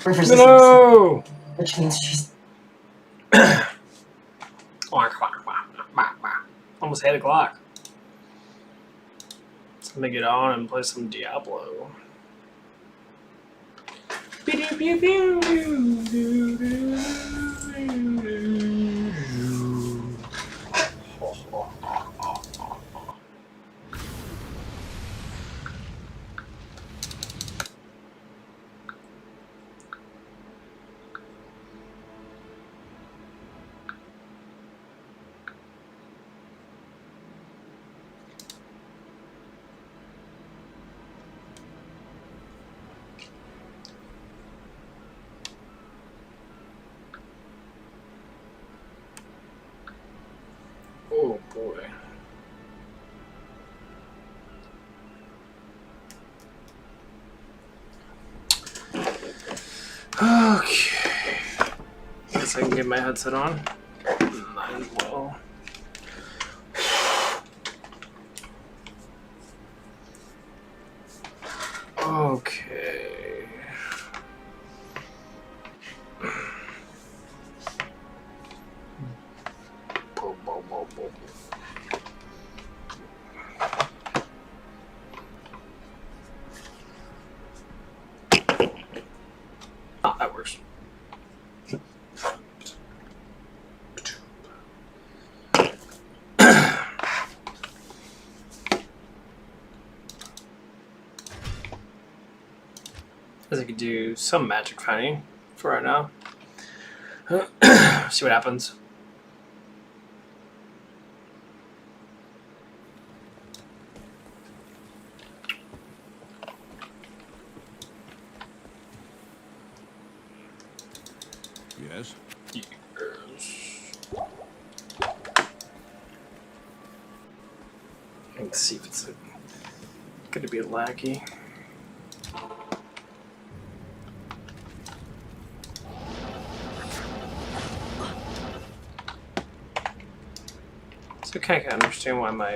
No! Which means she's... Almost 8 o'clock. So I'm gonna get on and play some Diablo. Oh boy. Okay. Guess I can get my headset on. Might as well. Okay. Oh, that works. I could do some magic finding for right now. See what happens. Yes? Yes. Let's see if it's gonna be a laggy. So I can't understand why my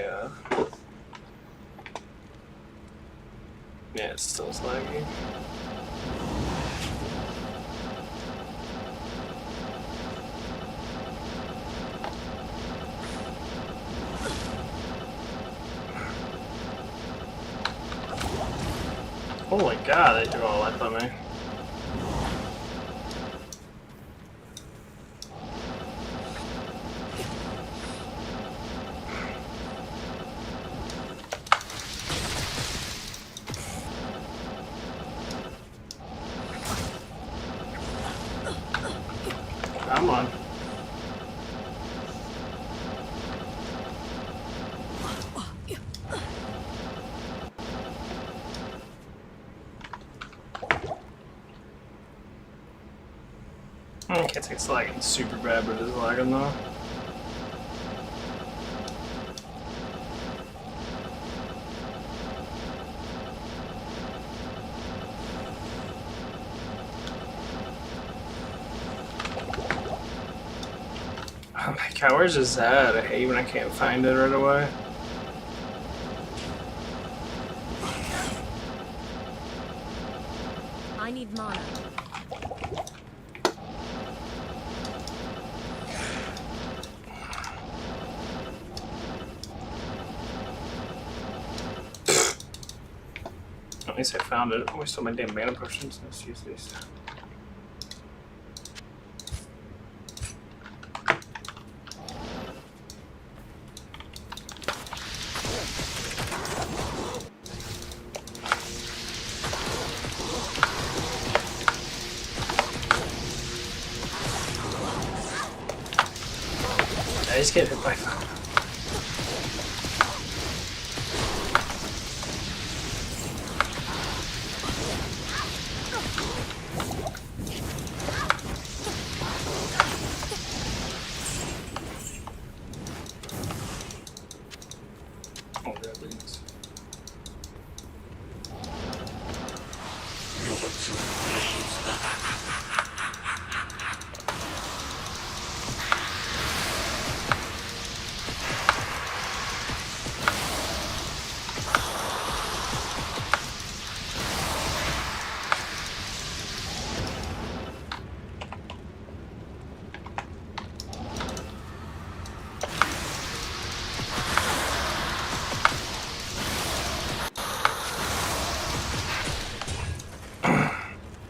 yeah, it's still laggy. Holy God, they threw all that on me. Come on. I can't say it's lagging super bad, but it is lagging though. Oh my God, where's his at? I hate when I can't find it right away. I need mana. At least I found it. I wasted my damn mana potions. Let's use these. I just get hit by fire. Oh, that leads.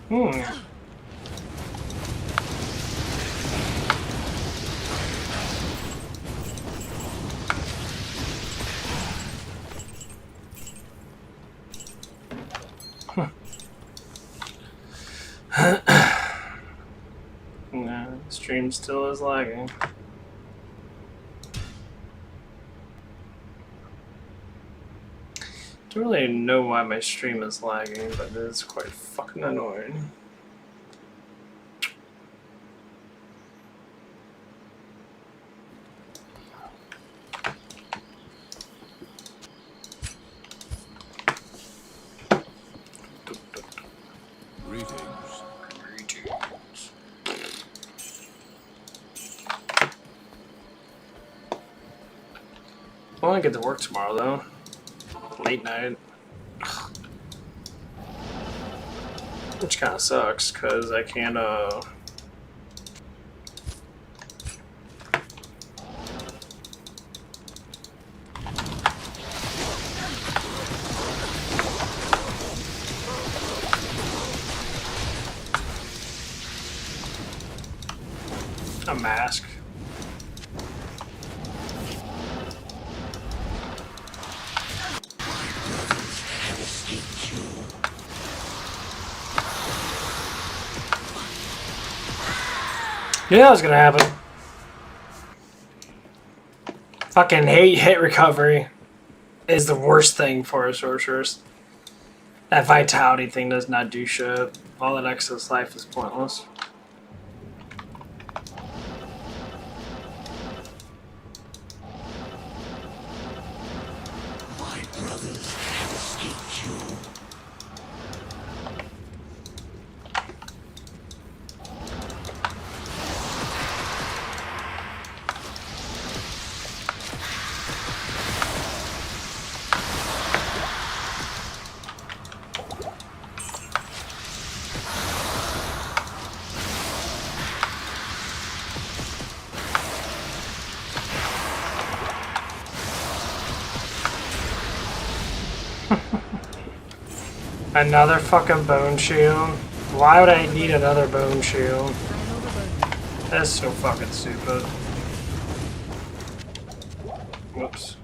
Hmm. Nah, the stream still is lagging. Don't really know why my stream is lagging, but it's quite fucking annoying. I want to get to work tomorrow though. Late night. Ugh. Which kind of sucks because I can't a mask. Yeah, that was gonna happen. Fucking hate hit recovery is the worst thing for a sorceress. That vitality thing does not do shit. All that excess life is pointless. My brothers have escaped you. Another fucking bone shield? Why would I need another bone shield? That's so fucking stupid. Whoops.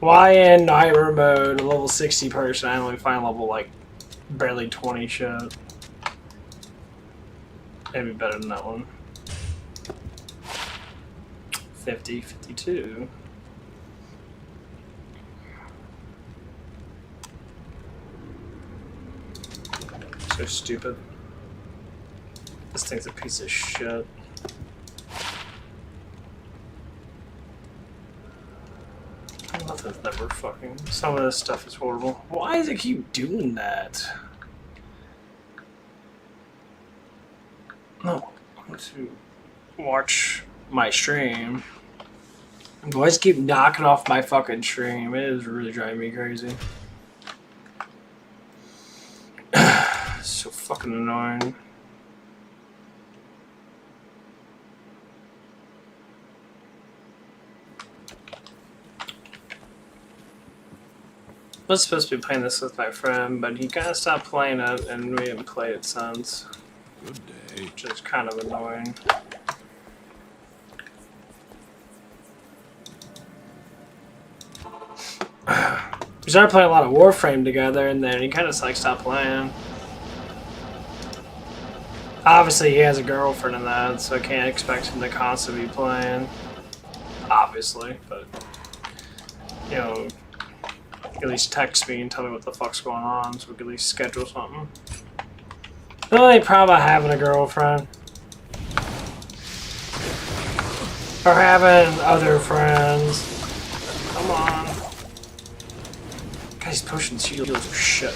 Why in Nightmare mode, a level 60 person, I only find level like barely 20 shit. Maybe better than that one. 50, 52. So stupid. This thing's a piece of shit. Nothing's never fucking. Some of this stuff is horrible. Why does it keep doing that? No, I want to watch my stream. Boys keep knocking off my fucking stream. It is really driving me crazy. So fucking annoying. I was supposed to be playing this with my friend, but he kind of stopped playing it, and we haven't played it since. Good day. Which is kind of annoying. We started playing a lot of Warframe together, and then he kind of like stopped playing. Obviously, he has a girlfriend in that, so I can't expect him to constantly be playing. Obviously, but you know, at least text me and tell me what the fuck's going on, so we can at least schedule something. The only problem about having a girlfriend, or having other friends. Come on. Guys, potion shields are shit.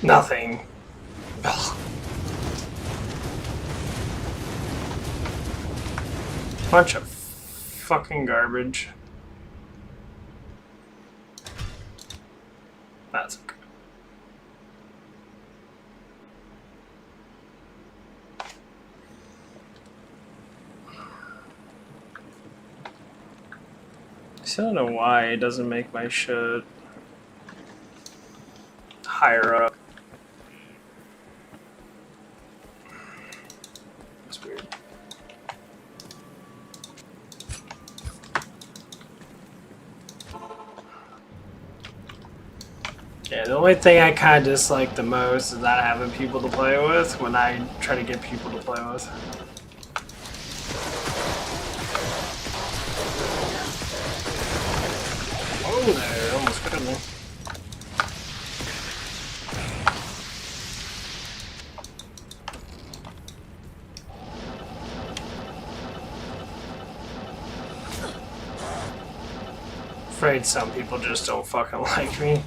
Nothing. Ugh. Bunch of fucking garbage. That's okay. I don't know why it doesn't make my shit higher up. It's weird. Yeah, the only thing I kind of dislike the most is not having people to play with when I try to get people to play with. Oh, there, almost got me. Afraid some people just don't fucking like me.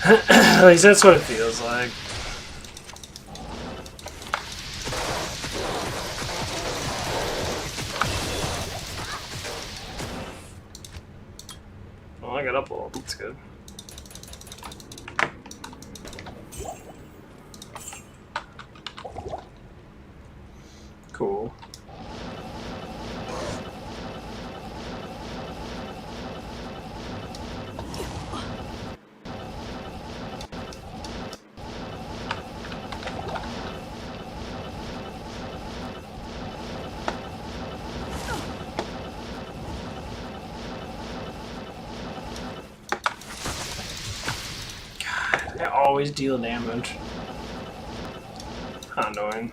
At least that's what it feels like. Well, I got up a little. That's good. Cool. God, they always deal damage. How annoying.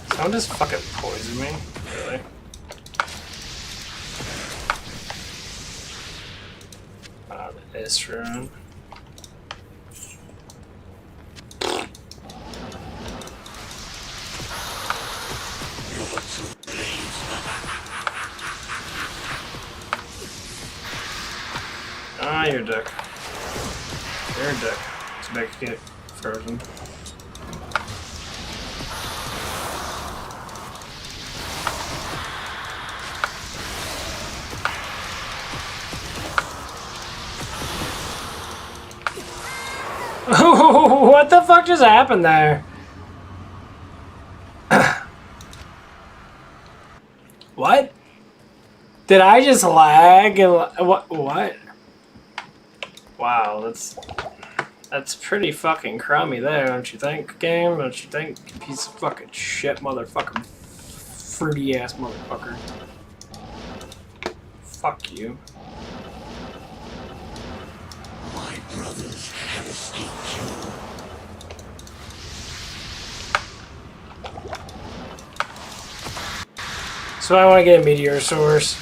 Someone just fucking poisoned me? Really? Wow, the Isrun. Ah, you're a dick. You're a dick. It's make you get frozen. What the fuck just happened there? What? Did I just lag? And what? What? Wow, that's pretty fucking crummy there, don't you think, game? Don't you think? You piece of fucking shit, motherfucker, fruity ass motherfucker. Fuck you. My brothers have escaped you. So I want to get a meteor source.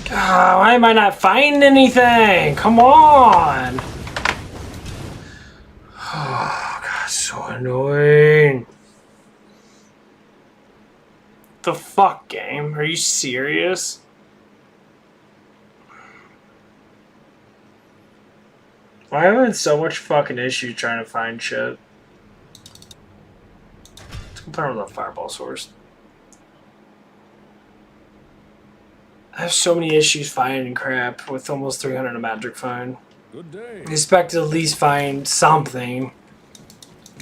God, why am I not finding anything? Come on! Oh, God, so annoying. The fuck, game? Are you serious? Why am I having so much fucking issue trying to find shit? Let's compare with a fireball source. I have so many issues finding crap with almost 300 a magic find. Good day. I expect to at least find something.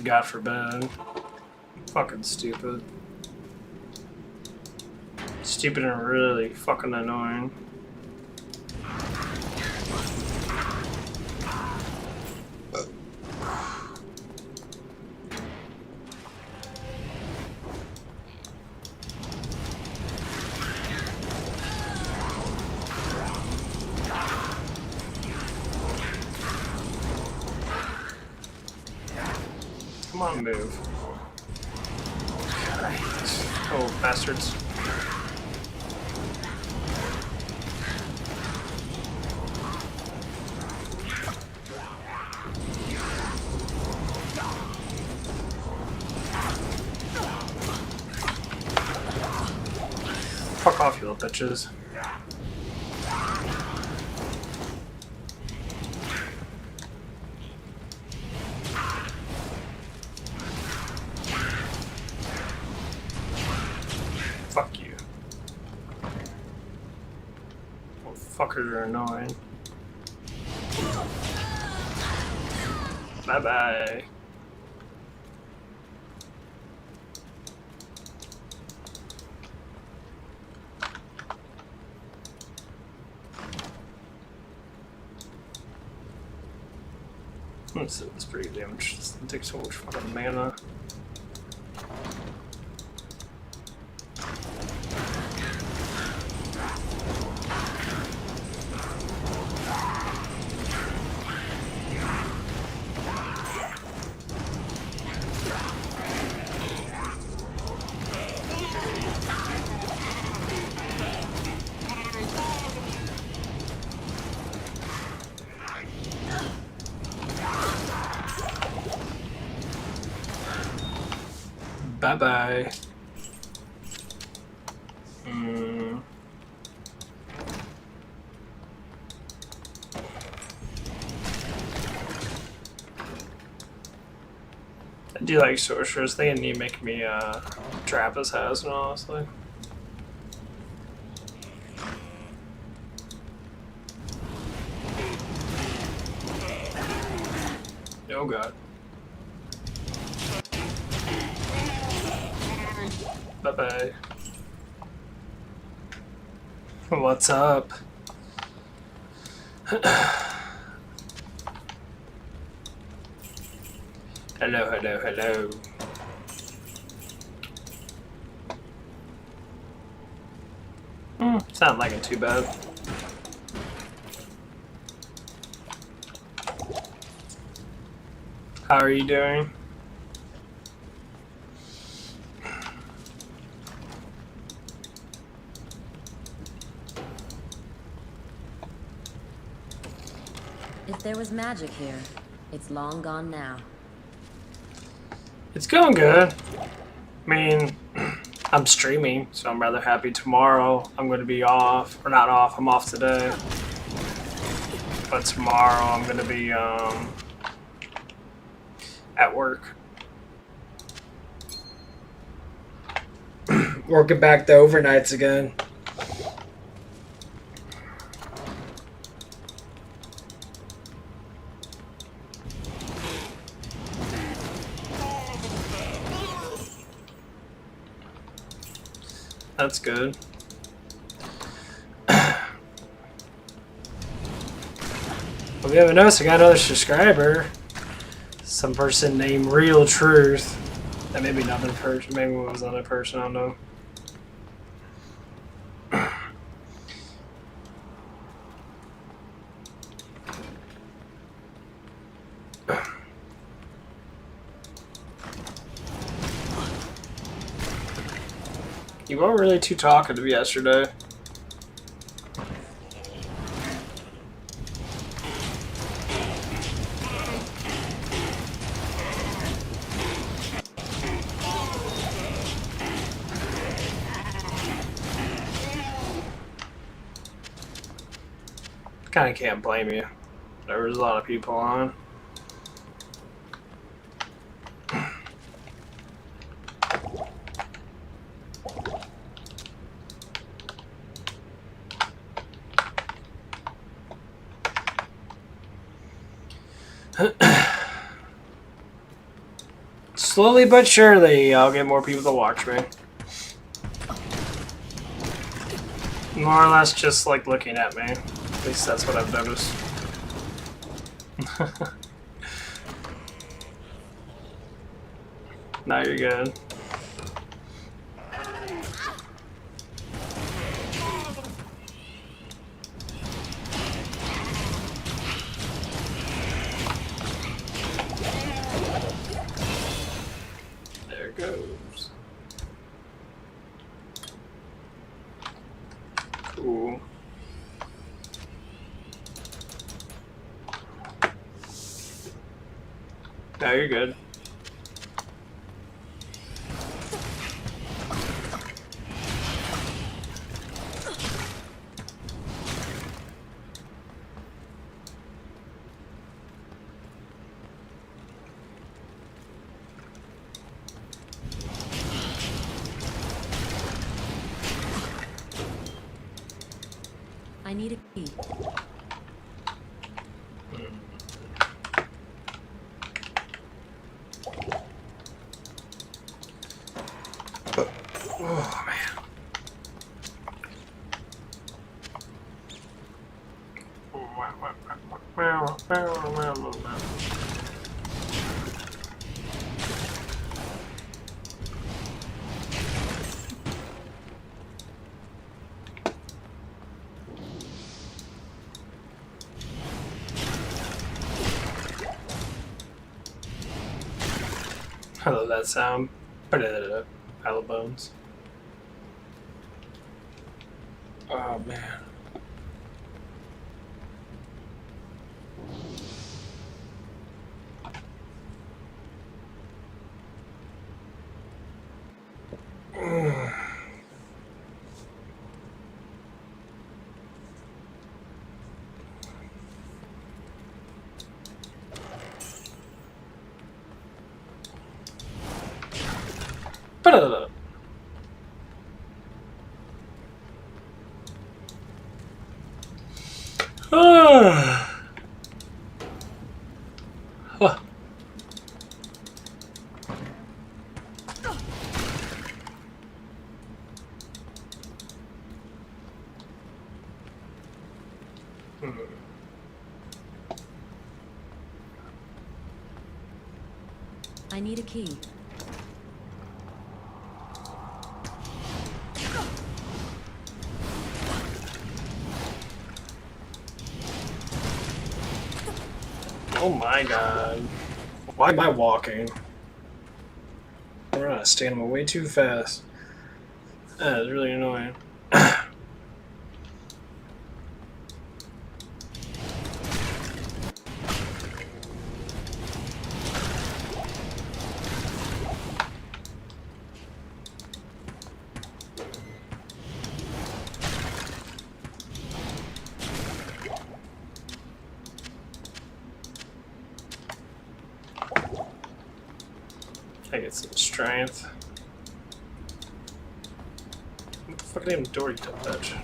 God forbid. Fucking stupid. Stupid and really fucking annoying. on, move. Oh, bastards. Fuck off, you little bitches. Fuck you. Well, fuckers are annoying. Bye bye. It's pretty damage. It takes so much fucking mana. Bye bye. I do like sorcerers. They need to make me Travis has, honestly. Oh god. Bye bye. What's up? Hello, hello, hello. It's not like it too bad. How are you doing? If there was magic here, it's long gone now. It's going good. I mean, I'm streaming, so I'm rather happy. Tomorrow I'm going to be off, or not off, I'm off today. But tomorrow I'm going to be at work. Working back the overnights again. That's good. Well, if you haven't noticed, I got another subscriber. Some person named Real Truth. That may be another person. Maybe it was another person. I don't know. You weren't really too talkative yesterday. Kinda can't blame you. There was a lot of people on. Slowly but surely, I'll get more people to watch me. More or less just like looking at me. At least that's what I've noticed. Now you're good. Yeah, you're good. I need a key. Oh man. I love that sound. Pile of bones. Oh man. Huh. I need a key. Oh my god. Why am I walking? We're not standing way too fast. That is really annoying. I get some strength. What the fuck damn door you don't touch?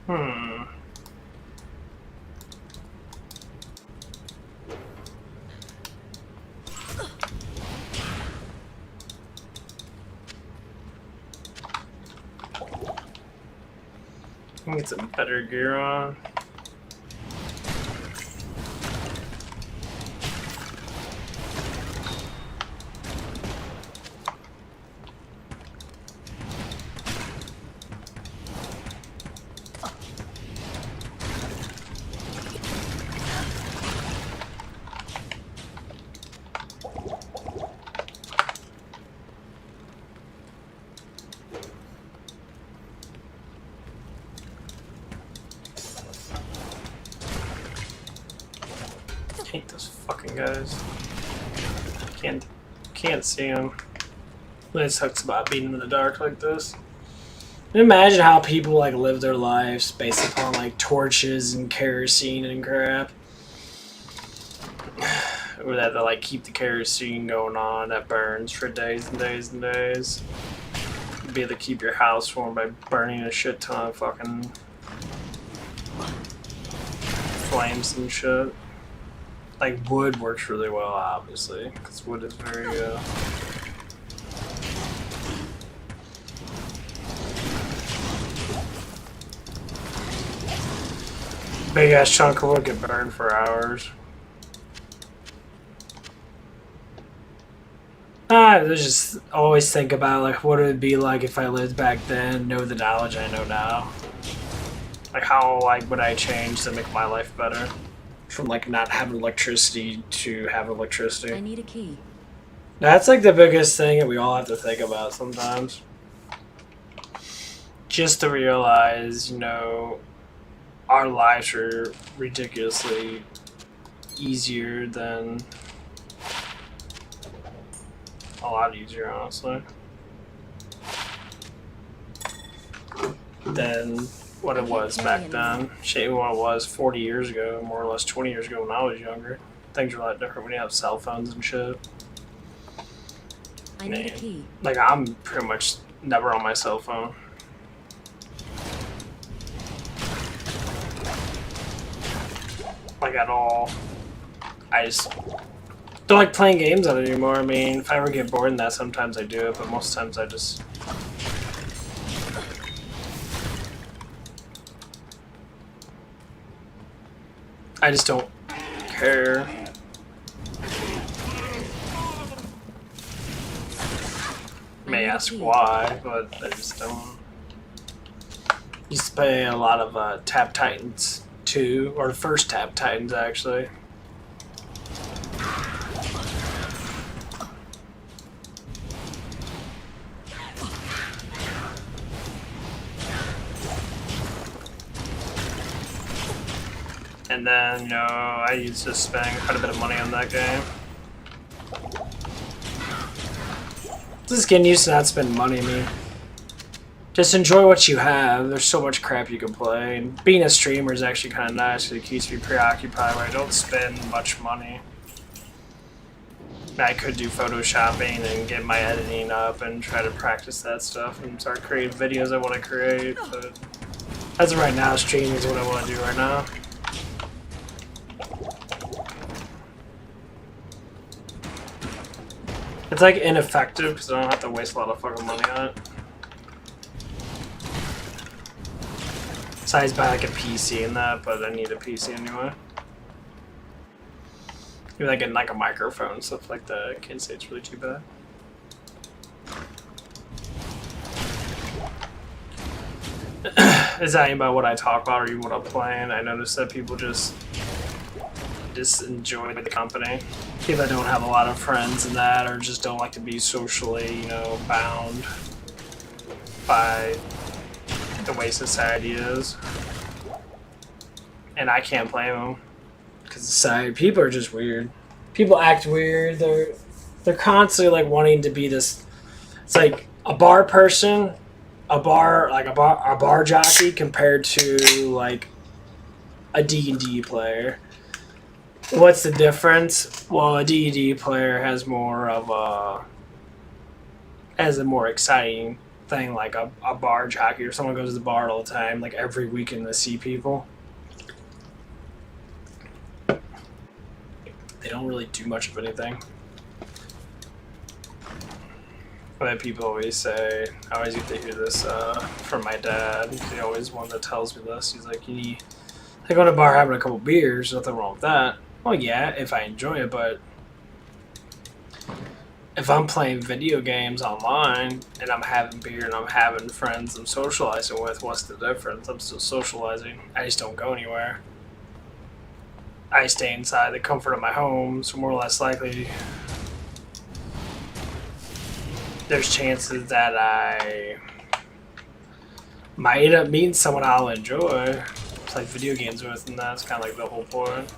Hmm. Get some better gear on. I hate those fucking guys. Can't see them. It sucks about being in the dark like this. Imagine how people like live their lives based upon like torches and kerosene and crap. Or that they like keep the kerosene going on that burns for days and days and days. Be able to keep your house warm by burning a shit ton of fucking flames and shit. Like wood works really well, obviously, because wood is very big ass chunk of wood can burn for hours. I just always think about like what it would be like if I lived back then, know the knowledge I know now. Like how like would I change to make my life better? From like not having electricity to have electricity. I need a key. That's like the biggest thing that we all have to think about sometimes. Just to realize, you know, our lives are ridiculously easier than a lot easier, honestly, than what it was back then. Shit, what it was 40 years ago, more or less 20 years ago when I was younger. Things are a lot different when you have cell phones and shit. I need a key. Like, I'm pretty much never on my cell phone. Like, at all. I just don't like playing games on it anymore. I mean, if I ever get bored in that, sometimes I do it, but most times I just... don't care. May ask why, but I just don't. Used to play a lot of Tap Titans 2, or the first Tap Titans actually. And then, you know, I used to spend quite a bit of money on that game. Just getting used to not spending money, I mean. Just enjoy what you have. There's so much crap you can play. And being a streamer is actually kind of nice because it keeps me preoccupied where I don't spend much money. I could do photoshopping and get my editing up and try to practice that stuff and start creating videos I want to create, but as of right now, streaming is what I want to do right now. It's like ineffective because I don't have to waste a lot of fucking money on it. Besides buy like a PC and that, but I need a PC anyway. Maybe like getting like a microphone and stuff like that. I can't say it's really too bad. Is that even about what I talk about or even what I'm playing? I noticed that people just enjoy the company. People that don't have a lot of friends and that, or just don't like to be socially, you know, bound by the way society is. And I can't blame them, because society, people are just weird. People act weird. They're constantly like wanting to be this. It's like a bar person, a bar jockey compared to like a D&D player. What's the difference? Well, a D&D player has more of a more exciting thing, like a bar jockey or someone goes to the bar all the time, like every weekend to see people. They don't really do much of anything. But people always say, I always get to hear this from my dad. He always one that tells me this. He's like, I go to a bar having a couple beers, nothing wrong with that. Well, yeah, if I enjoy it, but if I'm playing video games online and I'm having beer and I'm having friends I'm socializing with, what's the difference? I'm still socializing. I just don't go anywhere. I stay inside the comfort of my home, so more or less likely there's chances that I might end up meeting someone I'll enjoy, play video games with, and that's kind of like the whole point.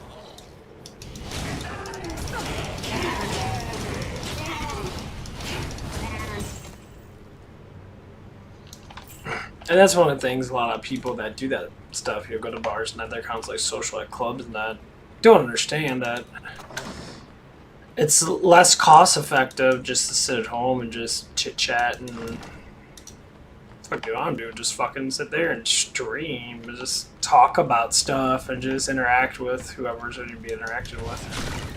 And that's one of the things a lot of people that do that stuff, go to bars and have their accounts like social at clubs and that, don't understand that it's less cost effective just to sit at home and just chit chat and what do I'm doing? Just fucking sit there and stream and just talk about stuff and just interact with whoever's going to be interacting with.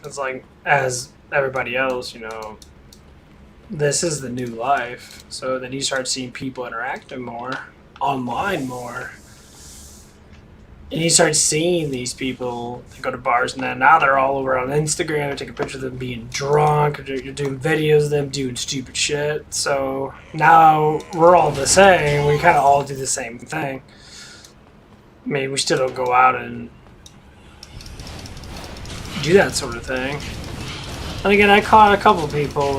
It's like, as everybody else, this is the new life. So then you start seeing people interacting more, online more. And you start seeing these people that go to bars and then now they're all over on Instagram. They're taking pictures of them being drunk, or you're doing videos of them doing stupid shit. So now we're all the same. We kind of all do the same thing. I mean, we still don't go out and do that sort of thing. And again, I caught a couple of people,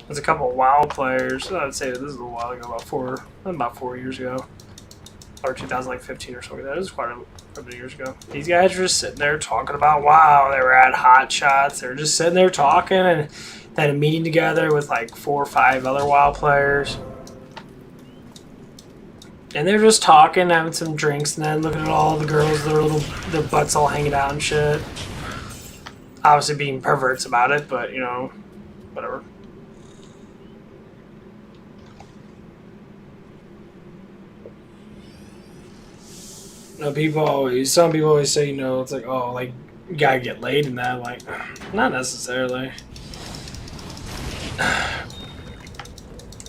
there's a couple of WoW players, I'd say this is a while ago, about 4 years ago, or 2015 or something like that. It was quite a few years ago. These guys were just sitting there talking about WoW. They were at Hot Shots. They were just sitting there talking, and they had a meeting together with like 4 or 5 other WoW players. And they're just talking, having some drinks, and then looking at all the girls, their butts all hanging out and shit. Obviously being perverts about it, but, whatever. Some people always say, it's like, oh, like, you gotta get laid and that. Like, not necessarily.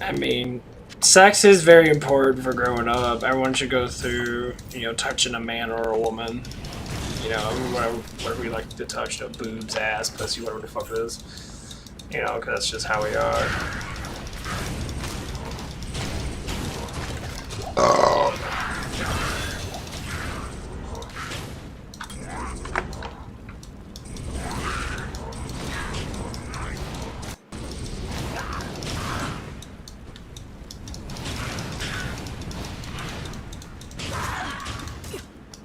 I mean, sex is very important for growing up. Everyone should go through, touching a man or a woman. Whatever we like to touch, boobs, ass, pussy, whatever the fuck it is. Because that's just how we are.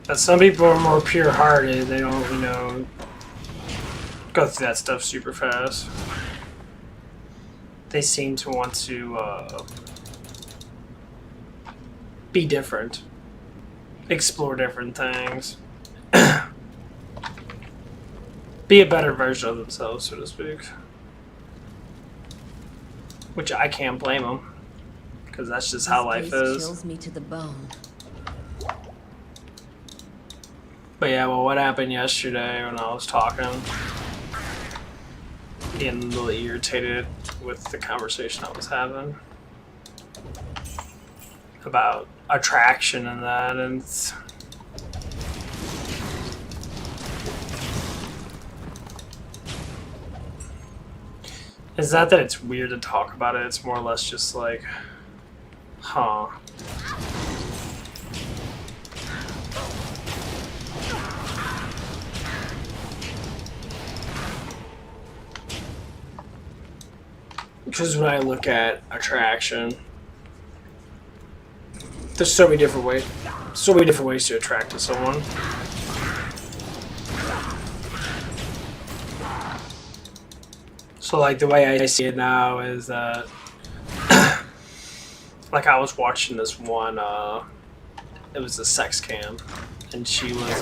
But some people are more pure-hearted. They don't, go through that stuff super fast. They seem to want to be different, explore different things, be a better version of themselves, so to speak. Which I can't blame them, because that's just how life is. Chills me to the bone. But yeah, well, what happened yesterday when I was talking, getting a little irritated with the conversation I was having about attraction and that, and it's not that it's weird to talk about it, it's more or less just like, huh. Because when I look at attraction, there's so many different ways to attract to someone. So like the way I see it now is that like I was watching this one, it was a sex cam, and she was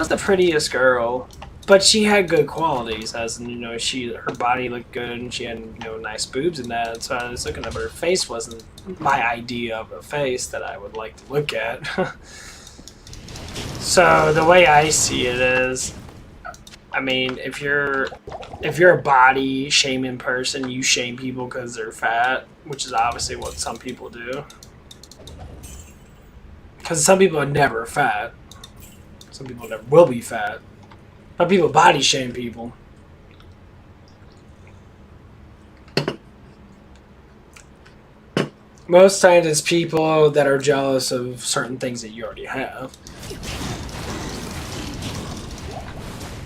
the prettiest girl. But she had good qualities, as in, her body looked good and she had, nice boobs and that. So I was looking at her face wasn't my idea of a face that I would like to look at. So the way I see it is, I mean, if you're a body shaming person, you shame people because they're fat, which is obviously what some people do. Because some people are never fat. Some people never will be fat. But people body shame people. Most times it's people that are jealous of certain things that you already have.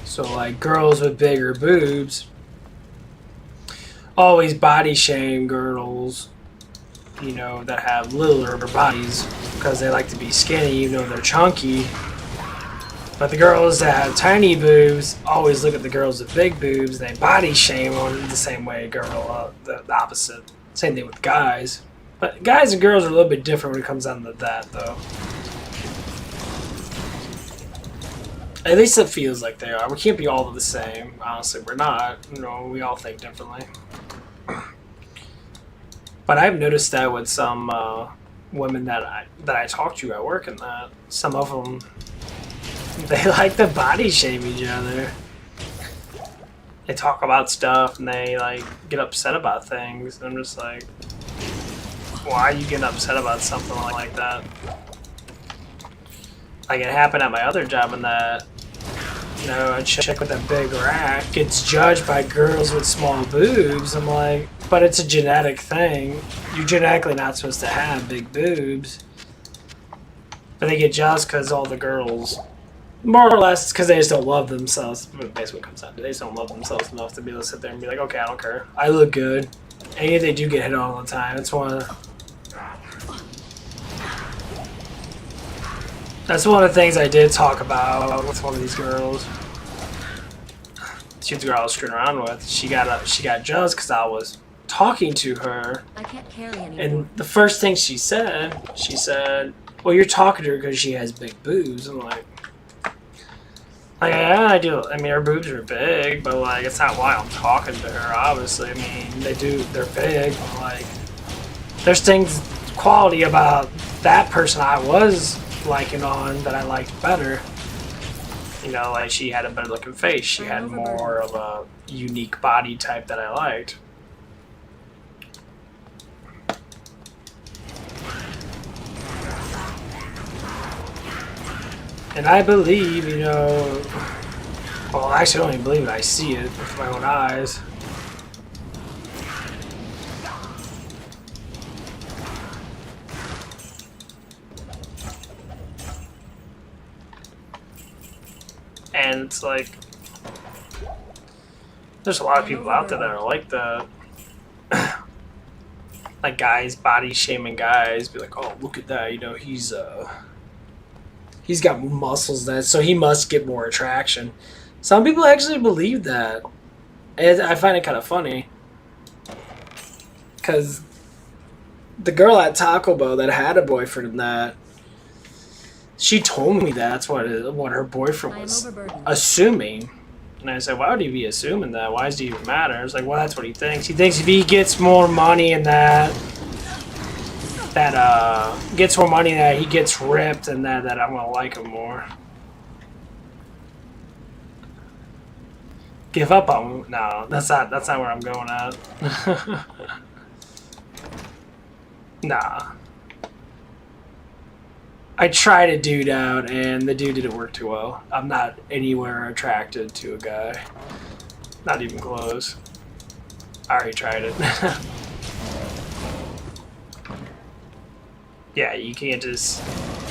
So like girls with bigger boobs always body shame girls you know, that have littler bodies because they like to be skinny even though they're chunky. But the girls that have tiny boobs always look at the girls with big boobs and they body shame on the same way the opposite. Same thing with guys. But guys and girls are a little bit different when it comes down to that, though. At least it feels like they are. We can't be all the same. Honestly, we're not. You know, we all think differently. But I've noticed that with some women that I talk to at work, and that some of them, they like to body shame each other. They talk about stuff and they like get upset about things. And I'm just like, why are you getting upset about something like that? Like it happened at my other job, in that, you know, a chick with a big rack gets judged by girls with small boobs. I'm like, but it's a genetic thing. You're genetically not supposed to have big boobs. But they get jealous because all the girls, more or less, it's because they just don't love themselves. Basically, what it comes down to, they just don't love themselves enough to be able to sit there and be like, okay, I don't care. I look good. And yet they do get hit on all the time. That's one of the things I did talk about with one of these girls. She was the girl I was screwing around with. She got jealous because I was talking to her. I can't carry anymore. And the first thing she said, well, you're talking to her because she has big boobs. I'm like, yeah, I do. I mean, her boobs are big, but like, it's not why I'm talking to her, obviously. I mean, they're big, but like, there's things, quality about that person I was liking on that I liked better. You know, like she had a better looking face. She had more of a unique body type that I liked. And I believe, you know, well, actually I don't even believe it, I see it with my own eyes. And it's like, there's a lot of people out there that are like that. Like guys body shaming guys, be like, oh, look at that, you know, he's got muscles, that so he must get more attraction. Some people actually believe that. And I find it kind of funny. Because the girl at Taco Bell that had a boyfriend and that, she told me that's what her boyfriend was assuming. And I said, why would he be assuming that? Why does it even matter? It's like, well, that's what he thinks. He thinks if he gets more money and gets more money, that he gets ripped, and that I'm gonna like him more. Give up on? No, that's not where I'm going at. Nah. I tried a dude out, and the dude didn't work too well. I'm not anywhere attracted to a guy. Not even close. I already tried it. Yeah, you can't just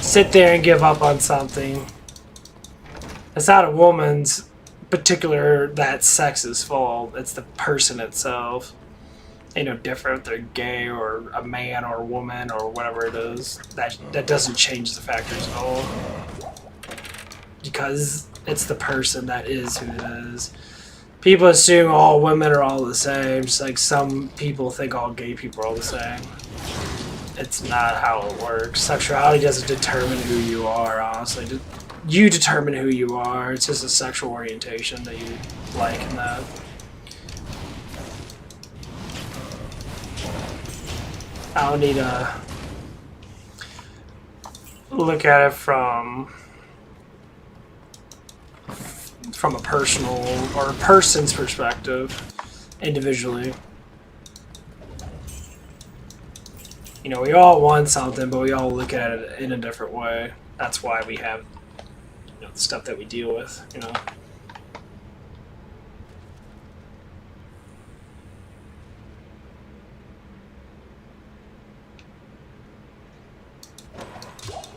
sit there and give up on something. It's not a woman's particular, that sex's fault. It's the person itself. Ain't no different if they're gay or a man or a woman or whatever it is. That doesn't change the factors at all. Because it's the person that is who it is. People assume all women are all the same, just like some people think all gay people are all the same. It's not how it works. Sexuality doesn't determine who you are, honestly. You determine who you are. It's just a sexual orientation that you like and that. I don't need to look at it from a personal or a person's perspective, individually. You know, we all want something, but we all look at it in a different way. That's why we have, you know, the stuff that we deal with, you know.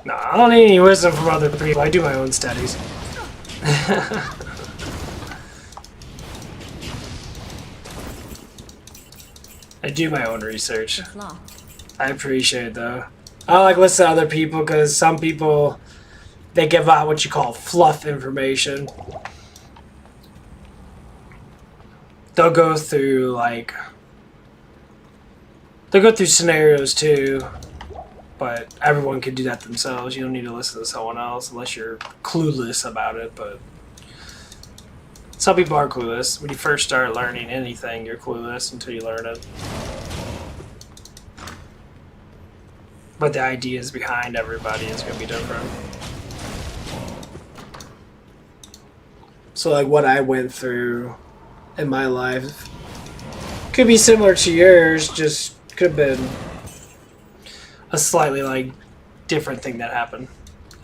No, I don't need any wisdom from other people. I do my own studies. I do my own research. It's locked. I appreciate it though. I don't like listen to other people because some people they give out what you call fluff information. They'll go through scenarios too, but everyone can do that themselves. You don't need to listen to someone else unless you're clueless about it. But some people are clueless. When you first start learning anything, you're clueless until you learn it. But the ideas behind everybody is going to be different. So like what I went through in my life could be similar to yours, just could have been a slightly like different thing that happened.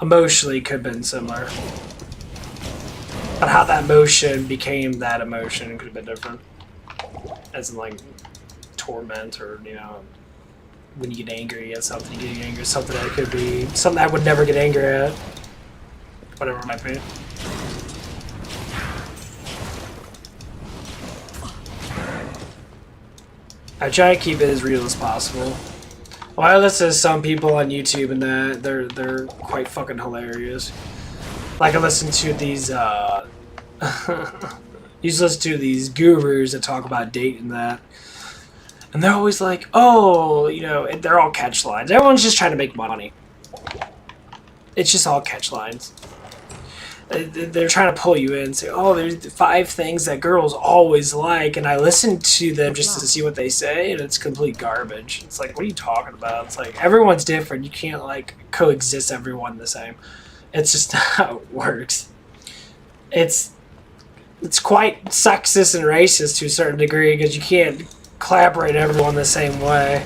Emotionally could have been similar. But how that emotion became that emotion could have been different. As in like torment or, you know, when you get angry at something, you get angry at something that could be something I would never get angry at. Whatever it might be. I try to keep it as real as possible. Well, I listen to some people on YouTube and that they're quite fucking hilarious. Like I listen to these listen to these gurus that talk about dating and that. And they're always like, oh, you know, they're all catch lines. Everyone's just trying to make money. It's just all catch lines. They're trying to pull you in and say, oh, there's 5 things that girls always like. And I listen to them just to see what they say, and it's complete garbage. It's like, what are you talking about? It's like, everyone's different. You can't, like, coexist everyone the same. It's just not how it works. It's quite sexist and racist to a certain degree because you can't collaborate everyone the same way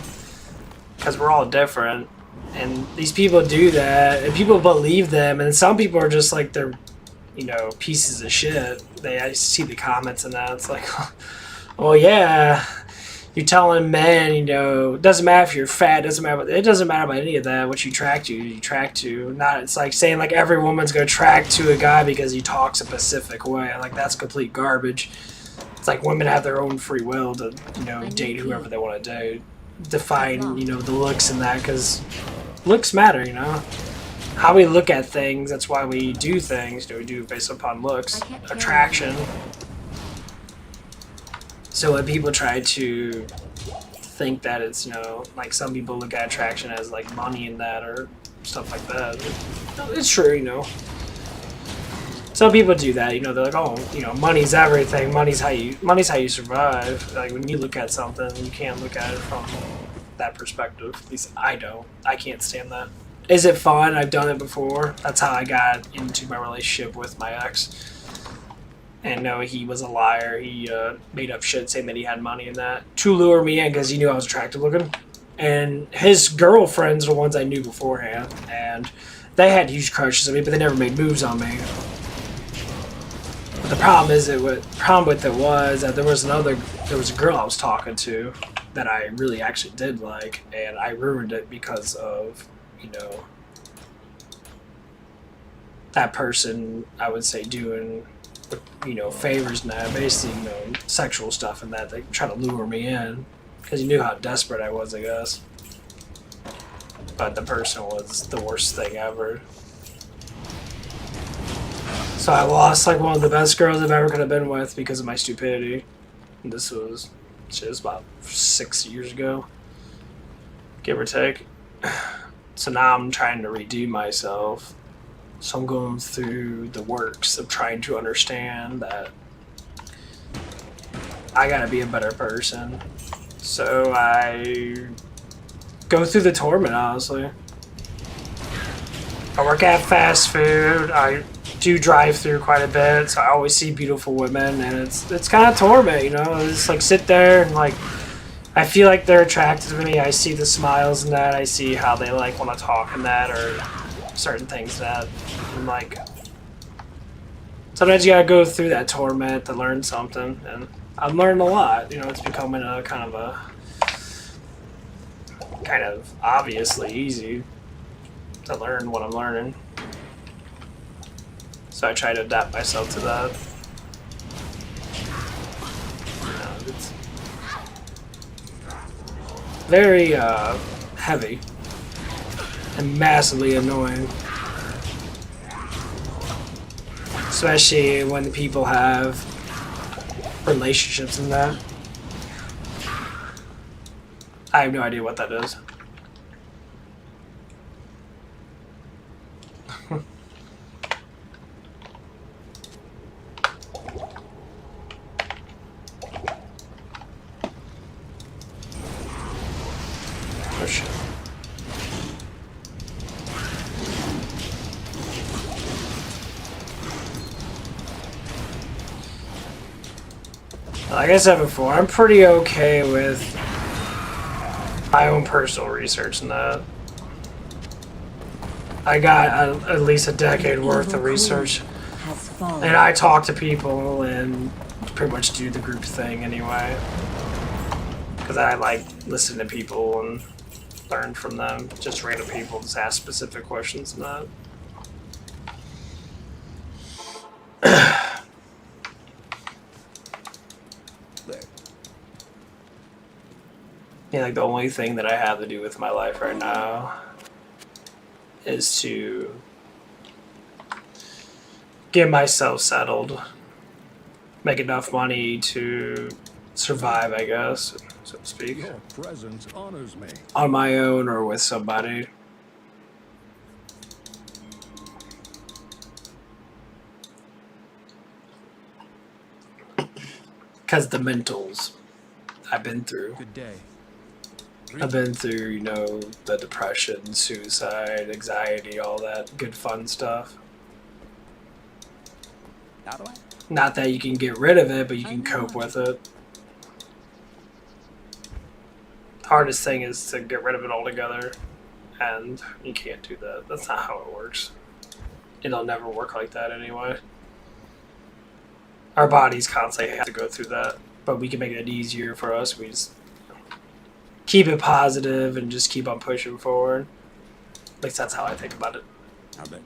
because we're all different, and these people do that and people believe them, and some people are just like they're, you know, pieces of shit. I see the comments and that it's like, well, yeah, you're telling men, you know, it doesn't matter if you're fat, it doesn't matter about any of that. What you attract to not, it's like saying like every woman's gonna attract to a guy because he talks a specific way. Like that's complete garbage. It's like women have their own free will to, you know, date whoever they want to date. Define, you know, the looks and that, because looks matter, you know. How we look at things, that's why we do things. We do it based upon looks, attraction. So when people try to think that it's, you know, like some people look at attraction as like money and that or stuff like that, it's true, you know. Some people do that, you know, they're like, oh, you know, money's everything, money's how you survive. Like when you look at something, you can't look at it from that perspective. At least I don't. I can't stand that. Is it fun? I've done it before. That's how I got into my relationship with my ex. And no, he was a liar. He made up shit saying that he had money and that to lure me in because he knew I was attractive looking. And his girlfriends are the ones I knew beforehand, and they had huge crushes on me, but they never made moves on me. But the problem with it was that there was a girl I was talking to that I really actually did like, and I ruined it because of, you know, that person, I would say, doing, you know, favors and that, basically, you know, sexual stuff and that. They try to lure me in because he knew how desperate I was, I guess. But the person was the worst thing ever. So I lost like one of the best girls I've ever could have been with because of my stupidity. And this was about 6 years ago, give or take. So now I'm trying to redo myself. So I'm going through the works of trying to understand that I gotta be a better person. So I go through the torment, honestly. I work at fast food. I do drive through quite a bit, so I always see beautiful women, and it's kind of torment, you know. It's like sit there and like I feel like they're attracted to me. I see the smiles and that. I see how they like want to talk and that, or certain things that, and like sometimes you gotta go through that torment to learn something, and I've learned a lot. You know, it's becoming a kind of obviously easy to learn what I'm learning. So I try to adapt myself to that. You know, it's very heavy and massively annoying. Especially when the people have relationships in that. I have no idea what that is. Oh shit. Like I said before, I'm pretty okay with my own personal research in that. I got at least a decade worth of research, Has fallen. and I talk to people and pretty much do the group thing anyway. Because I like listen to people and learn from them. Just random people, just ask specific questions and that. Yeah, like the only thing that I have to do with my life right now is to get myself settled, make enough money to survive, I guess, so to speak, Your presence honors me. on my own or with somebody. Because the mentals I've been through. Good day. I've been through, you know, the depression, suicide, anxiety, all that good fun stuff. How do I? Not that you can get rid of it, but you can cope with it. Hardest thing is to get rid of it altogether, and you can't do that. That's not how it works. It'll never work like that anyway. Our bodies constantly have to go through that, but we can make it easier for us. We just keep it positive and just keep on pushing forward. At least that's how I think about it. How bet.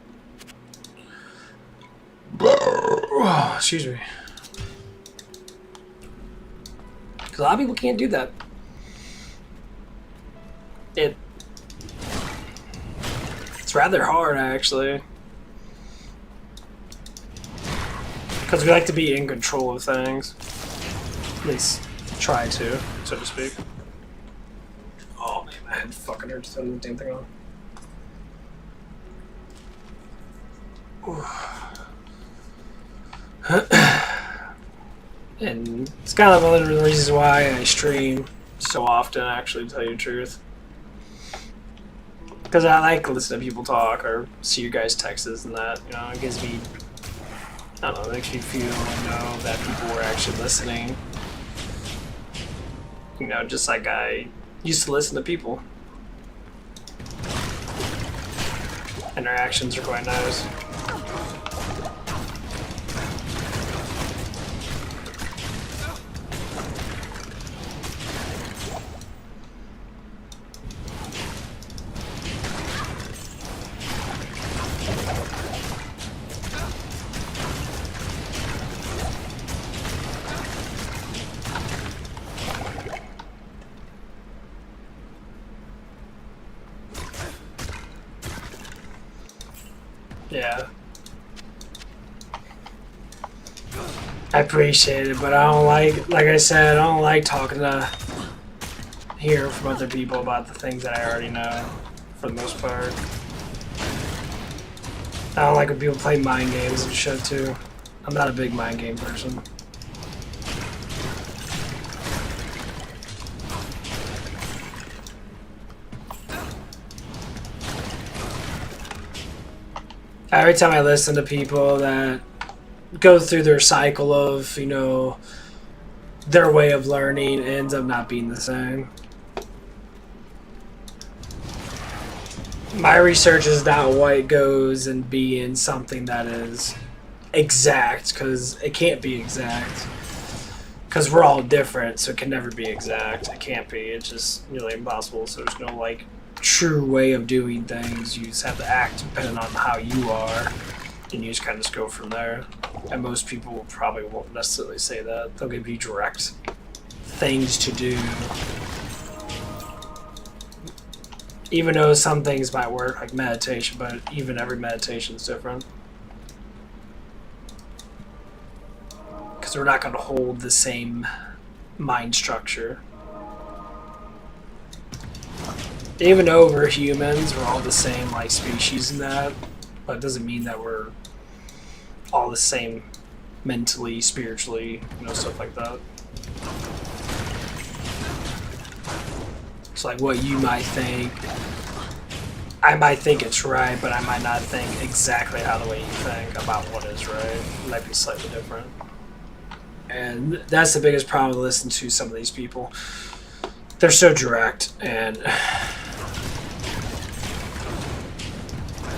Oh, excuse me. Because a lot of people can't do that. It's rather hard, actually. Because we like to be in control of things. At least try to, so to speak. Oh man, my head fucking hurts turning the damn thing on. And it's kind of one of the reasons why I stream so often, actually, to tell you the truth. Because I like to listen to people talk or see you guys' texts and that. You know, it gives me, I don't know, it makes me feel, you know, that people were actually listening. You know, just like I used to listen to people. And their actions are quite nice. Yeah. I appreciate it, but I don't like I said, I don't like talking to, hearing from other people about the things that I already know, for the most part. I don't like when people play mind games and shit, too. I'm not a big mind game person. Every time I listen to people that go through their cycle of, you know, their way of learning, it ends up not being the same. My research is not what it goes and being something that is exact, because it can't be exact. Because we're all different, so it can never be exact. It can't be. It's just nearly impossible, so there's no, like, true way of doing things. You just have to act depending on how you are, and you just kind of just go from there. And most people probably won't necessarily say that. They'll give you direct things to do. Even though some things might work, like meditation, but even every meditation is different. Because we're not going to hold the same mind structure. Even though we're humans, we're all the same like species in that, but it doesn't mean that we're all the same mentally, spiritually, you know, stuff like that. It's like what you might think. I might think it's right, but I might not think exactly how the way you think about what is right. It might be slightly different. And that's the biggest problem to listen to some of these people. They're so direct, and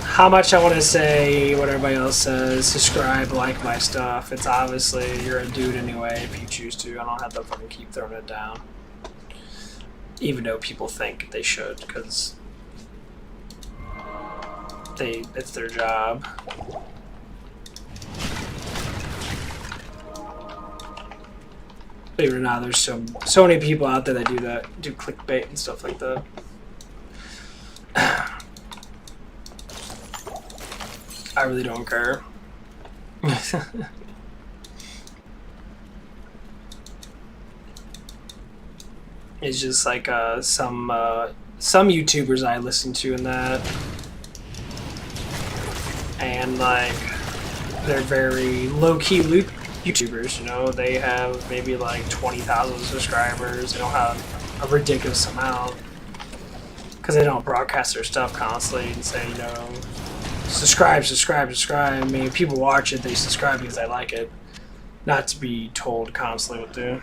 how much I want to say what everybody else says, subscribe, like my stuff. It's obviously, you're a dude anyway if you choose to. I don't have to fucking keep throwing it down. Even though people think they should, because it's their job. Believe it or not, there's so many people out there that do clickbait and stuff like that. I really don't care. It's just like some YouTubers I listen to in that, and like they're very low-key YouTubers, you know. They have maybe like 20,000 subscribers. They don't have a ridiculous amount because they don't broadcast their stuff constantly and say, you know, subscribe. I mean, people watch it, they subscribe because they like it, not to be told constantly what to do.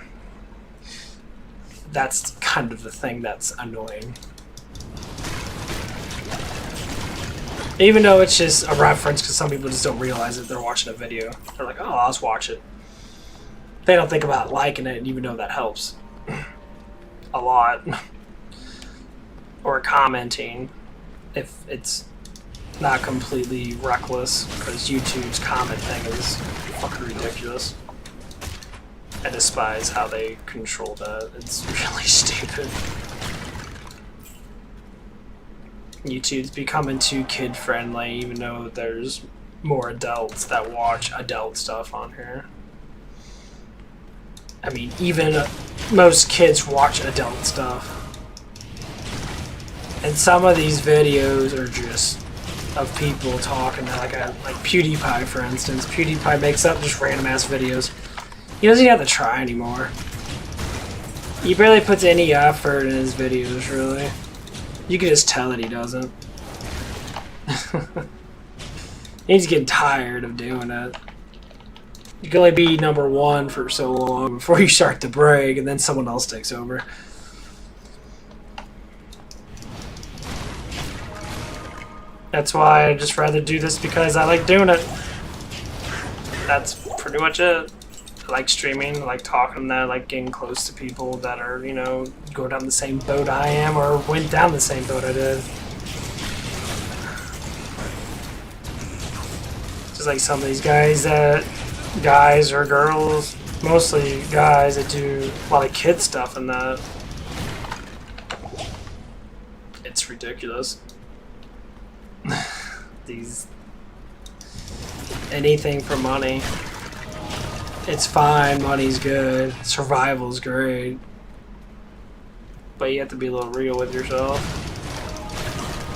That's kind of the thing that's annoying. Even though it's just a reference, because some people just don't realize that they're watching a video. They're like, oh, I'll just watch it. They don't think about liking it, even though that helps a lot. Or commenting, if it's not completely reckless, because YouTube's comment thing is fucking ridiculous. I despise how they control that. It's really stupid. YouTube's becoming too kid-friendly, even though there's more adults that watch adult stuff on here. I mean, even most kids watch adult stuff. And some of these videos are just of people talking, like PewDiePie, for instance. PewDiePie makes up just random-ass videos. He doesn't even have to try anymore. He barely puts any effort in his videos, really. You can just tell that he doesn't. He's getting tired of doing it. You can only be number one for so long before you start to break, and then someone else takes over. That's why I just rather do this, because I like doing it. That's pretty much it. I like streaming, I like talking, that I like getting close to people that are, you know, go down the same boat I am or went down the same boat I did. Just like some of these guys or girls, mostly guys that do a lot of kid stuff and that. It's ridiculous. Anything for money. It's fine, money's good, survival's great, but you have to be a little real with yourself.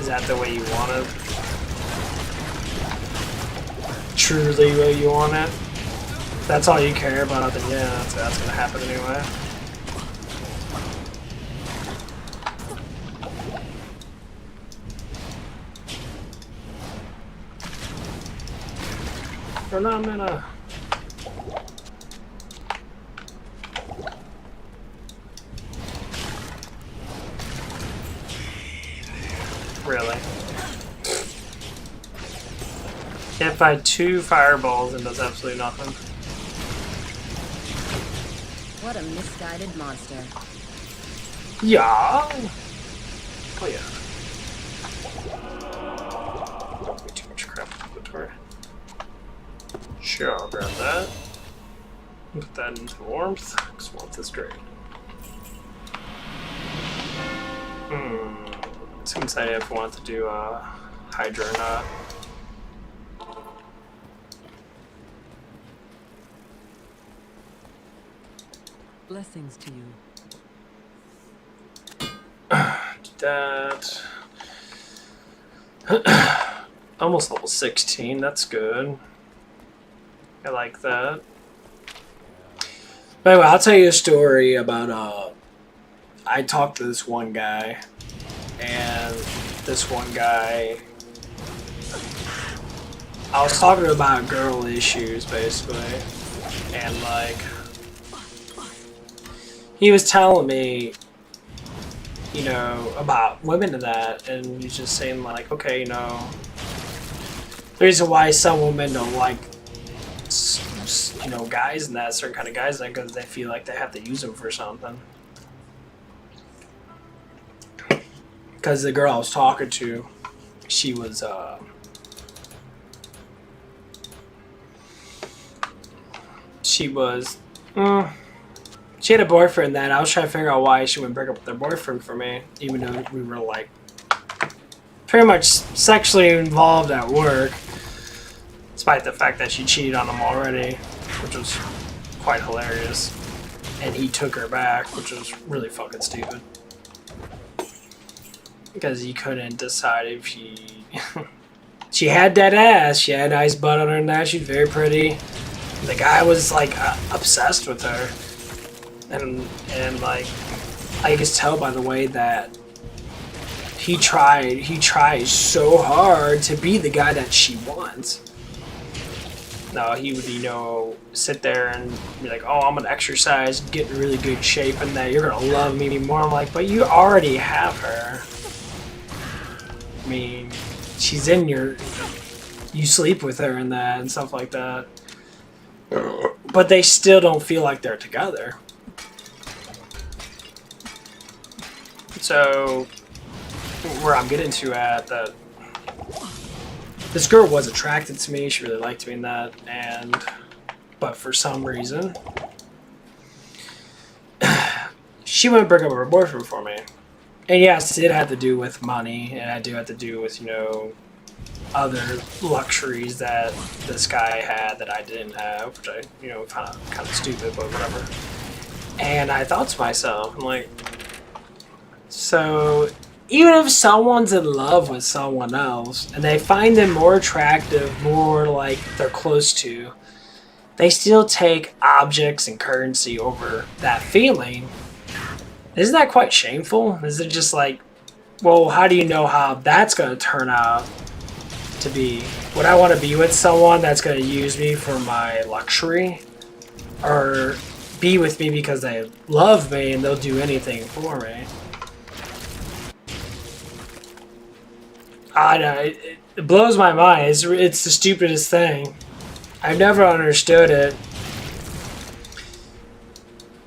Is that the way you want it? Truly the way you want it? If that's all you care about, then yeah, that's gonna happen anyway. Phenomena. Really? Can't find 2 fireballs and does absolutely nothing. What a misguided monster. Yeah. Oh yeah. Way too much crap in the inventory. Sure, I'll grab that. Put that into warmth, because warmth is great. Someone say if I want to do Hydra or not. Blessings to you. That. Almost level 16, that's good. I like that. But anyway, I'll tell you a story about, I talked to this one guy, and this one guy, I was talking about girl issues, basically, and, like, he was telling me, you know, about women and that, and he's just saying, like, okay, you know, the reason why some women don't like, you know, guys and that, certain kind of guys, like, because they feel like they have to use them for something. Because the girl I was talking to, she was, she had a boyfriend that I was trying to figure out why she wouldn't break up with her boyfriend for me, even though we were, like, pretty much sexually involved at work, despite the fact that she cheated on him already, which was quite hilarious. And he took her back, which was really fucking stupid. Because he couldn't decide if she... she had that ass, she had a nice butt on her and that, she's very pretty. The guy was, like, obsessed with her. And like, I can tell by the way that he tries so hard to be the guy that she wants. No, he would, you know, sit there and be like, oh, I'm gonna exercise, get in really good shape, and that you're gonna love me more. I'm like, but you already have her. I mean, she's in your, you sleep with her and that and stuff like that. But they still don't feel like they're together. So, where I'm getting to at that, this girl was attracted to me, she really liked me in that, but for some reason, she wouldn't break up with her boyfriend for me. And yes, it had to do with money, and it had to do with, you know, other luxuries that this guy had that I didn't have, which I, you know, kind of stupid, but whatever. And I thought to myself, I'm like, so even if someone's in love with someone else and they find them more attractive, more like they're close to, they still take objects and currency over that feeling. Isn't that quite shameful? Is it just like, well, how do you know how that's going to turn out to be? Would I want to be with someone that's going to use me for my luxury? Or be with me because they love me and they'll do anything for me? I know, it blows my mind. It's the stupidest thing. I've never understood it.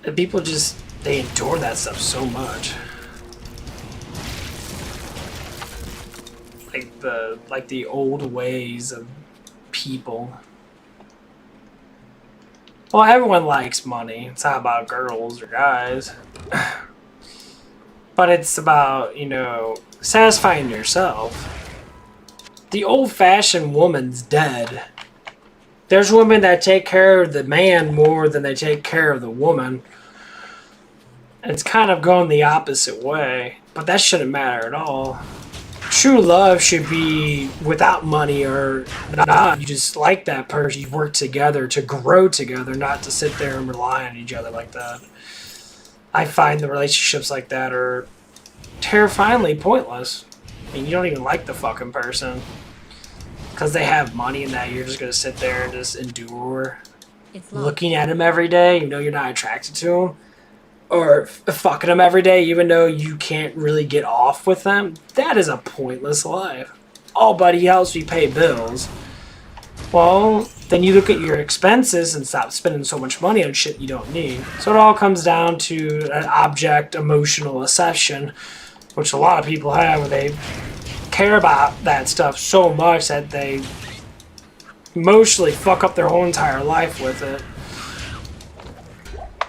And people just, they endure that stuff so much. Like the old ways of people. Well, everyone likes money. It's not about girls or guys. But it's about, you know, satisfying yourself. The old-fashioned woman's dead. There's women that take care of the man more than they take care of the woman. It's kind of going the opposite way, but that shouldn't matter at all. True love should be without money or not. You just like that person. You work together to grow together, not to sit there and rely on each other like that. I find the relationships like that are terrifyingly pointless. I mean, you don't even like the fucking person because they have money and that you're just going to sit there and just endure looking at him every day. You know you're not attracted to him. Or fucking them every day even though you can't really get off with them. That is a pointless life. Oh, buddy, helps me pay bills. Well, then you look at your expenses and stop spending so much money on shit you don't need. So it all comes down to an object emotional obsession, which a lot of people have, where they care about that stuff so much that they emotionally fuck up their whole entire life with it.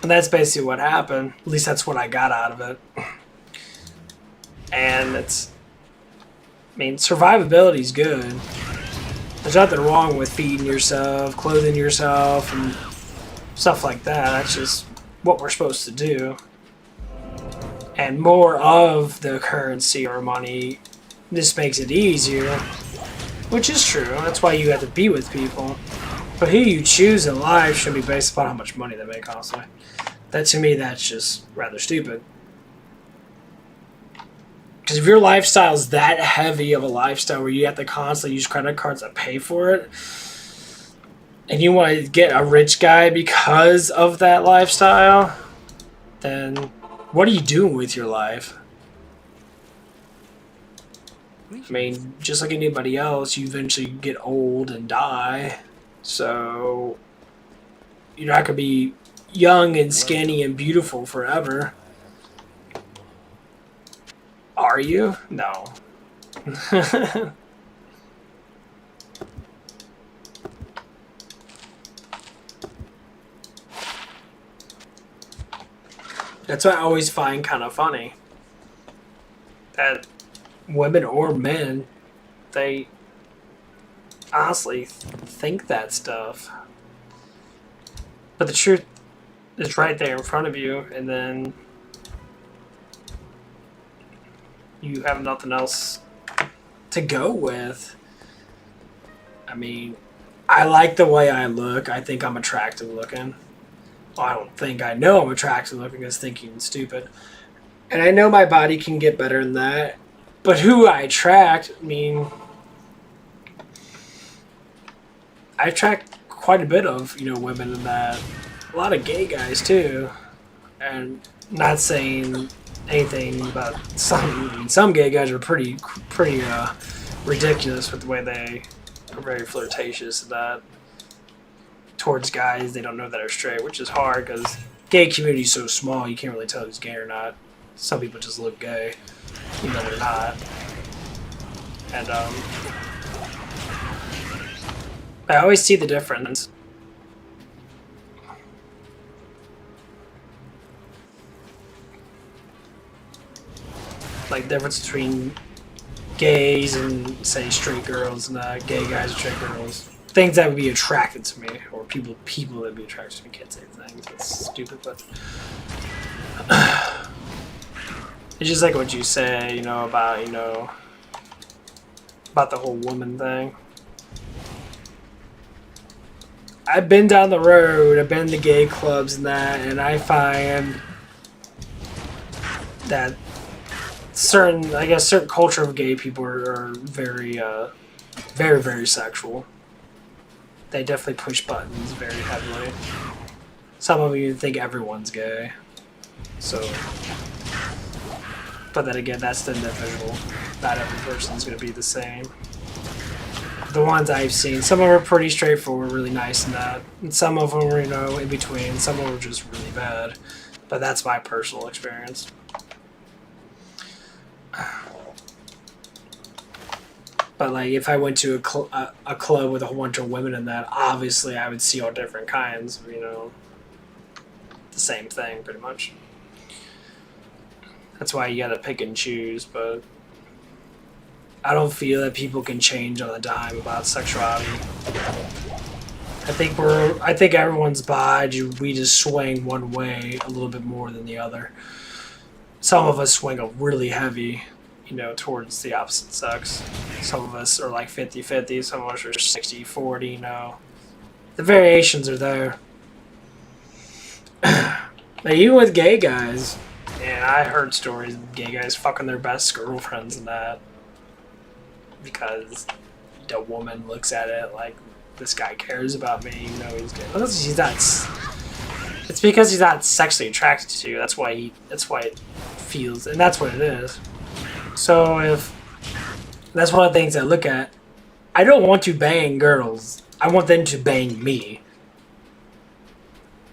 And that's basically what happened. At least that's what I got out of it. And it's mean, survivability is good. There's nothing wrong with feeding yourself, clothing yourself, and stuff like that. That's just what we're supposed to do. And more of the currency or money, this makes it easier, which is true. That's why you have to be with people. But who you choose in life should be based upon how much money they make, honestly. That, to me, that's just rather stupid. Because if your lifestyle is that heavy of a lifestyle where you have to constantly use credit cards to pay for it, and you want to get a rich guy because of that lifestyle, then what are you doing with your life? I mean, just like anybody else, you eventually get old and die. So you're not going to be young and skinny and beautiful forever. Are you? No. That's what I always find kind of funny. That women or men, they honestly think that stuff. But the truth is right there in front of you, and then you have nothing else to go with. I mean, I like the way I look. I think I'm attractive looking. Well, I don't think I know I'm attractive looking because thinking stupid. And I know my body can get better than that. But who I attract, I mean, I attract quite a bit of, women in that. A lot of gay guys too. And not saying anything about some gay guys are pretty ridiculous with the way they are very flirtatious and that towards guys they don't know that are straight, which is hard because gay community is so small you can't really tell who's gay or not. Some people just look gay, even though they're not. And I always see the difference. Like the difference between gays and say straight girls and gay guys and straight girls. Things that would be attracted to me, or people that would be attracted to me. Can't say things. That's stupid, but it's just like what you say, about the whole woman thing. I've been down the road. I've been to gay clubs and that, and I find that certain culture of gay people are very, very, very sexual. They definitely push buttons very heavily. Some of you think everyone's gay. So, but then again, that's the individual. Not every person's going to be the same. The ones I've seen, some of them are pretty straightforward, really nice and that. And some of them are, in between. Some of them are just really bad. But that's my personal experience. But like, if I went to a club with a whole bunch of women in that, obviously I would see all different kinds of, the same thing, pretty much. That's why you gotta pick and choose, but I don't feel that people can change on a dime about sexuality. I think everyone's body, we just swing one way a little bit more than the other. Some of us swing really heavy, towards the opposite sex. Some of us are like 50-50, some of us are 60-40, The variations are there. Now, even with gay guys, and I heard stories of gay guys fucking their best girlfriends and that because the woman looks at it like, this guy cares about me, he's gay. Well, he's not. It's because he's not sexually attracted to you. That's why it feels, and that's what it is. So if that's one of the things I look at, I don't want to bang girls. I want them to bang me.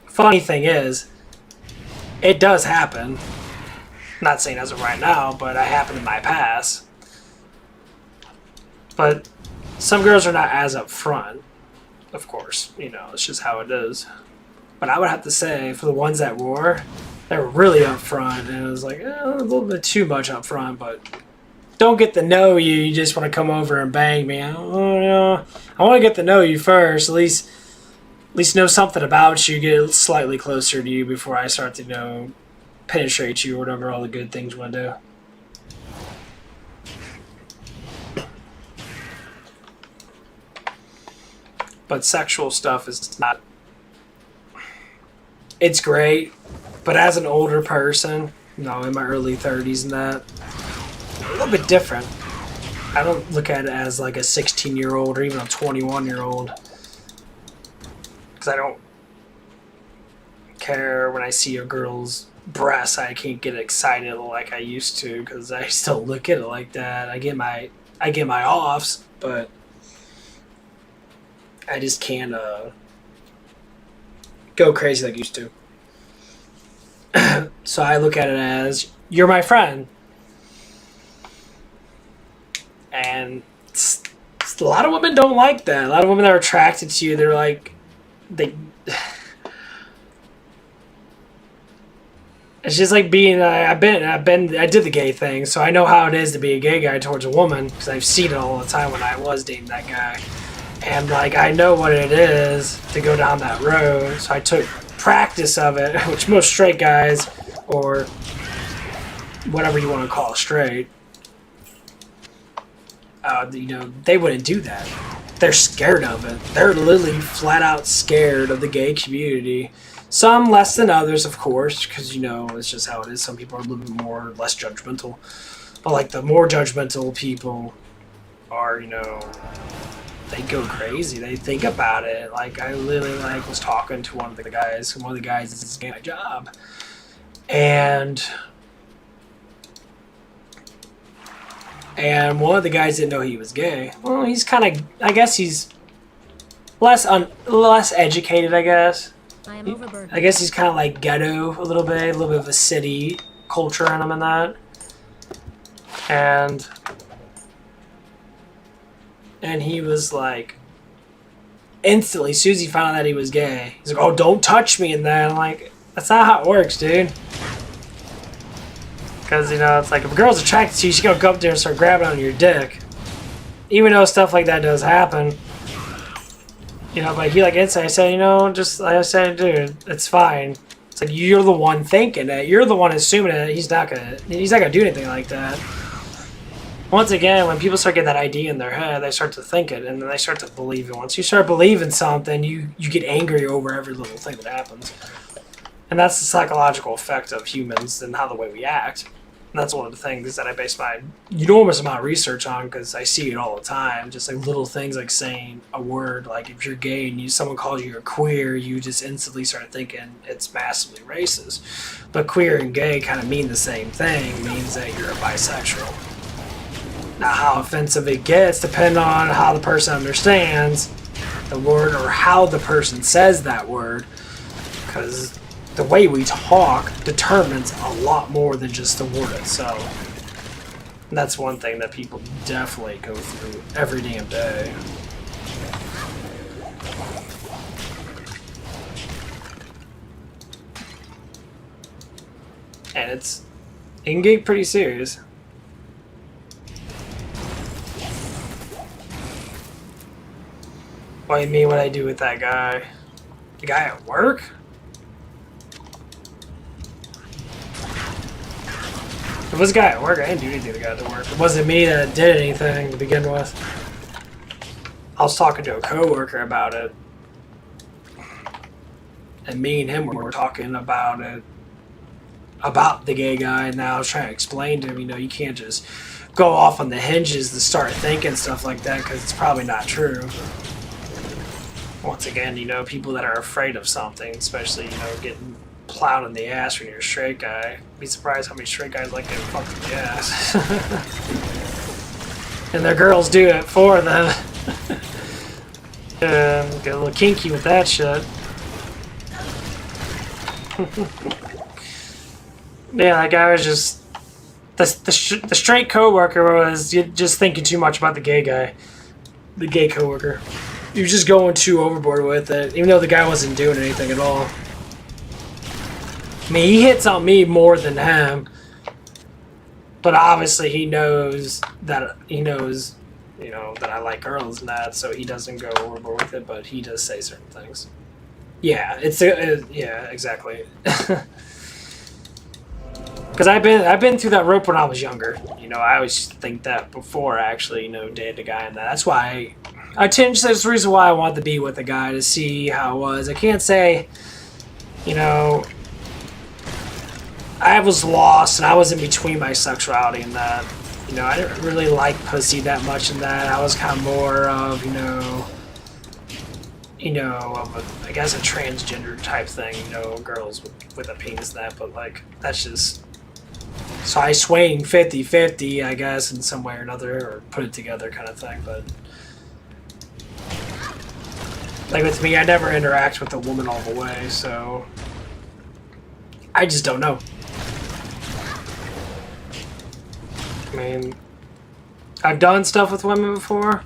Funny thing is, it does happen. Not saying as of right now, but it happened in my past. But some girls are not as upfront, of course. It's just how it is. But I would have to say, for the ones that were, they were really upfront, and it was like a little bit too much upfront, but don't get to know you. You just want to come over and bang me. I want to get to know you first. At least know something about you. Get slightly closer to you before I start to penetrate you or whatever all the good things you want to do. But sexual stuff is not. It's great, but as an older person, in my early 30s and that, a little bit different. I don't look at it as like a 16-year-old or even a 21-year-old. Because I don't care when I see a girl's breasts. I can't get excited like I used to because I still look at it like that. I get my offs, but I just can't go crazy like I used to. So I look at it as, you're my friend. And a lot of women don't like that. A lot of women that are attracted to you, they're like, it's just like being, I did the gay thing, so I know how it is to be a gay guy towards a woman, because I've seen it all the time when I was dating that guy. And like, I know what it is to go down that road, so I took practice of it, which most straight guys, or whatever you want to call straight, they wouldn't do that. They're scared of it. They're literally flat out scared of the gay community. Some less than others, of course, because, it's just how it is. Some people are a little bit more, less judgmental. But, like, the more judgmental people are, they go crazy. They think about it. Like, I literally, was talking to one of the guys. One of the guys is getting a job. And one of the guys didn't know he was gay. Well, he's kind of, I guess he's less educated, I guess. I am overburdened. I guess he's kind of like ghetto a little bit of a city culture in him and that. And he was like, instantly, as soon as he found out that he was gay, he's like, oh, don't touch me and that. I'm like, that's not how it works, dude. Because, it's like, if a girl's attracted to you, she's going to go up there and start grabbing on your dick. Even though stuff like that does happen. But he, inside, I said, just, like I said, dude, it's fine. It's like, you're the one thinking it. You're the one assuming it. He's not going to do anything like that. Once again, when people start getting that idea in their head, they start to think it, and then they start to believe it. Once you start believing something, you get angry over every little thing that happens. And that's the psychological effect of humans and how the way we act. And that's one of the things that I base my enormous amount of research on, because I see it all the time. Just like little things like saying a word, like if you're gay and someone calls you a queer, you just instantly start thinking it's massively racist. But queer and gay kind of mean the same thing. It means that you're a bisexual. Now, how offensive it gets depends on how the person understands the word or how the person says that word. Because the way we talk determines a lot more than just the word itself. And that's one thing that people definitely go through every damn day. And it can get pretty serious. What do you mean what I do with that guy? The guy at work? If it was a guy at work, I didn't do anything to the guy at work. It wasn't me that did anything to begin with. I was talking to a coworker about it. And me and him were talking about it. About the gay guy, and now I was trying to explain to him, you can't just go off on the hinges to start thinking stuff like that, because it's probably not true. Once again, people that are afraid of something, especially, getting plowed in the ass when you're a straight guy. Be surprised how many straight guys like getting fucked in the ass. And their girls do it for them. Get a little kinky with that shit. Yeah, that guy was just... The straight coworker was just thinking too much about the gay guy. The gay coworker. He was just going too overboard with it, even though the guy wasn't doing anything at all. I mean, he hits on me more than him. But obviously he knows, that I like girls and that, so he doesn't go overboard with it, but he does say certain things. Yeah, yeah, exactly. Because I've been through that rope when I was younger. I always think that before I actually, dated a guy, and that's why I changed. That's the reason why I wanted to be with a guy, to see how it was. I can't say, I was lost and I was in between my sexuality and that. I didn't really like pussy that much in that. I was kind of more of, I guess a transgender type thing, girls with a penis and that, but like, that's just, so I swing 50-50, I guess, in some way or another, or put it together kind of thing, but like with me, I never interact with a woman all the way, so I just don't know. I mean, I've done stuff with women before.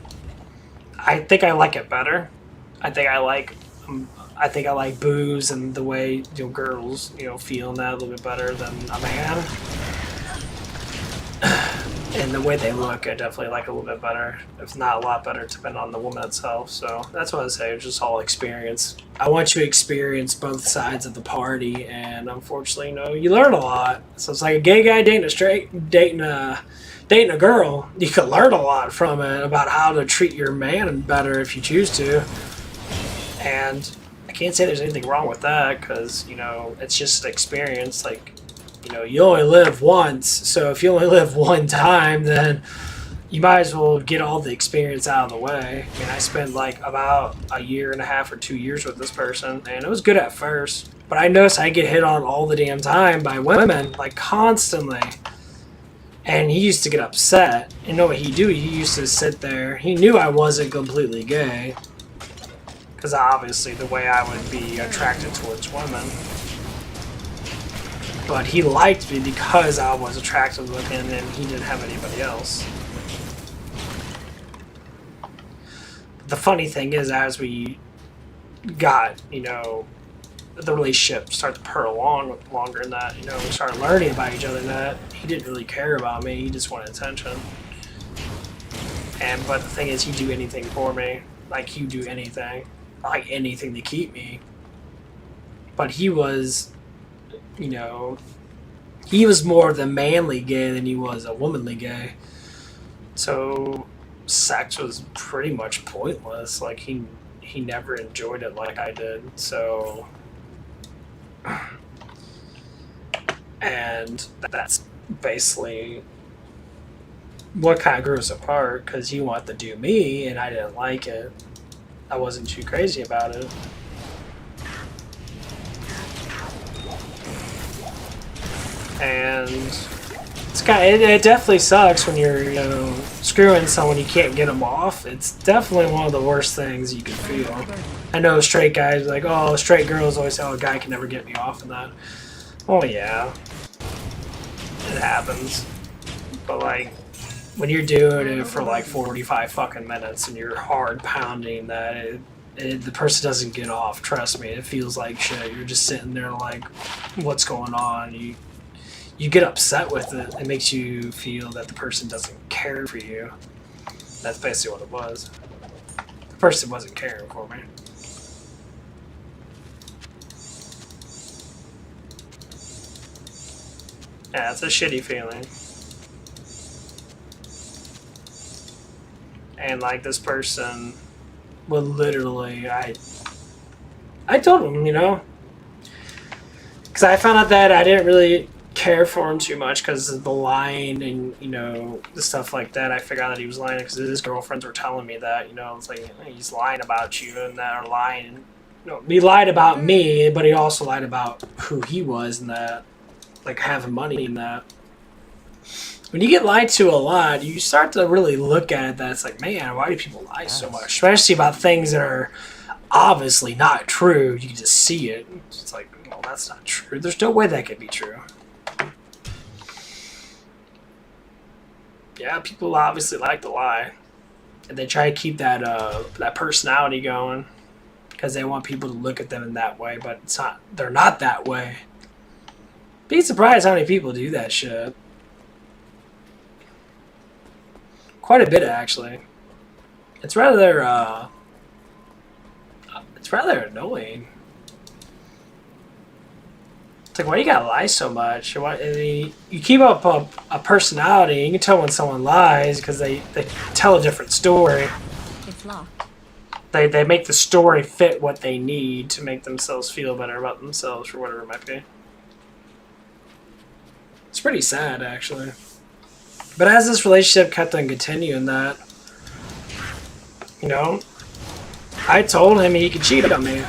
I think I like it better. I think I like booze and the way girls feel that a little bit better than a man. And the way they look, I definitely like a little bit better. If not a lot better, depending on the woman itself. So that's what I say. It's just all experience. I want you to experience both sides of the party, and unfortunately, you learn a lot. So it's like a gay guy dating a girl. You could learn a lot from it about how to treat your man better if you choose to. And I can't say there's anything wrong with that, because it's just experience. Like, you only live once, so if you only live one time, then you might as well get all the experience out of the way. I mean, I spent like about a year and a half or 2 years with this person, and it was good at first, but I noticed I get hit on all the damn time by women, like constantly. And he used to get upset. And what he'd do, he used to sit there. He knew I wasn't completely gay, because obviously the way I would be attracted towards women. But he liked me because I was attracted to him and he didn't have anybody else. The funny thing is, as we got, the relationship started to purr along longer than that, we started learning about each other and that, he didn't really care about me, he just wanted attention. But the thing is, he'd do anything for me. Like, he'd do anything. Like, anything to keep me. But he was, he was more the manly gay than he was a womanly gay. So sex was pretty much pointless. Like, he never enjoyed it like I did. So, and that's basically what kind of grew us apart, because he wanted to do me and I didn't like it. I wasn't too crazy about it. And it definitely sucks when you're screwing someone, you can't get them off. It's definitely one of the worst things you can feel. I know straight guys like, oh, straight girls always say, oh, a guy can never get me off and that. Oh yeah, it happens. But like, when you're doing it for like 45 fucking minutes and you're hard pounding that, the person doesn't get off. Trust me, it feels like shit. You're just sitting there like, what's going on? You get upset with it. It makes you feel that the person doesn't care for you. That's basically what it was. The person wasn't caring for me. Yeah, it's a shitty feeling. And like, this person would literally, I told him, because I found out that I didn't really care for him too much because of the lying and the stuff like that. I figured out that he was lying because his girlfriends were telling me that it's like, he's lying about you, and that, or lying. He lied about me, but he also lied about who he was and that, like having money and that. When you get lied to a lot, you start to really look at it. That it's like, man, why do people lie so much? Especially about things that are obviously not true. You can just see it. It's like, well, that's not true. There's no way that could be true. Yeah, people obviously like to lie, and they try to keep that that personality going because they want people to look at them in that way. But it's not. They're not that way. Be surprised how many people do that shit. quite a bit actually. It's rather annoying. It's like, why you gotta lie so much? Why, I mean, you keep up a personality. You can tell when someone lies because they tell a different story. It's locked. They make the story fit what they need to make themselves feel better about themselves or whatever it might be. It's pretty sad, actually. But as this relationship kept on continuing that, you know, I told him he could cheat on me.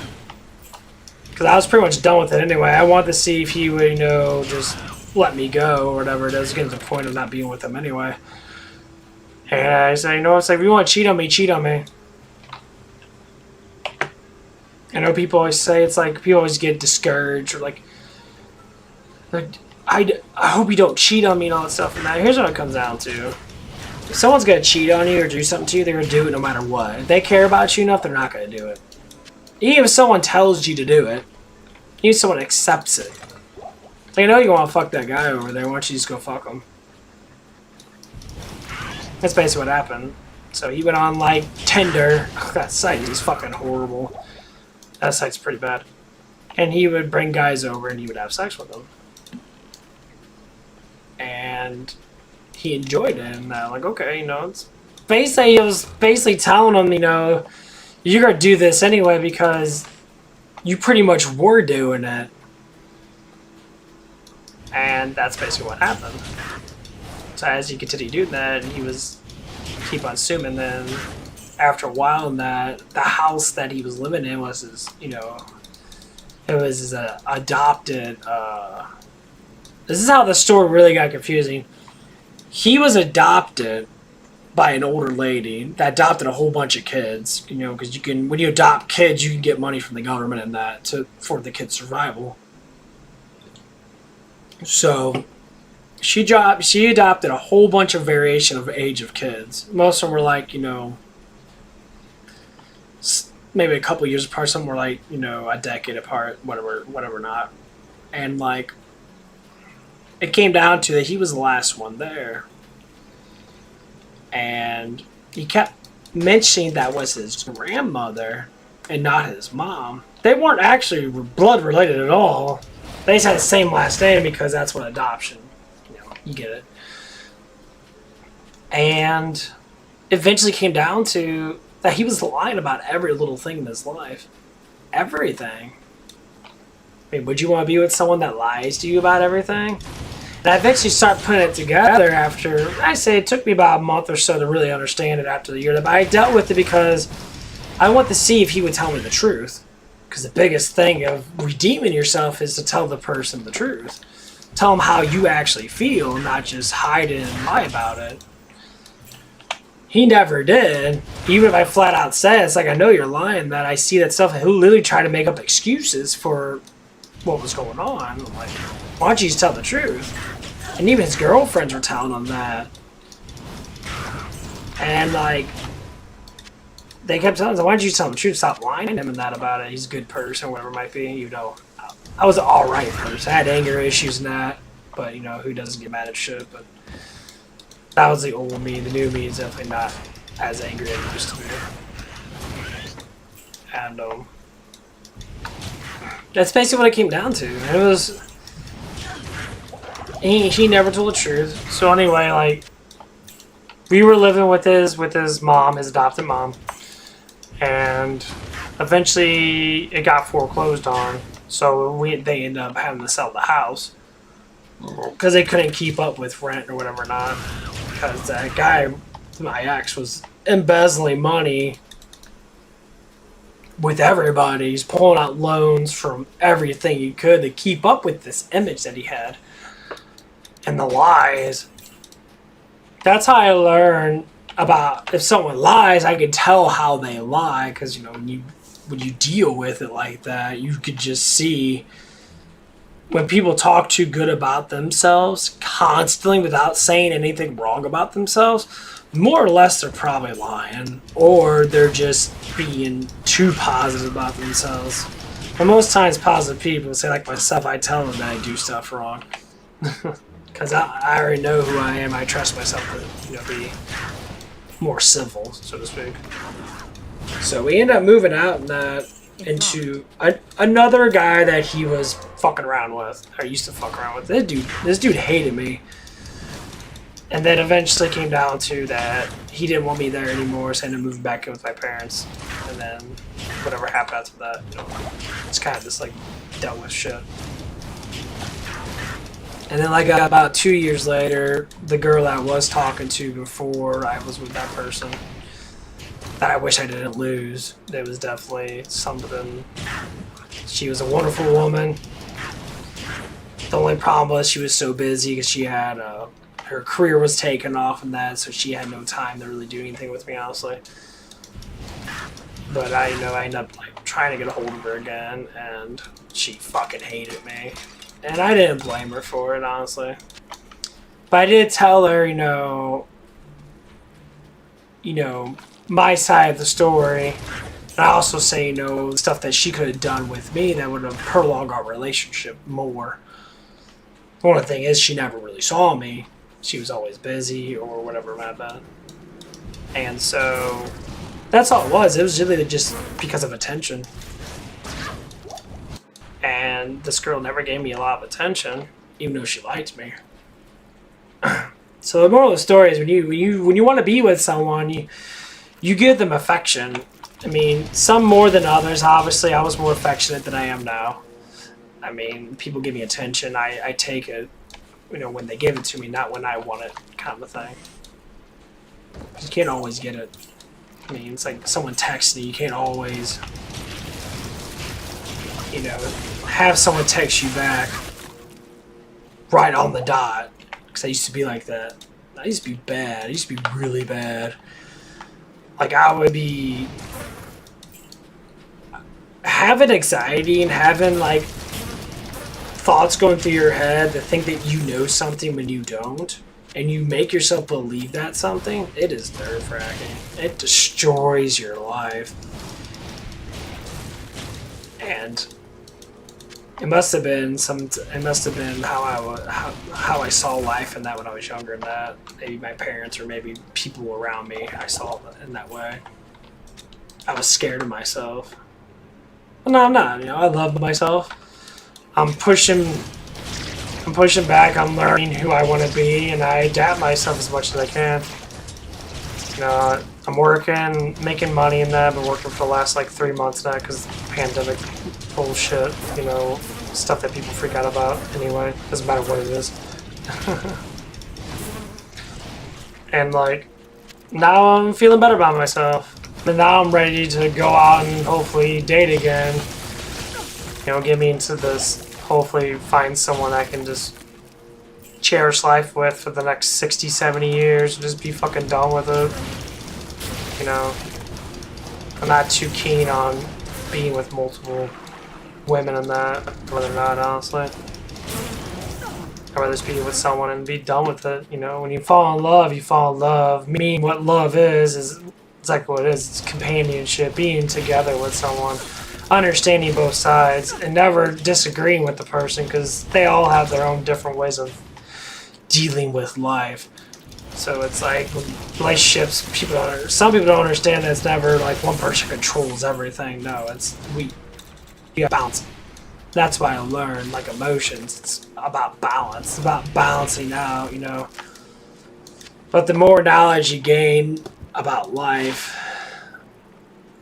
Because I was pretty much done with it anyway. I wanted to see if he would, you know, just let me go or whatever it is, getting to the point of not being with him anyway. And I said, you know, it's like, if you want to cheat on me, cheat on me. I know people always say, it's like, people always get discouraged or like I hope you don't cheat on me and all that stuff. And here's what it comes down to. If someone's going to cheat on you or do something to you, they're going to do it no matter what. If they care about you enough, they're not going to do it. Even if someone tells you to do it, even if someone accepts it. Like, I know you want to fuck that guy over there, why don't you just go fuck him? That's basically what happened. So he went on, like, Tinder. That site is fucking horrible. That site's pretty bad. And he would bring guys over and he would have sex with them. And he enjoyed it. And like, okay, you know, it's basically, it was basically telling him, you know, you're going to do this anyway because you pretty much were doing it. And that's basically what happened. So as he continued doing that, he was keep on assuming, then after a while in that, the house that he was living in was his, you know, it was his adopted, this is how the story really got confusing. He was adopted by an older lady that adopted a whole bunch of kids, you know, because you can, when you adopt kids, you can get money from the government and that for the kid's survival. So she adopted a whole bunch of variation of age of kids. Most of them were like, you know, maybe a couple years apart. Some were like, you know, a decade apart, whatever not. And like, it came down to that he was the last one there. And he kept mentioning that was his grandmother and not his mom. They weren't actually blood related at all. They just had the same last name because that's what adoption, you know, you get it. And eventually came down to that he was lying about every little thing in his life. Everything. I mean, would you want to be with someone that lies to you about everything? And I eventually started putting it together after, I say it took me about a month or so to really understand it after the year. But I dealt with it because I want to see if he would tell me the truth. Because the biggest thing of redeeming yourself is to tell the person the truth. Tell them how you actually feel, not just hide it and lie about it. He never did. Even if I flat out said, it's like, I know you're lying, that I see that stuff. He'll literally try to make up excuses for what was going on. I'm like, why don't you just tell the truth? And even his girlfriends were telling him that. And like, they kept telling him, why don't you tell him the truth? Stop lying to him and that about it. He's a good person, whatever it might be. You know, I was an alright person. I had anger issues and that. But, you know, who doesn't get mad at shit? But that was the old me. The new me is definitely not as angry as it used to be. And, that's basically what it came down to. It was, he never told the truth. So anyway, like, we were living with his mom, his adopted mom, and eventually it got foreclosed on. So they ended up having to sell the house because they couldn't keep up with rent or whatever not. Because that guy, my ex, was embezzling money with everybody. He's pulling out loans from everything he could to keep up with this image that he had. And the lies. That's how I learned about if someone lies, I can tell how they lie. Because, you know, when you deal with it like that, you could just see when people talk too good about themselves constantly without saying anything wrong about themselves, more or less they're probably lying, or they're just being too positive about themselves. And most times positive people, say like myself, I tell them that I do stuff wrong. Because I already know who I am. I trust myself to, you know, be more civil, so to speak. So we ended up moving out in that into another guy that he was fucking around with. I used to fuck around with. This dude hated me. And then eventually came down to that he didn't want me there anymore, so I ended up moving back in with my parents. And then whatever happened after that, you know, it's kind of just like dealt with shit. And then like about 2 years later, the girl that I was talking to before I was with that person, that I wish I didn't lose. It was definitely something. She was a wonderful woman. The only problem was she was so busy because she had her career was taken off and that, so she had no time to really do anything with me, honestly. But I ended up like trying to get a hold of her again, and she fucking hated me, and I didn't blame her for it, honestly. But I did tell her, you know, my side of the story. And I also say, you know, stuff that she could have done with me that would have prolonged our relationship more. One of the thing is, she never really saw me. She was always busy or whatever might have been. And so that's all it was. It was really just because of attention. And this girl never gave me a lot of attention, even though she liked me. So the moral of the story is when you want to be with someone, you give them affection. I mean, some more than others. Obviously, I was more affectionate than I am now. I mean, people give me attention. I take it, you know, when they give it to me, not when I want it, kind of a thing. You can't always get it. I mean, it's like someone texts you. You can't always, you know, have someone text you back right on the dot. Because I used to be like that. I used to be bad. I used to be really bad. Like, I would be having anxiety and having, like, thoughts going through your head that think that you know something when you don't. And you make yourself believe that something. It is nerve-wracking. It destroys your life. And it must have been how I saw life in that when I was younger than that. Maybe my parents or maybe people around me, I saw it in that way. I was scared of myself. Well, no, I'm not. You know, I love myself. I'm pushing back. I'm learning who I want to be, and I adapt myself as much as I can. You know, I'm working, making money in that. I've been working for the last like 3 months now because pandemic bullshit. You know, stuff that people freak out about anyway. Doesn't matter what it is. And like, now I'm feeling better about myself. And now I'm ready to go out and hopefully date again. You know, get me into this. Hopefully find someone I can just cherish life with for the next 60, 70 years. Just be fucking done with it. You know, I'm not too keen on being with multiple women and that. I'd rather not, honestly. I'd rather just be with someone and be done with it. You know, when you fall in love, you fall in love. Meaning what love is exactly what it is. It's companionship, being together with someone, understanding both sides, and never disagreeing with the person because they all have their own different ways of dealing with life. So it's like relationships, some people don't understand that it's never like one person controls everything. No, you gotta balance. That's why I learned like emotions. It's about balance. It's about balancing out, you know. But the more knowledge you gain about life,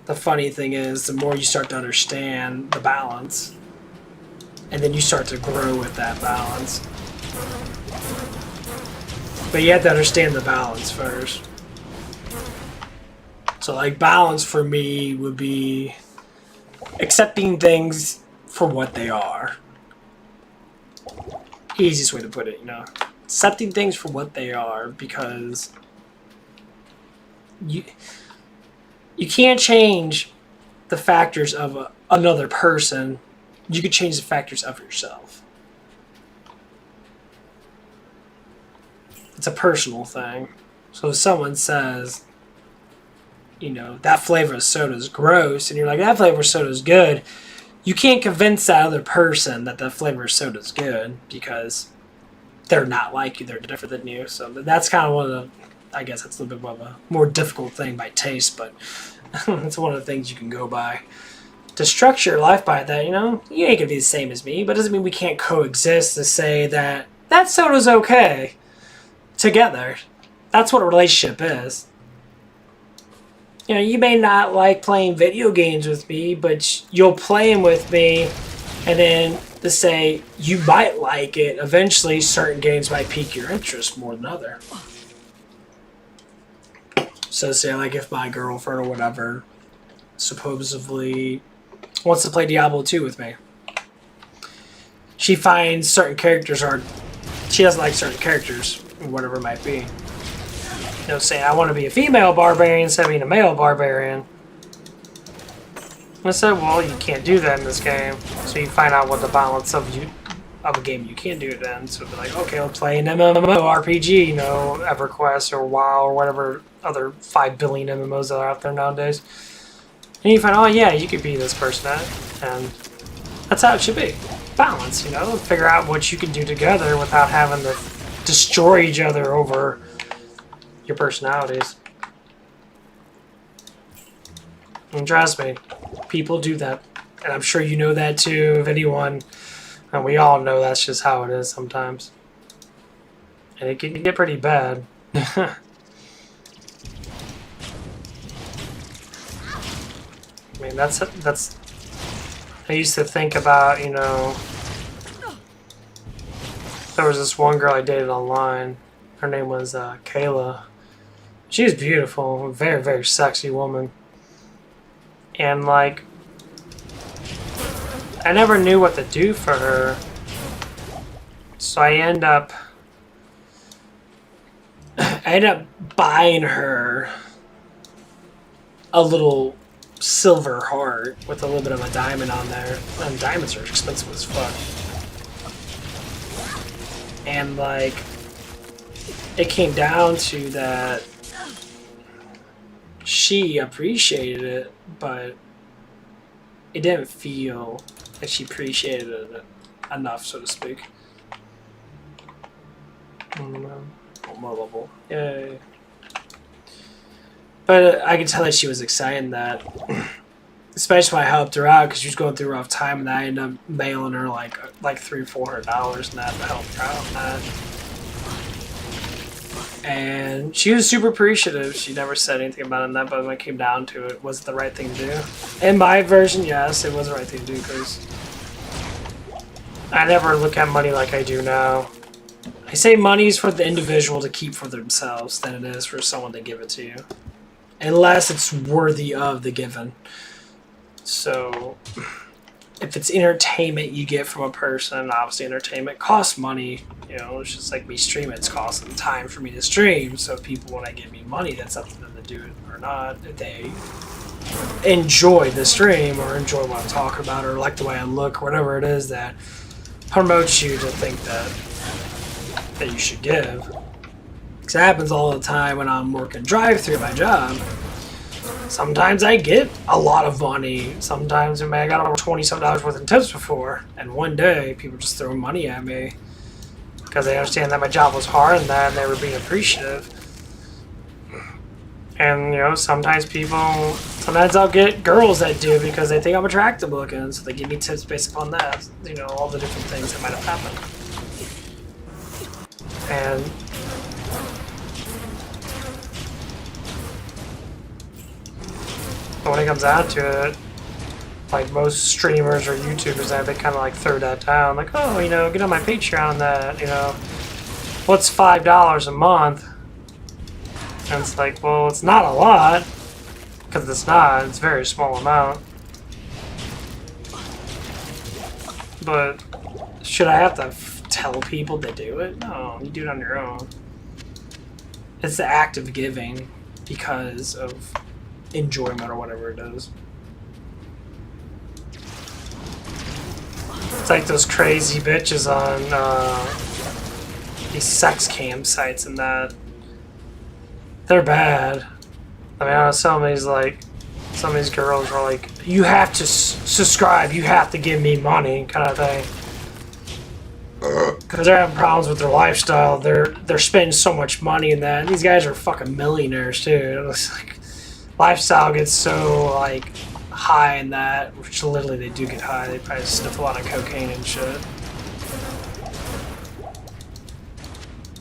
the funny thing is, the more you start to understand the balance, and then you start to grow with that balance. But you have to understand the balance first. So like balance for me would be accepting things for what they are. Easiest way to put it, you know. Accepting things for what they are, because you can't change the factors of another person. You can change the factors of yourself. It's a personal thing. So if someone says, you know, that flavor of soda is gross, and you're like, that flavor of soda is good, you can't convince that other person that the flavor of soda is good because they're not like you, they're different than you. So that's kind of one of the I guess that's a little bit of a more difficult thing by taste, but it's one of the things you can go by. To structure your life by that, you know, you ain't gonna be the same as me, but it doesn't mean we can't coexist to say that that soda's okay together. That's what a relationship is. You know, you may not like playing video games with me, but you'll play them with me, and then to say you might like it, eventually certain games might pique your interest more than other. So say like if my girlfriend or whatever supposedly wants to play Diablo 2 with me. She finds certain characters are... She doesn't like certain characters, whatever it might be. You know, say I want to be a female barbarian instead of being a male barbarian. I said, well, you can't do that in this game. So you find out what the balance of a game you can do then. So it'd be like, okay, let's play an MMORPG, you know, EverQuest or WoW or whatever other 5 billion MMOs that are out there nowadays. And you find, oh yeah, you could be this person, and that's how it should be. Balance, you know, figure out what you can do together without having to destroy each other over your personalities. And trust me, people do that. And I'm sure you know that too, if anyone, and we all know that's just how it is sometimes. And it can get pretty bad. I mean, that's I used to think about, you know, there was this one girl I dated online. Her name was Kayla. She was beautiful, a very, very sexy woman. And like, I never knew what to do for her. So I end up buying her a little silver heart with a little bit of a diamond on there. And diamonds are expensive as fuck. And like, it came down to that she appreciated it, but it didn't feel like she appreciated it enough, so to speak. More level. Yay. But I could tell that she was excited that, especially when I helped her out because she was going through a rough time, and I ended up mailing her like $300-400 and that to help her out. And she was super appreciative. She never said anything about it in that, but when it came down to it, was it the right thing to do? In my version, yes, it was the right thing to do because I never look at money like I do now. I say money is for the individual to keep for themselves than it is for someone to give it to you. Unless it's worthy of the given. So, if it's entertainment you get from a person, obviously entertainment costs money. You know, it's just like me streaming, it's costing time for me to stream. So people, when I give me money, that's up to them to do it or not. If they enjoy the stream or enjoy what I'm talking about or like the way I look or whatever it is that promotes you to think that you should give. Because it happens all the time when I'm working drive-thru at my job. Sometimes I get a lot of money. Sometimes, I mean, I got over $20-some worth of tips before. And one day, people just throw money at me. Because they understand that my job was hard and that they were being appreciative. And, you know, sometimes I'll get girls that do because they think I'm attractive looking. So they give me tips based upon that. You know, all the different things that might have happened. And when it comes down to it, like most streamers or YouTubers, they kind of like throw that down. Like, oh, you know, get on my Patreon that, you know, what's $5 a month? And it's like, well, it's not a lot. Because it's not. It's a very small amount. But should I have to tell people to do it? No, you do it on your own. It's the act of giving because of enjoyment or whatever it is. It's like those crazy bitches on these sex cam sites and that. They're bad. I mean, I know some of these girls are like, you have to subscribe, you have to give me money, kind of thing. because they're having problems with their lifestyle. They're spending so much money in that. And these guys are fucking millionaires too. It's like lifestyle gets so like high in that, which literally they do get high. They probably sniff a lot of cocaine and shit.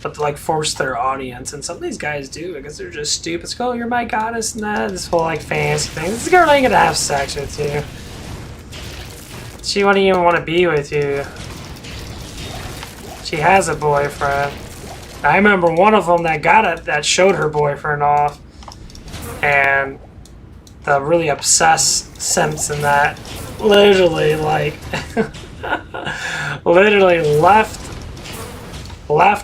But to like force their audience, and some of these guys do because they're just stupid. It's like, oh, you're my goddess, and that this whole like fantasy thing. This girl ain't gonna have sex with you. She wouldn't even want to be with you. She has a boyfriend. I remember one of them that showed her boyfriend off, and the really obsessed simps in that literally like literally left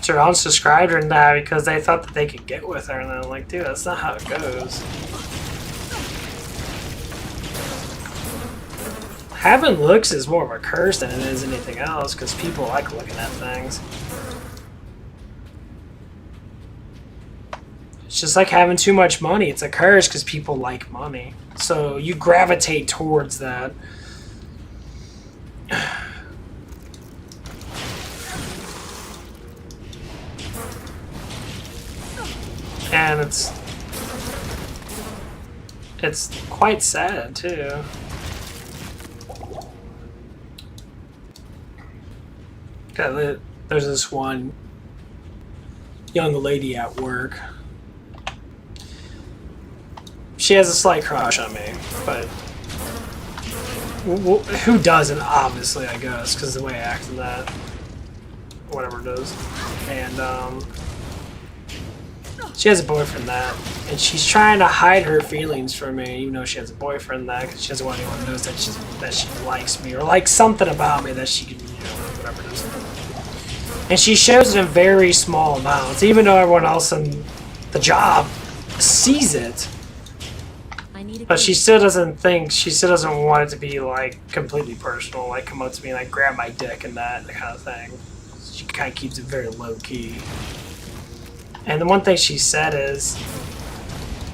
her, unsubscribed her, and that because they thought that they could get with her, and I'm like, dude, that's not how it goes. Having looks is more of a curse than it is anything else, because people like looking at things. It's just like having too much money. It's a curse because people like money. So you gravitate towards that. And it's quite sad too. There's this one young lady at work. She has a slight crush on me, but who doesn't? Obviously, I guess, because the way I act in that, whatever it is, and she has a boyfriend and she's trying to hide her feelings from me, even though she has a boyfriend because she doesn't want anyone to know that she likes me or likes something about me that she can, whatever it is. And she shows it in very small amounts, even though everyone else in the job sees it. But she still doesn't want it to be like completely personal, like come up to me and like grab my dick and that kind of thing. She kind of keeps it very low key. And the one thing she said is,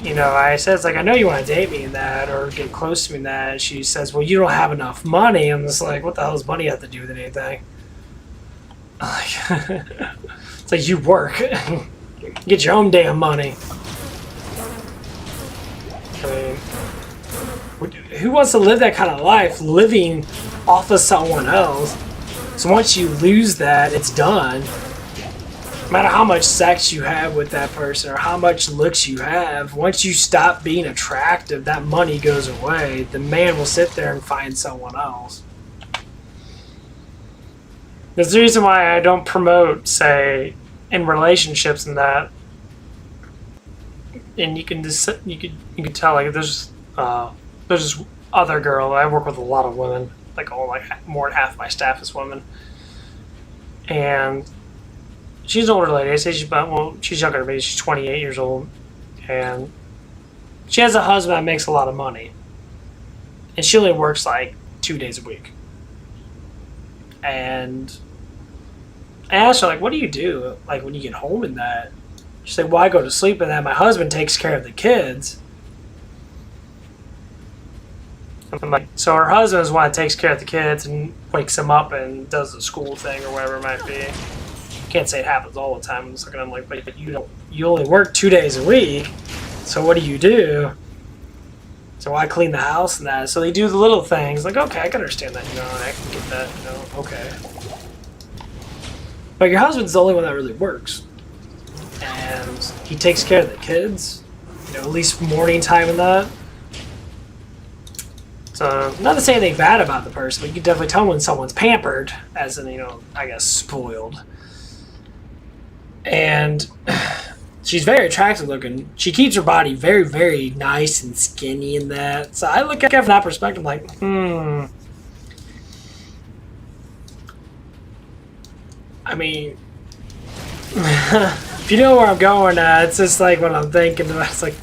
I said, it's like, I know you want to date me in that or get close to me in that. And she says, well, you don't have enough money. I'm just like, what the hell does money have to do with anything? It's like, you work. Get your own damn money. I mean, who wants to live that kind of life, living off of someone else? So once you lose that, it's done. No matter how much sex you have with that person or how much looks you have, once you stop being attractive, that money goes away. The man will sit there and find someone else. There's the reason why I don't promote, say, in relationships and that. And you can tell, like, there's this other girl. I work with a lot of women, like more than half my staff is women, and she's an older lady. I say she's younger than me. She's 28 years old, and she has a husband that makes a lot of money, and she only works like 2 days a week. And I asked her, like, what do you do, like, when you get home in that? She said, well, I go to sleep and then my husband takes care of the kids. I'm like, so her husband is the one that takes care of the kids and wakes them up and does the school thing or whatever it might be. Can't say it happens all the time. I'm just looking at him like, but you only work 2 days a week, so what do you do? So I clean the house and that. So they do the little things. Like, okay, I can understand that, I can get that, okay. But your husband's the only one that really works. And he takes care of the kids, at least morning time and that. So, not to say anything bad about the person, but you can definitely tell when someone's pampered, as in, I guess, spoiled. And she's very attractive looking. She keeps her body very, very nice and skinny and that. So I look at it from that perspective like, I mean, if you know where I'm going at, it's just like what I'm thinking about. It's like,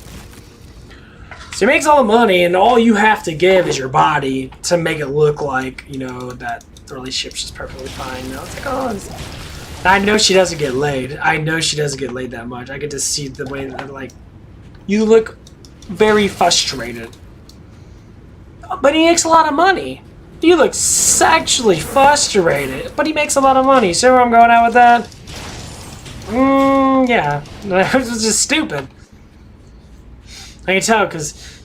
she makes all the money and all you have to give is your body to make it look like, that the relationship's just perfectly fine. It's like, I know she doesn't get laid. I know she doesn't get laid that much. I get to see the way that, like, you look very frustrated. But he makes a lot of money. You look sexually frustrated, but he makes a lot of money. See where I'm going at with that? Yeah. It was just stupid. I can tell because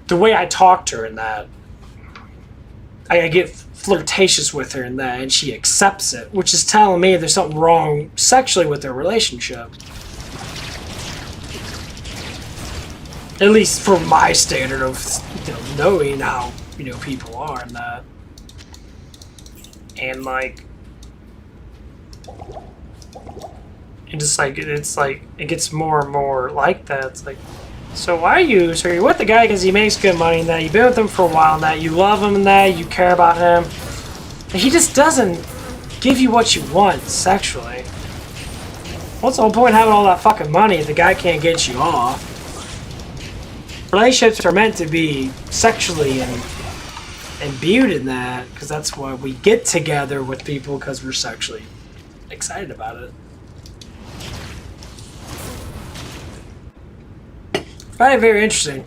the way I talk to her in that, I get flirtatious with her in that, and she accepts it, which is telling me there's something wrong sexually with their relationship. At least for my standard of knowing how people are in that, and like, and just like it's like it gets more and more like that. It's like, so why are you? So you're with the guy because he makes good money, and that you've been with him for a while, and that you love him, and that you care about him. And he just doesn't give you what you want sexually. What's the whole point of having all that fucking money if the guy can't get you off? Relationships are meant to be sexually imbued in that, because that's why we get together with people, because we're sexually excited about it. I find it very interesting.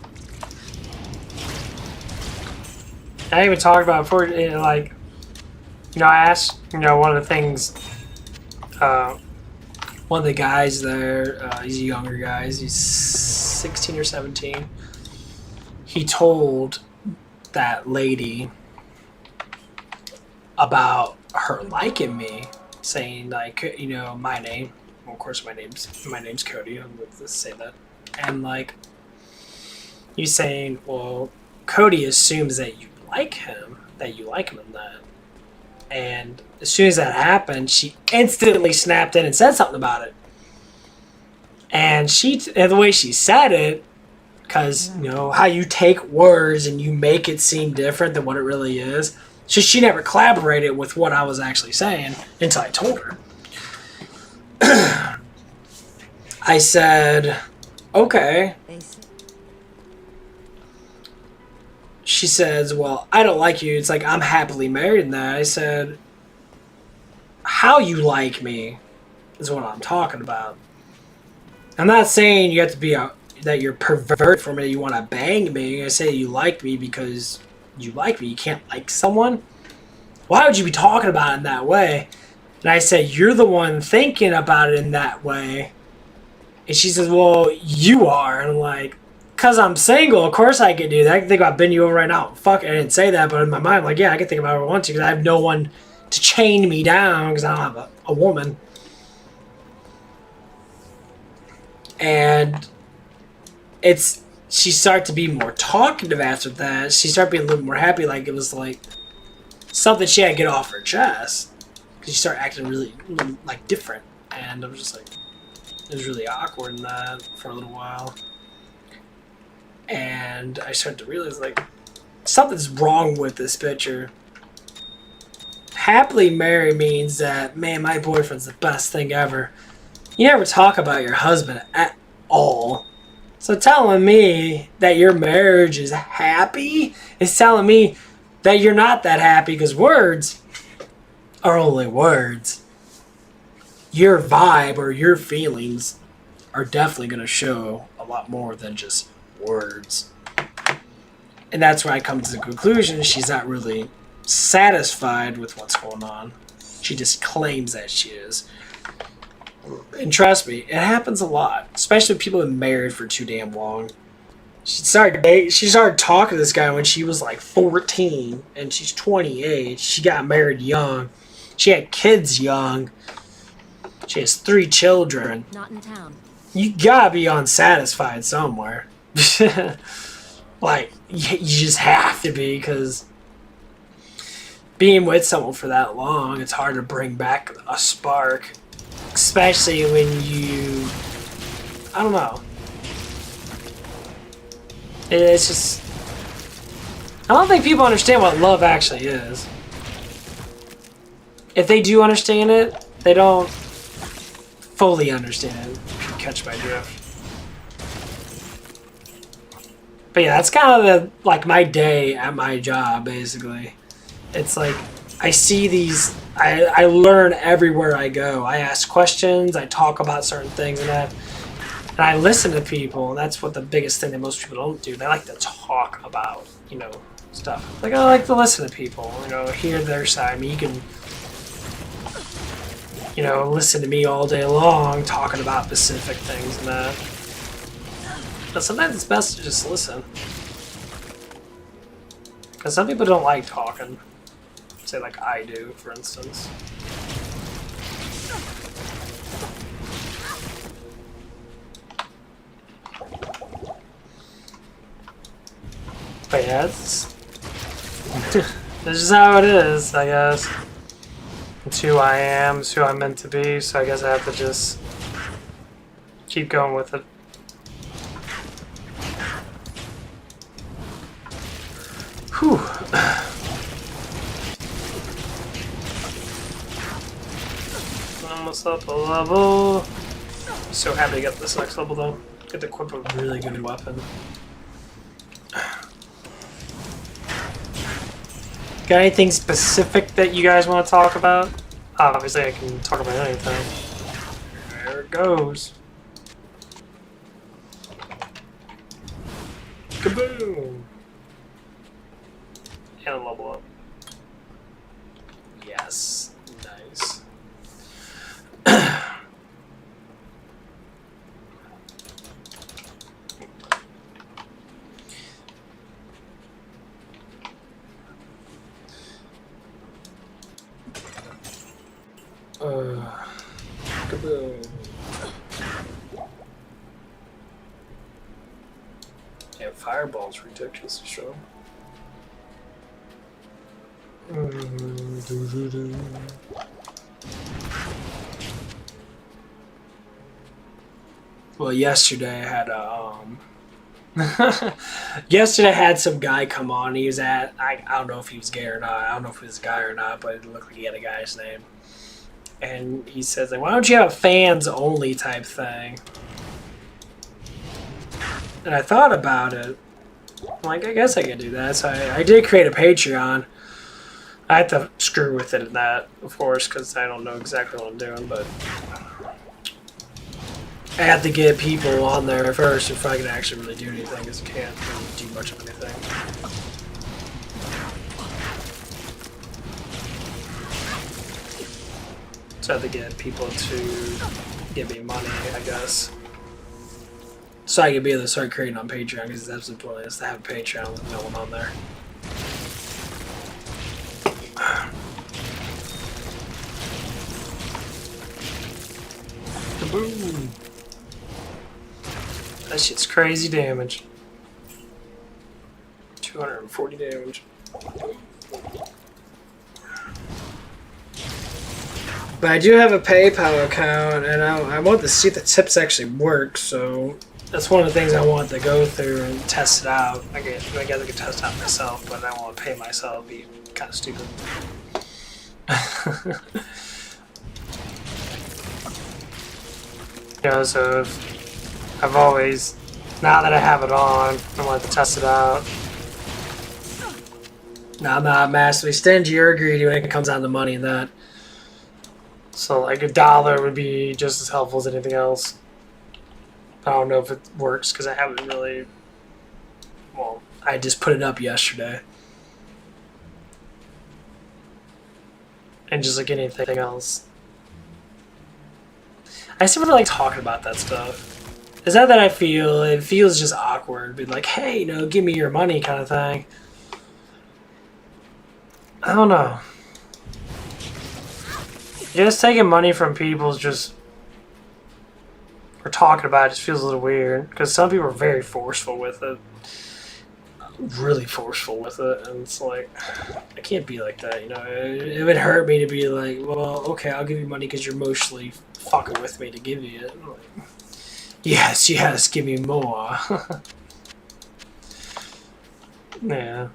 I even talked about before, like, I asked, one of the things, one of the guys there, he's a younger guy, he's 16 or 17. He told that lady about her liking me, saying like, my name. Well, of course, my name's Cody. I'm going to say that, and like, he's saying, well, Cody assumes that you like him, in that, and as soon as that happened, she instantly snapped in and said something about it, and the way she said it. Because, how you take words and you make it seem different than what it really is. So she never collaborated with what I was actually saying until I told her. I said, okay. She says, well, I don't like you. It's like, I'm happily married in that. I said, how you like me is what I'm talking about. I'm not saying you have to be that you're pervert for me, you want to bang me. I say you like me because you like me. You can't like someone. Why would you be talking about it in that way? And I said, you're the one thinking about it in that way. And she says, well, you are. And I'm like, because I'm single, of course I can do that. I can think about bending you over right now. Fuck, I didn't say that, but in my mind, I'm like, yeah, I can think about it if I want to, because I have no one to chain me down, because I don't have a woman. And she started to be more talkative after that. She started being a little more happy, like it was like something she had to get off her chest. Because she started acting really like different, and I was just like, it was really awkward in that for a little while. And I started to realize like something's wrong with this picture. Happily married means that, man, my boyfriend's the best thing ever. You never talk about your husband at all. So telling me that your marriage is happy is telling me that you're not that happy, because words are only words. Your vibe or your feelings are definitely going to show a lot more than just words. And that's where I come to the conclusion she's not really satisfied with what's going on. She just claims that she is. And trust me, it happens a lot, especially when people have been married for too damn long. She started talking to this guy when she was like 14, and she's 28. She got married young. She had kids young. She has 3 children. Not in town. You gotta be unsatisfied somewhere. Like, you just have to be, because being with someone for that long, it's hard to bring back a spark. Especially when I don't know. It's just, I don't think people understand what love actually is. If they do understand it, they don't fully understand it. If you catch my drift. But yeah, that's kind of like my day at my job, basically. It's like, I see these, I learn everywhere I go. I ask questions, I talk about certain things and that. And I listen to people, and that's what the biggest thing that most people don't do. They like to talk about, stuff. Like, I like to listen to people, you know, hear their side. I mean, you can, you know, listen to me all day long talking about specific things and that. But sometimes it's best to just listen. Because some people don't like talking. Say, like I do, for instance. But yeah, it's just how it is, I guess. It's who I am, it's who I'm meant to be, so I guess I have to just keep going with it. Whew. Almost up a level. So happy to get this next level though. Get to equip a really good weapon. Got anything specific that you guys want to talk about? Obviously I can talk about anything. There it goes. Kaboom! And a level up. Yes. Nice. Kaboom. Yeah, fireball's ridiculous to show. Well, yesterday I had yesterday I had some guy come on. He was at I don't know if he was gay or not. I don't know if he was a guy or not, but it looked like he had a guy's name. And he says, like, why don't you have a fans only type thing? And I thought about it. I'm like, I guess I could do that. So I did create a Patreon. I had to screw with it in that, of course, because I don't know exactly what I'm doing, but I had to get people on there first before I could actually really do anything, because you can't really do much of anything. So I had to get people to give me money, I guess. So I could be able to start creating on Patreon, because it's absolutely pointless to have a Patreon with no one on there. Kaboom! That shit's crazy damage. 240 damage. But I do have a PayPal account, and I want to see if the tips actually work, so that's one of the things I want to go through and test it out. I guess I could test it out myself, but I don't want to pay myself. It'd be kind of stupid. You know, so if I've always, now that I have it on, I want to test it out. Now I'm not massively stingy or greedy when it comes down to money and that. So like $1 would be just as helpful as anything else. I don't know if it works because I haven't really, well, I just put it up yesterday. And just like anything else. I still really like talking about that stuff. It's not that it feels just awkward, be like, hey, you know, give me your money kind of thing. I don't know. Just taking money from people is just, or talking about it just feels a little weird, because some people are very forceful with it. Really forceful with it, and it's like, I can't be like that, you know. It would hurt me to be like, well, okay, I'll give you money because you're emotionally fucking with me to give you it. I'm like, yes, give me more. Yeah.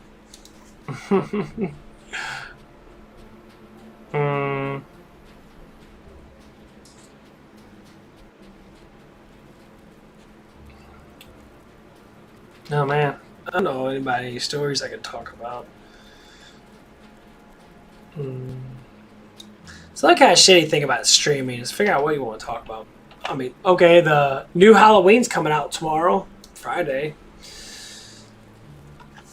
Oh man, I don't know any stories I could talk about. So that kind of shitty thing about streaming is figure out what you want to talk about. I mean, okay, the new Halloween's coming out tomorrow, Friday.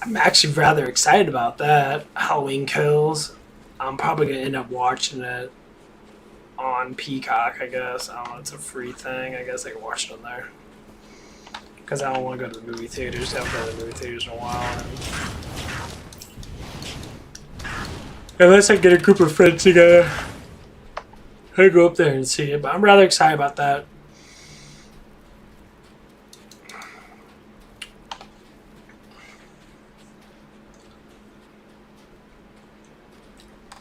I'm actually rather excited about that. Halloween Kills. I'm probably gonna end up watching it on Peacock, I guess. I don't know, it's a free thing. I guess I can watch it on there. Because I don't want to go to the movie theaters. I haven't been to the movie theaters in a while. Unless I get a group of friends together, I go up there and see it. But I'm rather excited about that.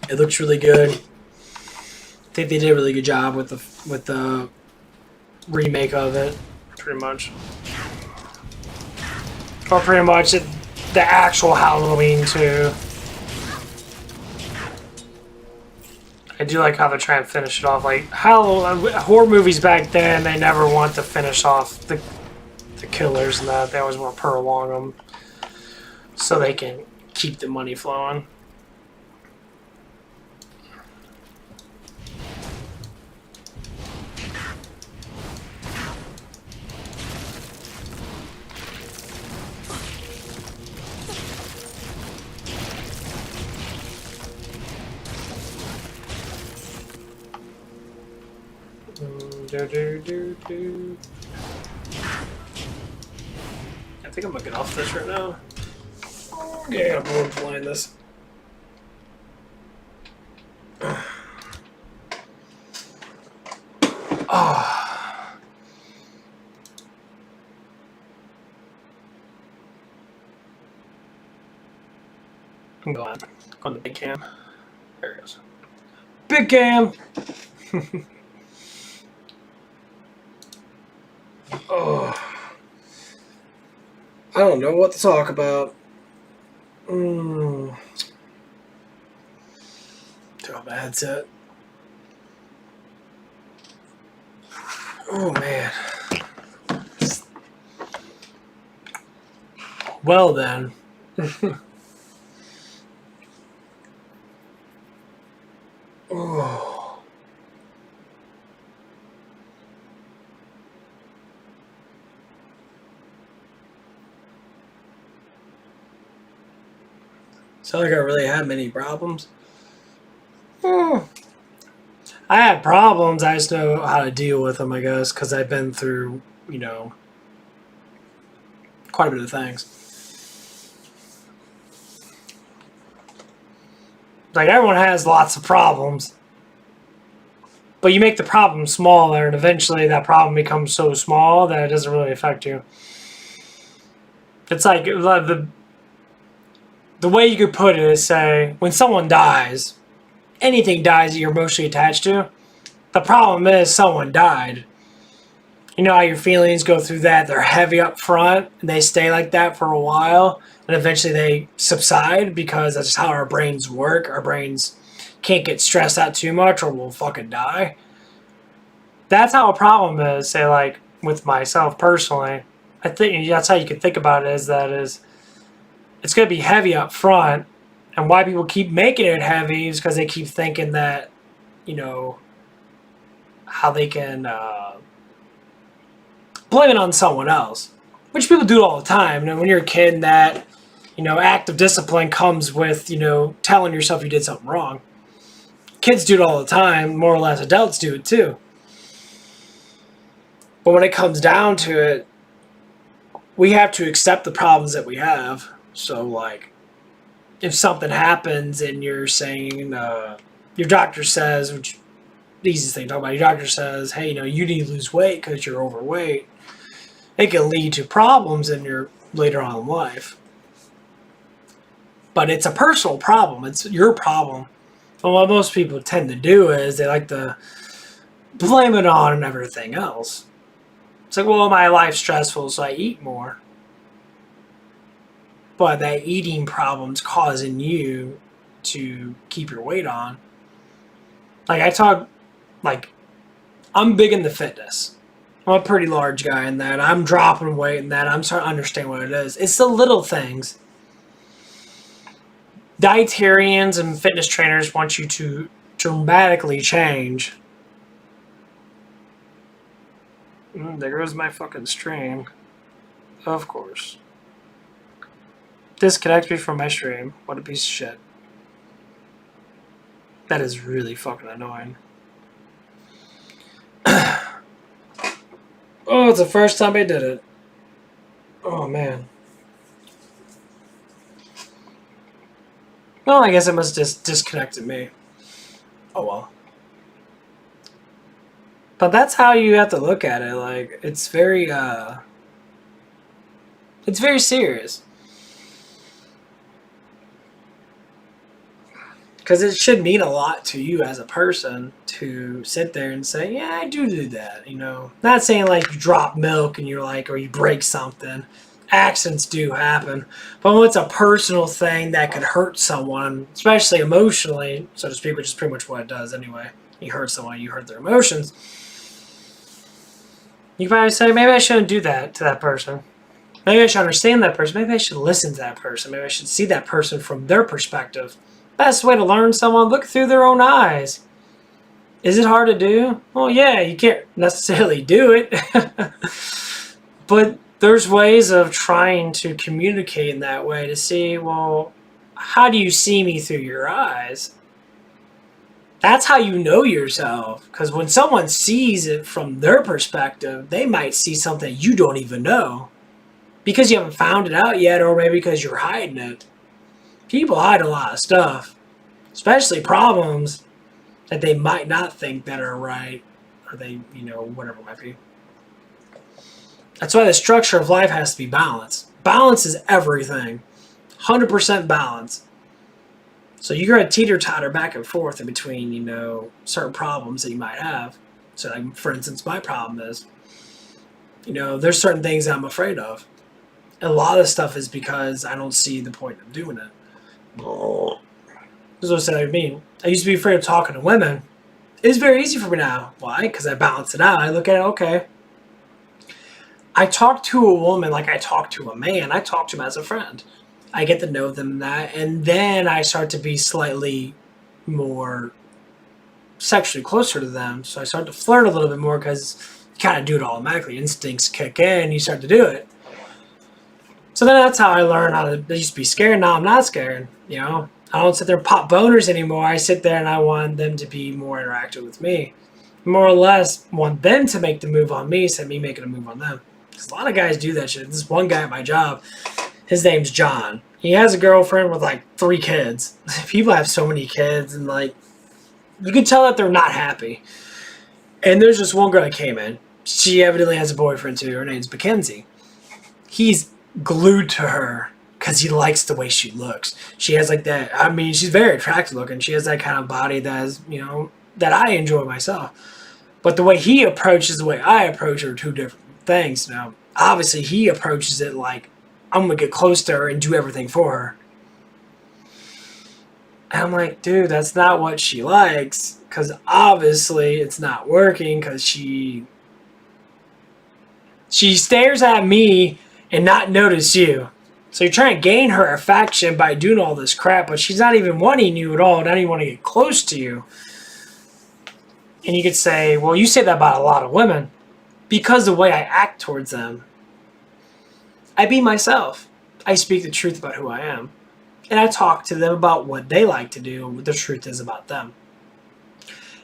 It looks really good. I think they did a really good job with the remake of it, pretty much. Or pretty much the actual Halloween too. I do like how they're trying to finish it off. Like horror movies back then, they never want to finish off the killers and that. They always want to prolong them so they can keep the money flowing. I think I'm gonna get off this right now. Yeah, I'm bored playing this. I'm going on the big cam. There it goes. Big cam! Oh, I don't know what to talk about. Turn off my headset. Oh man. Well then. Oh. Sound like I really had many problems. I had problems. I just know how to deal with them, I guess, because I've been through, quite a bit of things. Like, everyone has lots of problems. But you make the problem smaller, and eventually that problem becomes so small that it doesn't really affect you. It's like the way you could put it is, say, when someone dies, anything dies that you're emotionally attached to, the problem is someone died. You know how your feelings go through that, they're heavy up front, and they stay like that for a while, and eventually they subside because that's just how our brains work. Our brains can't get stressed out too much or we'll fucking die. That's how a problem is, say, like, with myself personally. I think that's how you can think about it, is it's going to be heavy up front, and why people keep making it heavy is because they keep thinking that, how they can blame it on someone else, which people do all the time. When you're a kid, and that, act of discipline comes with, telling yourself you did something wrong. Kids do it all the time, more or less adults do it too. But when it comes down to it, we have to accept the problems that we have. So, like, if something happens and you're saying, your doctor says, which the easiest thing to talk about, your doctor says, hey, you need to lose weight because you're overweight, it can lead to problems in your later on in life. But it's a personal problem. It's your problem. And what most people tend to do is they like to blame it on everything else. It's like, well, my life's stressful, so I eat more. But that eating problem's causing you to keep your weight on. Like, I'm big into fitness. I'm a pretty large guy in that. I'm dropping weight in that. I'm starting to understand what it is. It's the little things. Dietarians and fitness trainers want you to dramatically change. There goes my fucking stream. Of course. disconnects me from my stream. What a piece of shit. That is really fucking annoying. Oh, it's the first time I did it. Oh, man. Well, I guess it must just disconnected me. Oh, well. But that's how you have to look at it. Like, it's very serious. Because it should mean a lot to you as a person to sit there and say, yeah, I do that, you know. Not saying like you drop milk and you're like, or you break something. Accidents do happen. But when it's a personal thing that could hurt someone, especially emotionally, so to speak, which is pretty much what it does anyway. You hurt someone, you hurt their emotions. You probably say, maybe I shouldn't do that to that person. Maybe I should understand that person. Maybe I should listen to that person. Maybe I should see that person from their perspective. Best way to learn someone, look through their own eyes. Is it hard to do? Well, yeah, you can't necessarily do it. But there's ways of trying to communicate in that way to see, well, how do you see me through your eyes? That's how you know yourself. Because when someone sees it from their perspective, they might see something you don't even know. Because you haven't found it out yet, or maybe because you're hiding it. People hide a lot of stuff, especially problems that they might not think that are right, or they, you know, whatever it might be. That's why the structure of life has to be balanced. Balance is everything. 100% balance. So you're going to teeter-totter back and forth in between, you know, certain problems that you might have. So, like, for instance, my problem is, you know, there's certain things I'm afraid of. And a lot of stuff is because I don't see the point of doing it. This is what I mean. I used to be afraid of talking to women. It's very easy for me now. Why? Because I balance it out. I look at it, okay. I talk to a woman like I talk to a man. I talk to them as a friend. I get to know them that, and then I start to be slightly more sexually closer to them. So I start to flirt a little bit more because you kind of do it automatically. Instincts kick in, you start to do it. So then that's how I learned how to. I used to be scared. Now I'm not scared. You know, I don't sit there and pop boners anymore. I sit there and I want them to be more interactive with me. More or less want them to make the move on me instead of me making a move on them. Because a lot of guys do that shit. This one guy at my job, his name's John. He has a girlfriend with like 3 kids. People have so many kids, and like, you can tell that they're not happy. And there's this one girl that came in. She evidently has a boyfriend too. Her name's Mackenzie. He's glued to her because he likes the way she looks. She has like that. I mean, she's very attractive looking. She has that kind of body that is, you know, that I enjoy myself. But the way he approaches the way I approach are 2 different things. Now, obviously, he approaches it like, I'm going to get close to her and do everything for her. And I'm like, dude, that's not what she likes. Because obviously it's not working because she stares at me and not notice you. So you're trying to gain her affection by doing all this crap, but she's not even wanting you at all, not even want to get close to you. And you could say, well, you say that about a lot of women. Because the way I act towards them. I be myself. I speak the truth about who I am. And I talk to them about what they like to do and what the truth is about them.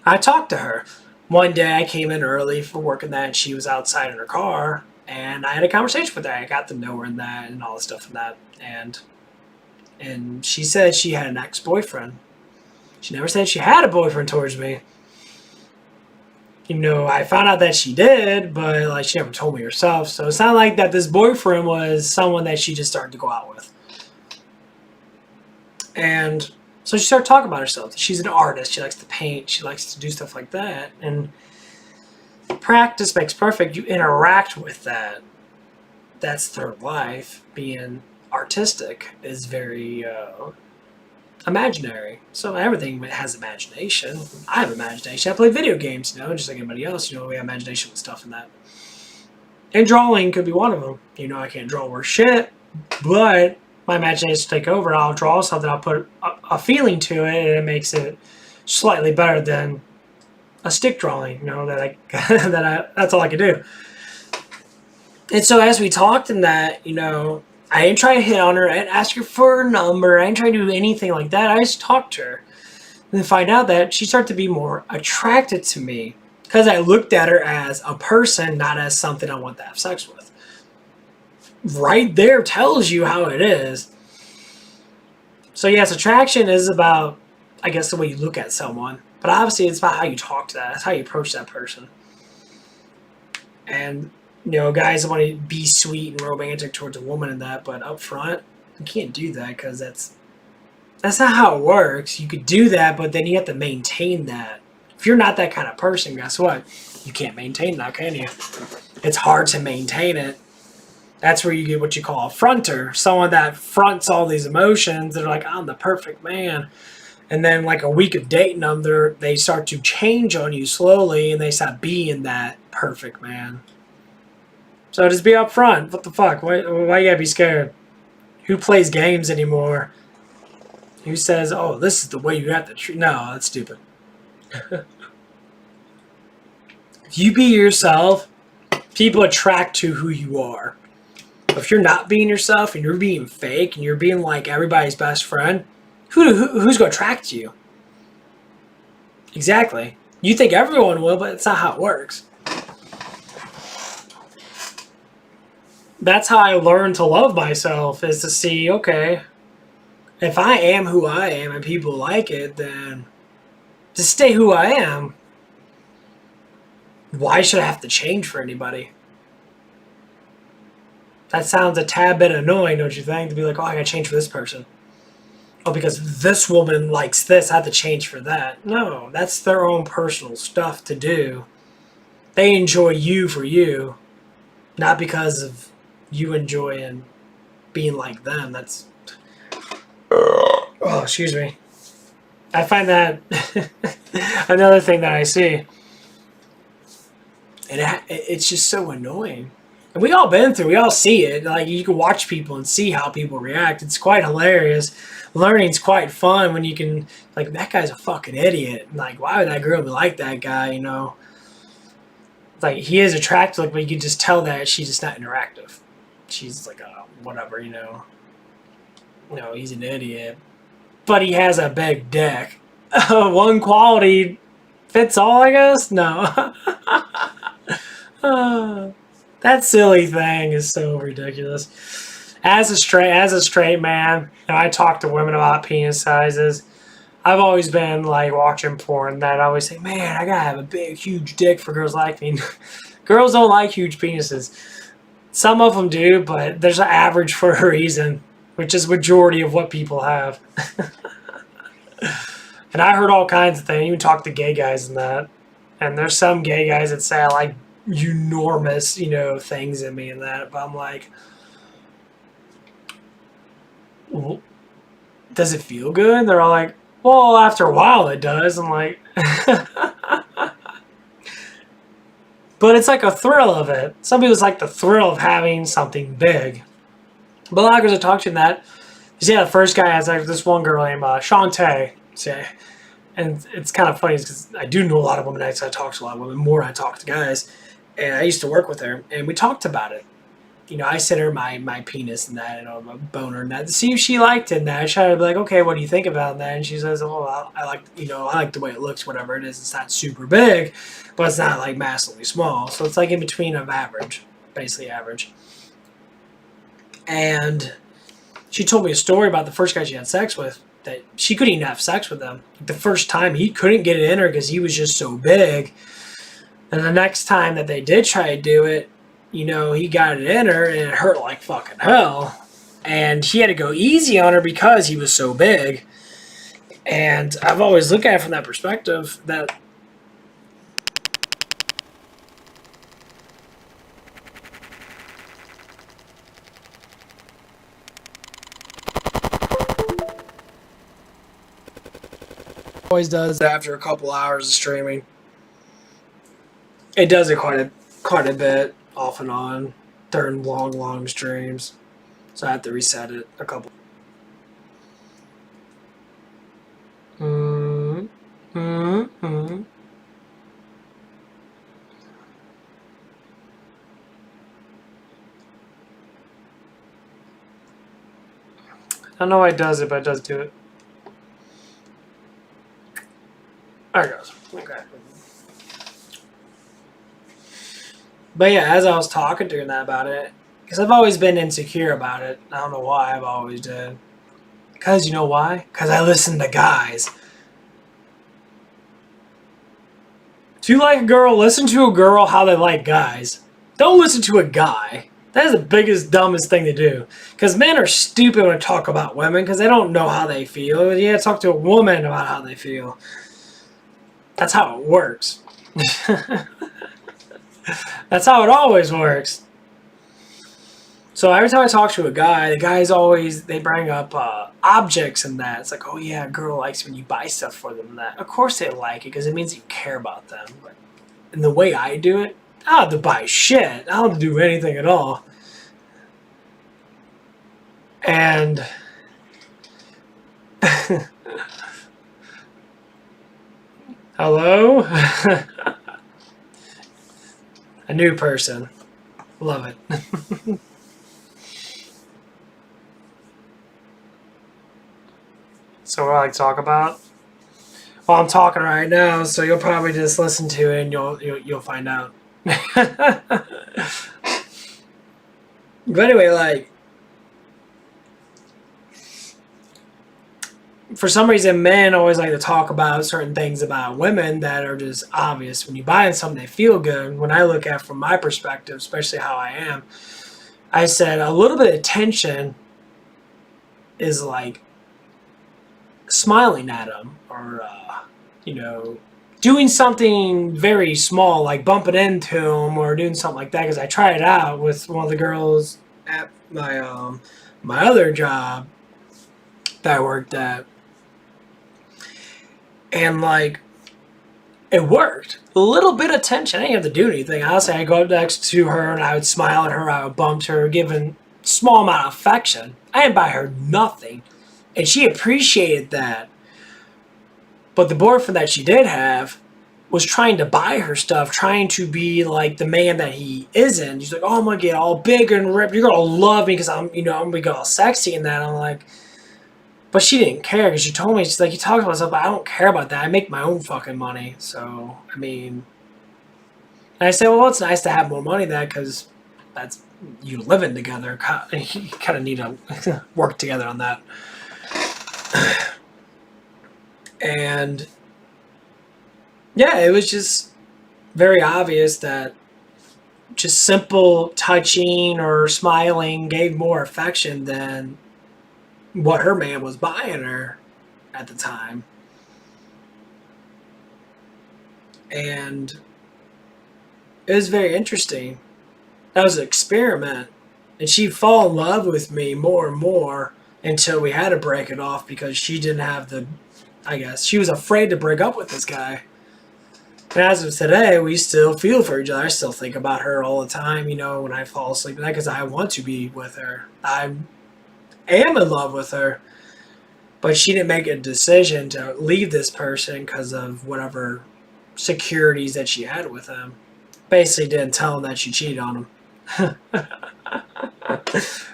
I talked to her. One day I came in early for work and that, and she was outside in her car. And I had a conversation with her. I got to know her and that and all the stuff and that. And she said she had an ex-boyfriend. She never said she had a boyfriend towards me. You know, I found out that she did, but like she never told me herself. So it's not like that this boyfriend was someone that she just started to go out with. And so she started talking about herself. She's an artist. She likes to paint. She likes to do stuff like that. And practice makes perfect. You interact with that. That's their life. Being artistic is very imaginary. So everything has imagination. I have imagination. I play video games, you know, just like anybody else. You know, we have imagination with stuff and that. And drawing could be one of them. You know, I can't draw worth shit, but my imagination take over. I'll draw something. I'll put a feeling to it, and it makes it slightly better than a stick drawing. You know, that's all I can do. And so as we talked in that, you know, I didn't try to hit on her. I didn't ask her for her number. I didn't try to do anything like that. I just talked to her. And then find out that she started to be more attracted to me because I looked at her as a person, not as something I want to have sex with. Right there tells you how it is. So yes, attraction is about, I guess, the way you look at someone. But obviously it's about how you talk to that. It's how you approach that person. And, you know, guys want to be sweet and romantic towards a woman and that, but up front, you can't do that because that's not how it works. You could do that, but then you have to maintain that. If you're not that kind of person, guess what? You can't maintain that, can you? It's hard to maintain it. That's where you get what you call a fronter. Someone that fronts all these emotions. They're like, I'm the perfect man. And then like a week of dating them, they start to change on you slowly and they stop being that perfect man. So just be upfront. What the fuck? Why you gotta be scared? Who plays games anymore? Who says, oh, this is the way you have to treat... No, that's stupid. If you be yourself, people attract to who you are. If you're not being yourself and you're being fake and you're being like everybody's best friend, who's going to attract you? Exactly. You think everyone will, but it's not how it works. That's how I learned to love myself, is to see, okay, if I am who I am and people like it, then just stay who I am. Why should I have to change for anybody? That sounds a tad bit annoying, don't you think? To be like, oh, I gotta change for this person. Oh, because this woman likes this, I have to change for that. No, that's their own personal stuff to do. They enjoy you for you, not because of you enjoying being like them. That's... Oh, excuse me. I find that another thing that I see. And it's just so annoying. And we all see it. Like, you can watch people and see how people react. It's quite hilarious. Learning's quite fun when you can, like, that guy's a fucking idiot. Like, why would that girl be like that guy, you know? Like, he is attractive, but you can just tell that she's just not interactive. She's like a whatever, you know. No, he's an idiot. But he has a big dick. One quality fits all, I guess? No. That silly thing is so ridiculous. As a straight man, you know, I talk to women about penis sizes. I've always been like watching porn that I always say, man, I gotta have a big, huge dick for girls like me. Girls don't like huge penises. Some of them do, but there's an average for a reason, which is majority of what people have. And I heard all kinds of things. You even talk to gay guys and that. And there's some gay guys that say I like enormous, you know, things in me and that. But I'm like, well, does it feel good? They're all like, well, after a while it does. I'm like, but it's like a thrill of it. Some people, it's like the thrill of having something big. But a lot of girls I talk to in that, yeah, the first guy has like this one girl named Shantae. And it's kind of funny because I do know a lot of women. I talk to a lot of women more than I talk to guys. And I used to work with her, and we talked about it. You know, I sent her my penis and that, and a boner and that, to see if she liked it and that. I tried to be like, okay, what do you think about that? And she says, oh, I like the way it looks, whatever it is. It's not super big, but it's not like massively small. So it's like in between of average, basically average. And she told me a story about the first guy she had sex with, that she couldn't even have sex with him. The first time, he couldn't get it in her because he was just so big. And the next time that they did try to do it, you know, he got it in her and it hurt like fucking hell. And he had to go easy on her because he was so big. And I've always looked at it from that perspective, that always does after a couple hours of streaming. It does it quite a bit off and on during long streams. So I have to reset it a couple. I don't know why it does it, but it does do it. There it goes. Okay. But yeah, as I was talking to her about it, because I've always been insecure about it. I don't know why I've always did. Because you know why? Because I listen to guys. If you like a girl, listen to a girl how they like guys. Don't listen to a guy. That is the biggest, dumbest thing to do. Because men are stupid when they talk about women because they don't know how they feel. You gotta talk to a woman about how they feel. That's how it works. That's how it always works. So every time I talk to a guy, the guys always, they bring up objects and that. It's like, oh yeah, a girl likes when you buy stuff for them and that. Of course they like it because it means you care about them. But in the way I do it, I don't have to buy shit. I don't have to do anything at all. And hello? A new person. Love it. So what do I talk about? Well, I'm talking right now, so you'll probably just listen to it and you'll find out. But anyway, like, for some reason, men always like to talk about certain things about women that are just obvious. When you buy something, they feel good. When I look at it from my perspective, especially how I am, I said a little bit of attention is like smiling at them or, doing something very small, like bumping into them or doing something like that. Because I tried it out with one of the girls at my my other job that I worked at. And, like, it worked. A little bit of tension. I didn't have to do anything. Honestly, I'd go up next to her and I would smile at her. I would bump to her, giving small amount of affection. I didn't buy her nothing. And she appreciated that. But the boyfriend that she did have was trying to buy her stuff, trying to be like the man that he isn't. He's like, oh, I'm going to get all big and ripped. You're going to love me because I'm going to get all sexy and that. I'm like... But she didn't care because she told me, she's like, you talk about stuff, but I don't care about that. I make my own fucking money. So, I mean... And I said, well, it's nice to have more money than that because that's you living together. You kind of need to work together on that. And... yeah, it was just very obvious that just simple touching or smiling gave more affection than what her man was buying her at the time. And it was very interesting. That was an experiment. And she'd fall in love with me more and more until we had to break it off because she didn't have the... I guess she was afraid to break up with this guy. And as of today, we still feel for each other. I still think about her all the time, when I fall asleep. Not because I want to be with her. I am in love with her. But she didn't make a decision to leave this person because of whatever securities that she had with him. Basically didn't tell him that she cheated on him.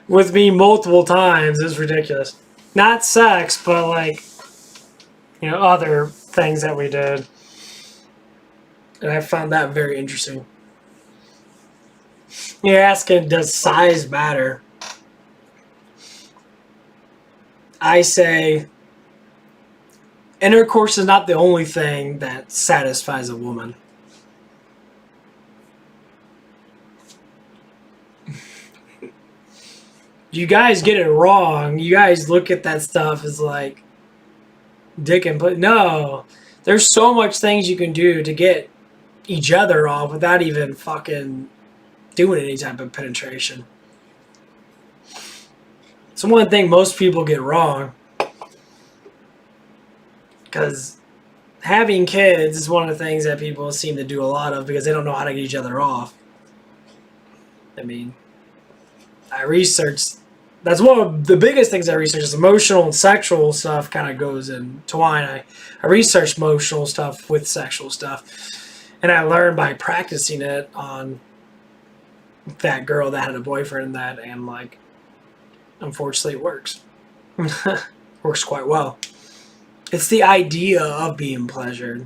With me multiple times. It was ridiculous. Not sex, but like, other things that we did. And I found that very interesting. You're asking, does size matter? I say, intercourse is not the only thing that satisfies a woman. You guys get it wrong. You guys look at that stuff as like dick and put. No, there's so much things you can do to get each other off without even fucking doing any type of penetration. It's one thing most people get wrong. Because having kids is one of the things that people seem to do a lot of because they don't know how to get each other off. I mean, I researched... That's one of the biggest things I research is emotional and sexual stuff kind of goes intertwined. I researched emotional stuff with sexual stuff. And I learned by practicing it on that girl that had a boyfriend and like, unfortunately it works. Works quite well. It's the idea of being pleasured.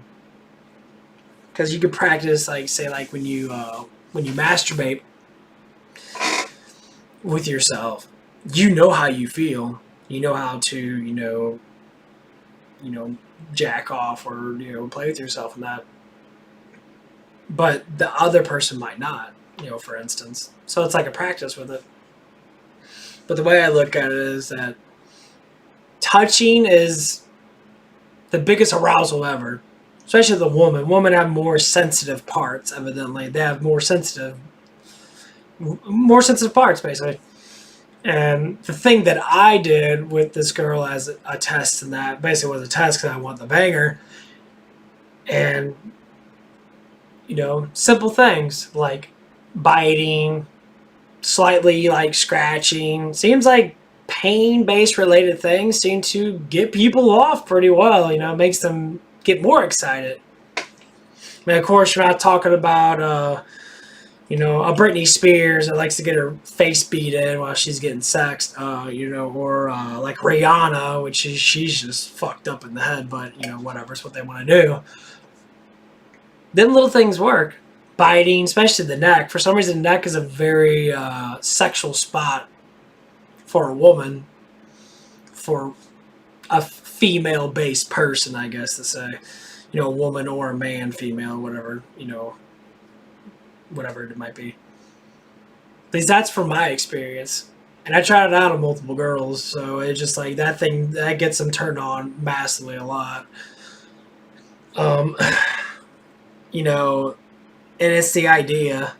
Because you could practice, like, say, like when you masturbate with yourself, you know how you feel. You know how to, jack off or play with yourself and that. But the other person might not, for instance. So it's like a practice with it. But the way I look at it is that touching is the biggest arousal ever, especially the woman. Women have more sensitive parts, evidently. They have more sensitive parts, basically. And the thing that I did with this girl as a test, and that basically was a test because I want the banger. And, simple things like biting, slightly like scratching. Seems like pain-based related things seem to get people off pretty well. It makes them get more excited. I mean, of course, you're not talking about, a Britney Spears that likes to get her face beat in while she's getting sexed, or like Rihanna, which she's just fucked up in the head, but, whatever, it's what they want to do. Them little things work. Biting, especially the neck. For some reason, the neck is a very sexual spot for a woman, for a female-based person, I guess to say. A woman or a man, female, whatever, whatever it might be. At least that's from my experience. And I tried it out on multiple girls, so it's just like that thing, that gets them turned on massively a lot. And it's the idea.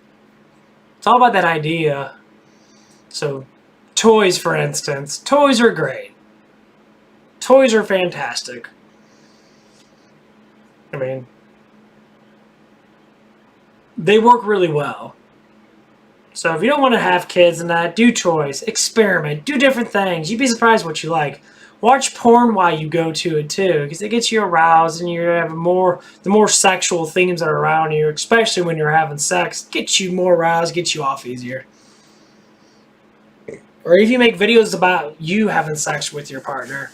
It's all about that idea. So, toys, for instance. Toys are great. Toys are fantastic. I mean, they work really well. So if you don't want to have kids and that, do toys. Experiment. Do different things. You'd be surprised what you like. Watch porn while you go to it too, because it gets you aroused and you have the more sexual themes that are around you, especially when you're having sex, gets you more aroused, gets you off easier. Or if you make videos about you having sex with your partner,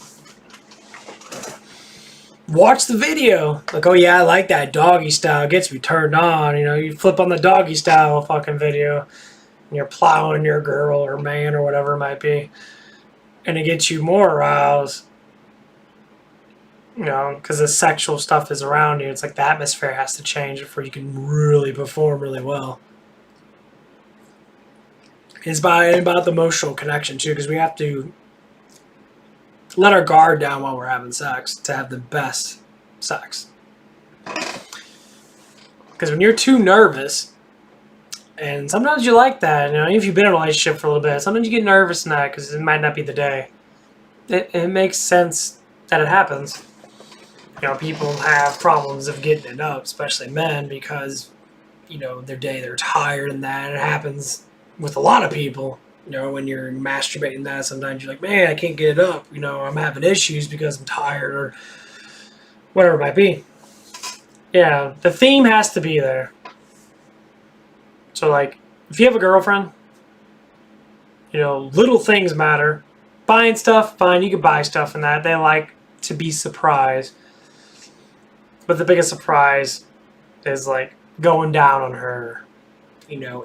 watch the video. Like, oh yeah, I like that doggy style. It gets me turned on. You flip on the doggy style fucking video, and you're plowing your girl or man or whatever it might be. And it gets you more aroused, because the sexual stuff is around you. It's like the atmosphere has to change before you can really perform really well. It's about the emotional connection, too, because we have to let our guard down while we're having sex to have the best sex. Because when you're too nervous, and sometimes you like that, if you've been in a relationship for a little bit, sometimes you get nervous in that because it might not be the day. It makes sense that it happens. People have problems of getting it up, especially men, because, they're tired and that. It happens with a lot of people. When you're masturbating that, sometimes you're like, man, I can't get it up. I'm having issues because I'm tired or whatever it might be. Yeah, the theme has to be there. So, like, if you have a girlfriend, little things matter. Buying stuff, fine, you can buy stuff and that. They like to be surprised. But the biggest surprise is, like, going down on her,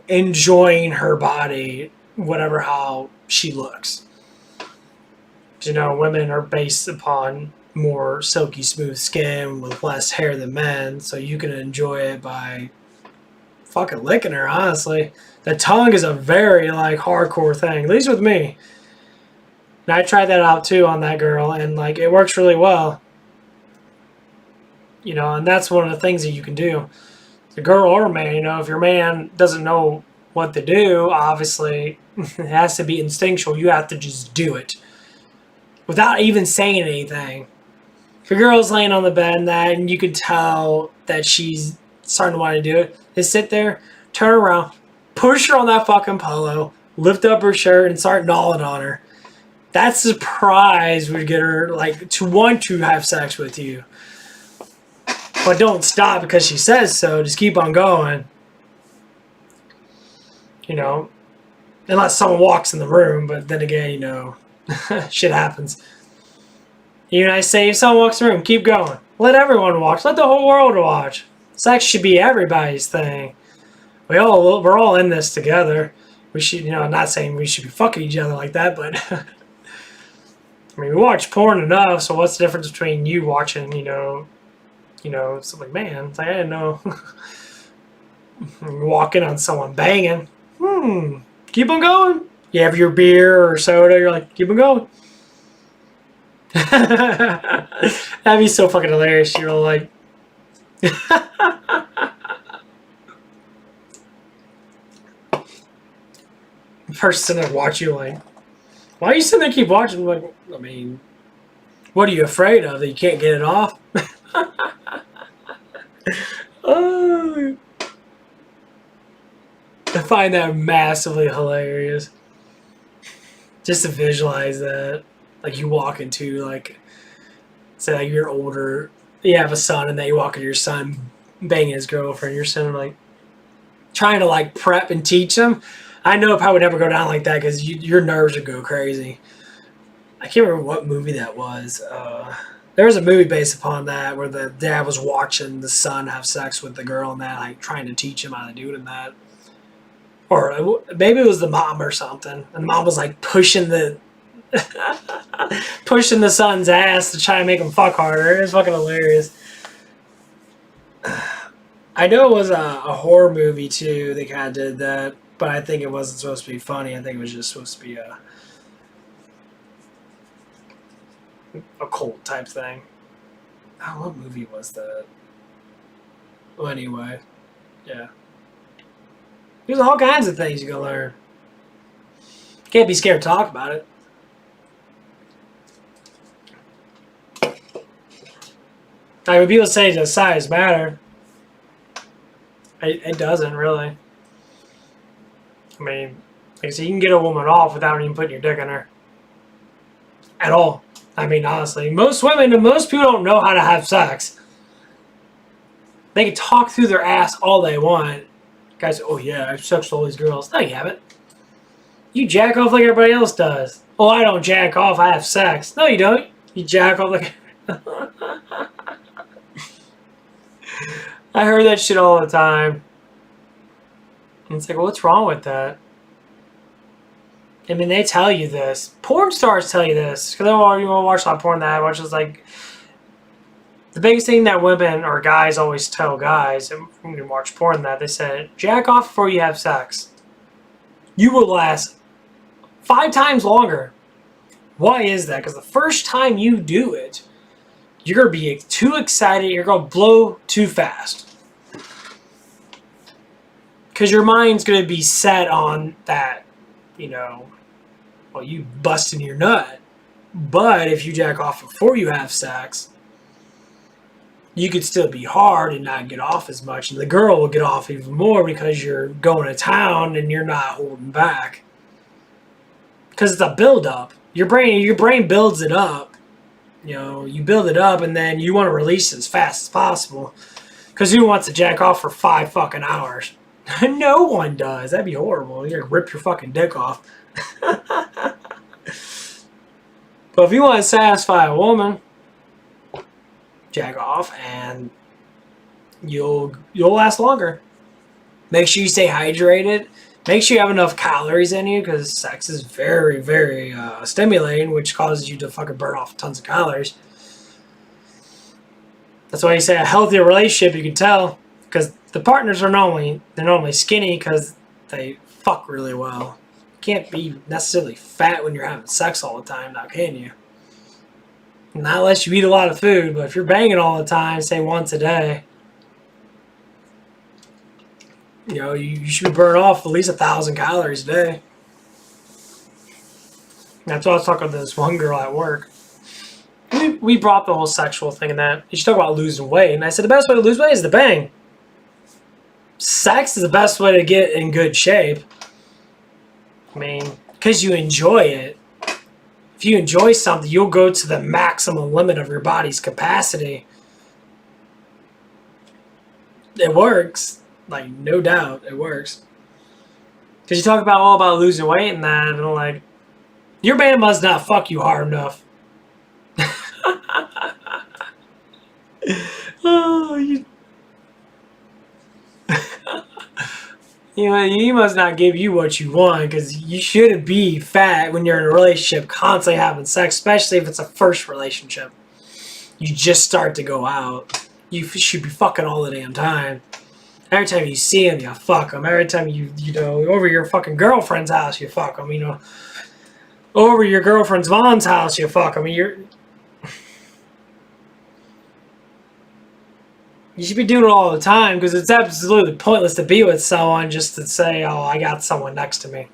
enjoying her body, whatever how she looks. Women are based upon more silky smooth skin with less hair than men, so you can enjoy it by fucking licking her, honestly. The tongue is a very, like, hardcore thing, at least with me. And I tried that out too on that girl, and, like, it works really well. And that's one of the things that you can do. The girl or man, if your man doesn't know what to do, obviously it has to be instinctual. You have to just do it without even saying anything. If your girl's laying on the bed and you can tell that she's starting to want to do it, just sit there, turn around, push her on that fucking pillow, lift up her shirt, and start gnawing on her. That surprise would get her, like, to want to have sex with you. But don't stop because she says so. Just keep on going. Unless someone walks in the room. But then again, Shit happens. You know, I say if someone walks in the room, keep going. Let everyone watch. Let the whole world watch. Sex should be everybody's thing. We're all in this together. We should, you know, I'm not saying we should be fucking each other like that, but I mean, we watch porn enough. So what's the difference between you watching, something like, man, it's like I didn't know. Walking on someone banging. Keep on going. You have your beer or soda. You're like, keep on going. That'd be so fucking hilarious. You're like, person that watch you like, why are you sitting there keep watching? Like, I mean, what are you afraid of? That you can't get it off? Oh, I find that massively hilarious. Just to visualize that. Like you walk into like, say like you're older, you have a son, and then you walk into your son banging his girlfriend. Your son like trying to like prep and teach him. I know it probably would never go down like that because your nerves would go crazy. I can't remember what movie that was. There was a movie based upon that where the dad was watching the son have sex with the girl and that, like trying to teach him how to do it and that. Or maybe it was the mom or something, and the mom was like pushing the son's ass to try and make him fuck harder. It was fucking hilarious. I know it was a horror movie too. They kind of did that, but I think it wasn't supposed to be funny. I think it was just supposed to be a cult type thing. Oh, what movie was that? Well, anyway, yeah. There's all kinds of things you can learn. Can't be scared to talk about it. Like when people say does size matter, it doesn't really. I mean, like I said, you can get a woman off without even putting your dick in her. At all. I mean, honestly. Most women and most people don't know how to have sex. They can talk through their ass all they want. Guys, oh yeah, I've sex with all these girls. No, you haven't. You jack off like everybody else does. Oh, I don't jack off, I have sex. No, you don't. You jack off like... I heard that shit all the time. And it's like, well, what's wrong with that? I mean, they tell you this. Porn stars tell you this. Because you want to watch a lot of porn that which is like... The biggest thing that women or guys always tell guys, and when you watch porn that, they said, jack off before you have sex. You will last 5 times longer. Why is that? Because the first time you do it, you're going to be too excited. You're going to blow too fast. Because your mind's going to be set on that, well, you busting your nut. But if you jack off before you have sex, you could still be hard and not get off as much. And the girl will get off even more because you're going to town and you're not holding back. Because it's a build-up. Your brain builds it up. You build it up and then you want to release it as fast as possible. Because who wants to jack off for 5 fucking hours? No one does. That'd be horrible. You're going to rip your fucking dick off. But if you want to satisfy a woman, jack off and you'll last longer. Make sure you stay hydrated. Make sure you have enough calories in you because sex is very, very stimulating, which causes you to fucking burn off tons of calories. That's why you say a healthier relationship, you can tell, because the partners are normally skinny because they fuck really well. You can't be necessarily fat when you're having sex all the time, now can you? Not unless you eat a lot of food, but if you're banging all the time, say once a day, you should be burning off at least 1,000 calories a day. That's why I was talking to this one girl at work. We brought up the whole sexual thing and that. She talked about losing weight, and I said the best way to lose weight is to bang. Sex is the best way to get in good shape. I mean, because you enjoy it. If you enjoy something, you'll go to the maximum limit of your body's capacity. It works. Like, no doubt, it works. Because you talk about all about losing weight and that, and like, Your man must not fuck you hard enough. Oh, you know, he must not give you what you want because you shouldn't be fat when you're in a relationship, constantly having sex, especially if it's a first relationship. You just start to go out. You should be fucking all the damn time. Every time you see him, you fuck him. Every time you know, over your fucking girlfriend's house, you fuck him. You know, over your girlfriend's mom's house, you fuck him. You should be doing it all the time because it's absolutely pointless to be with someone just to say, oh, I got someone next to me.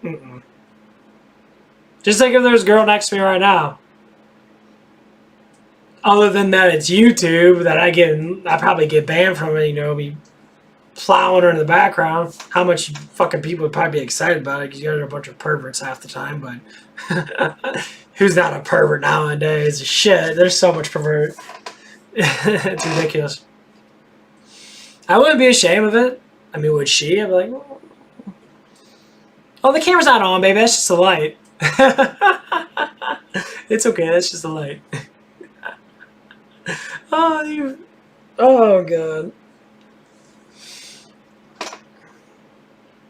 Mm-mm. Just like if there's a girl next to me right now. Other than that, it's YouTube that I probably get banned from it, you know, be plowing her in the background. How much fucking people would probably be excited about it because you guys are a bunch of perverts half the time, but who's not a pervert nowadays? Shit, there's so much pervert. It's ridiculous. I wouldn't be ashamed of it. I mean, would she? I'd be like, oh, the camera's not on, baby. That's just the light. It's okay. That's just the light. Oh, God.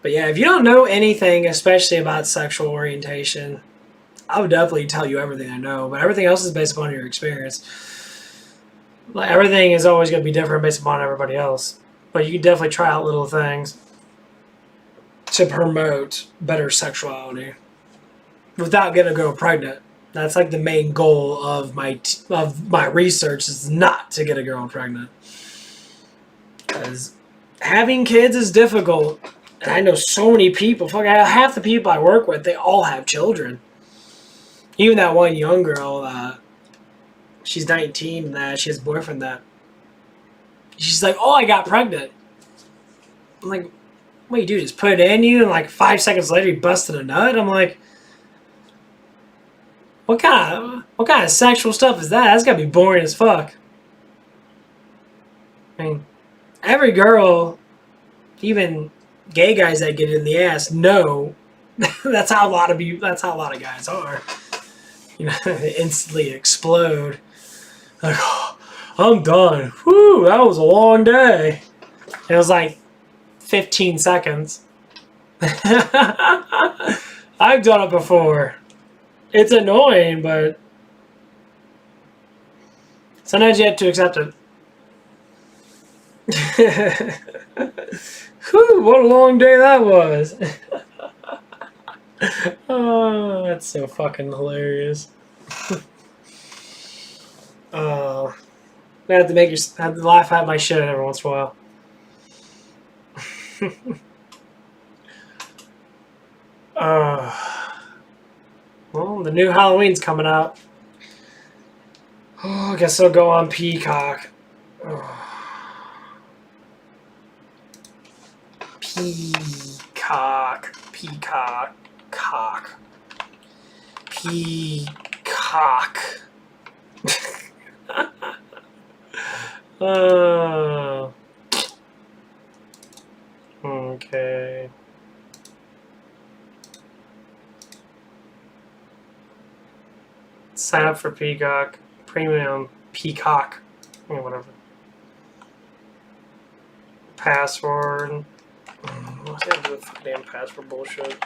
But yeah, if you don't know anything, especially about sexual orientation, I would definitely tell you everything I know. But everything else is based upon your experience. Like, everything is always going to be different based upon everybody else. But you can definitely try out little things to promote better sexuality without getting a girl pregnant. That's like the main goal of my research is not to get a girl pregnant. Because having kids is difficult. And I know so many people, half the people I work with, they all have children. Even that one young girl, she's 19 and she has a boyfriend that she's like, oh, I got pregnant. I'm like, what do you do? Just put it in you and like 5 seconds later you busted a nut? I'm like, what kind of sexual stuff is that? That's gotta be boring as fuck. I mean, every girl, even gay guys that get it in the ass, know that's how a lot of guys are. You know, they instantly explode. Like, oh, I'm done. Whew, that was a long day. It was like 15 seconds. I've done it before. It's annoying, but sometimes you have to accept it. Whew, what a long day that was. Oh, that's so fucking hilarious. I have to laugh at my shit every once in a while. Well, the new Halloween's coming out. Oh, I guess I'll go on Peacock. Peacock. Okay. Sign up for Peacock. Premium Peacock. Yeah, whatever. Password. What's that do with damn password bullshit?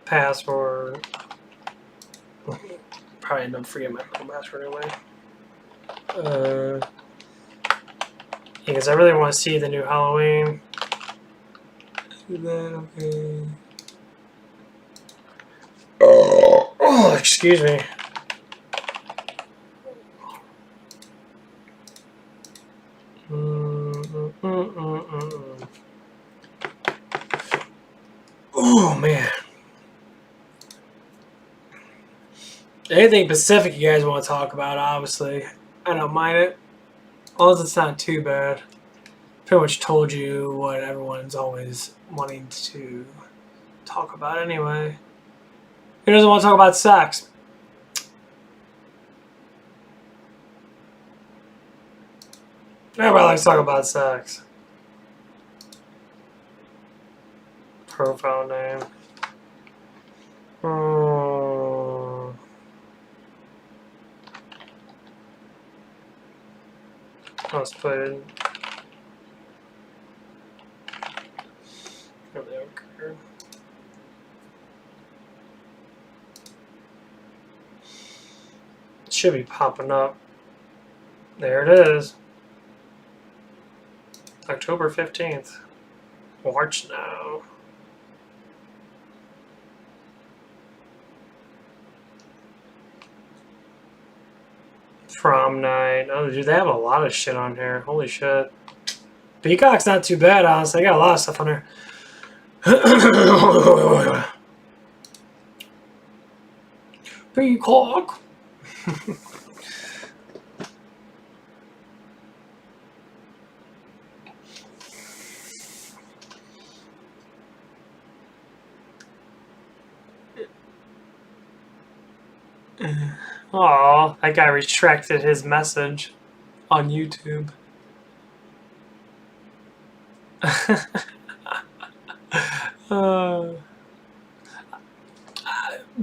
Password. Probably end up forgetting my password anyway. Because I really want to see the new Halloween. Okay. Oh, excuse me. Oh, man. Anything Pacific you guys want to talk about, obviously. I don't mind it. As long as it's not too bad. Pretty much told you what everyone's always wanting to talk about anyway. Who doesn't want to talk about sex? Everybody likes to talk about sex. profile name. Hmm. Let's put it. Okay. It should be popping up. There it is. October 15th. Watch now. Prom night. Oh, dude, they have a lot of shit on here. Holy shit. Peacock's not too bad, honestly. They got a lot of stuff on there. Peacock. Aw, that guy retracted his message on YouTube.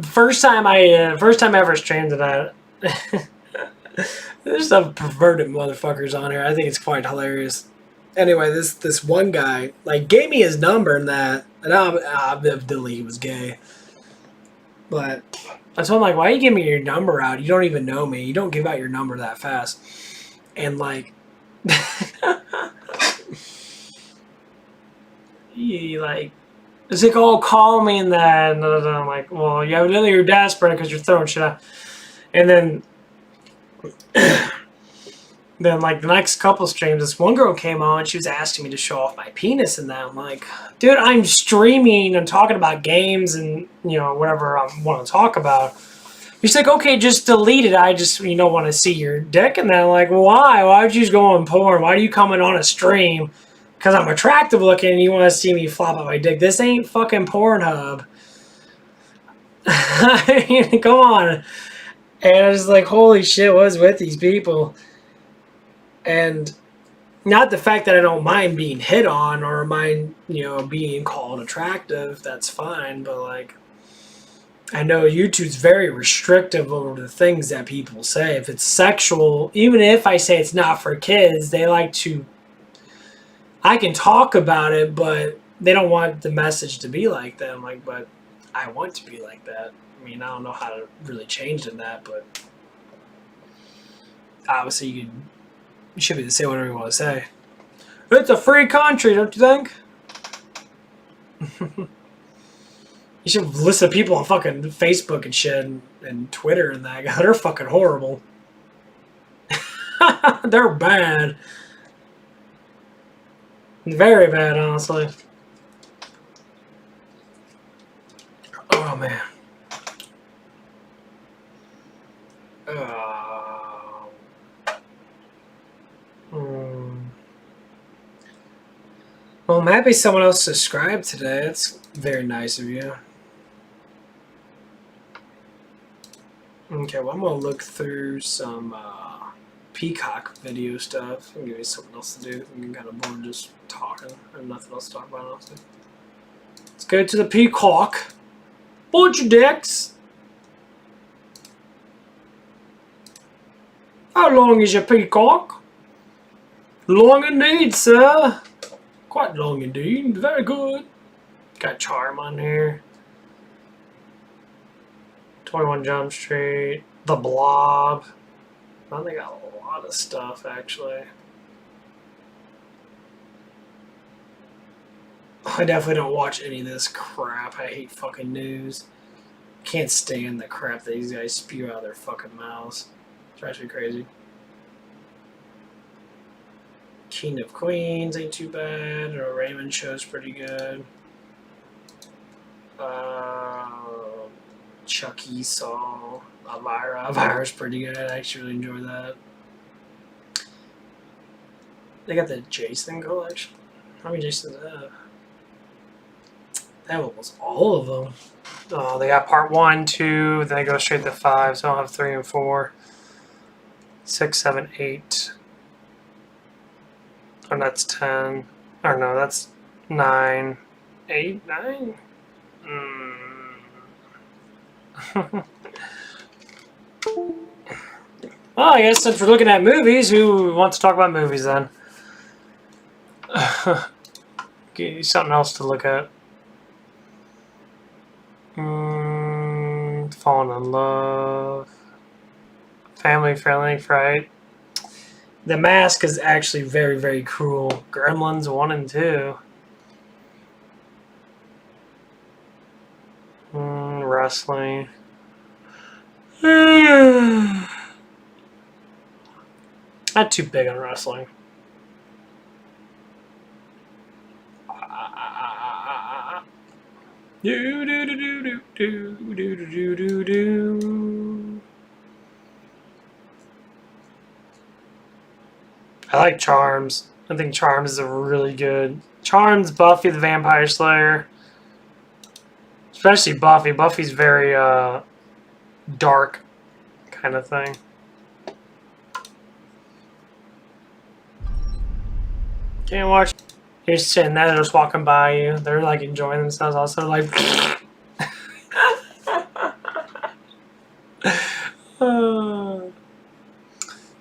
First time I ever streamed that. There's some perverted motherfuckers on here. I think it's quite hilarious. Anyway, this one guy like gave me his number and that, and evidently he was gay. But so I'm like, why are you giving me your number out? You don't even know me. You don't give out your number that fast. And like, he like, it's like, oh, call me and that. And I'm like, well, yeah, evidently you're desperate because you're throwing shit out. And then, then like the next couple streams, this one girl came on. She was asking me to show off my penis and that. I'm like, dude, I'm streaming and talking about games and whatever I want to talk about. She's like, okay, just delete it. I just want to see your dick. And then I'm like, why? Why would you just go on porn? Why do you come in on a stream? Because I'm attractive looking and you want to see me flop out my dick. This ain't fucking Pornhub. I mean, come on. And I was like, holy shit, what is with these people? And not the fact that I don't mind being hit on or mind, being called attractive. That's fine. But, like, I know YouTube's very restrictive over the things that people say. If it's sexual, even if I say it's not for kids, they like to... I can talk about it, but they don't want the message to be like that. I'm like, but I want to be like that. I mean, I don't know how to really change in that, but obviously you should be able to say whatever you want to say. It's a free country, don't you think? You should listen to people on fucking Facebook and shit and Twitter and that. They're fucking horrible. They're bad. Very bad, honestly. Oh, man. Well, I'm happy someone else subscribed today. That's very nice of you. Okay, well, I'm going to look through some Peacock video stuff and give you something else to do. I'm kind of bored just talking. I have nothing else to talk about, honestly. Let's go to the Peacock. Bunch of dicks. How long is your peacock? Long indeed, sir. Quite long indeed. Very good. Got Charm on here. 21 Jump Street. The Blob. I think I got a lot of stuff, actually. I definitely don't watch any of this crap. I hate fucking news. Can't stand the crap that these guys spew out of their fucking mouths. Drives me crazy. King of Queens ain't too bad. Or Raymond Show's pretty good. Chuck Esau. Elvira. Elvira's pretty good. I actually really enjoy that. They got the Jason collection. How many Jasons do they have? They have almost all of them. Oh, they got part 1, 2, then they go straight to 5, so I don't have 3 and 4. 6, 7, 8. Oh, that's 10. Or no, that's 9. 8, 9? Well, I guess since we're looking at movies, who wants to talk about movies then? Give you something else to look at. Falling in Love. Family Friendly Fright. The Mask is actually very, very cruel. Gremlins 1 and 2. Wrestling. Not too big on wrestling. Do do do do do do do do do do. I like Charms. I think Charms is a really good. Charms, Buffy the Vampire Slayer. Especially Buffy. Buffy's very dark kind of thing. Can't watch. You're sitting there, they're just walking by you. They're like enjoying themselves. Also, like.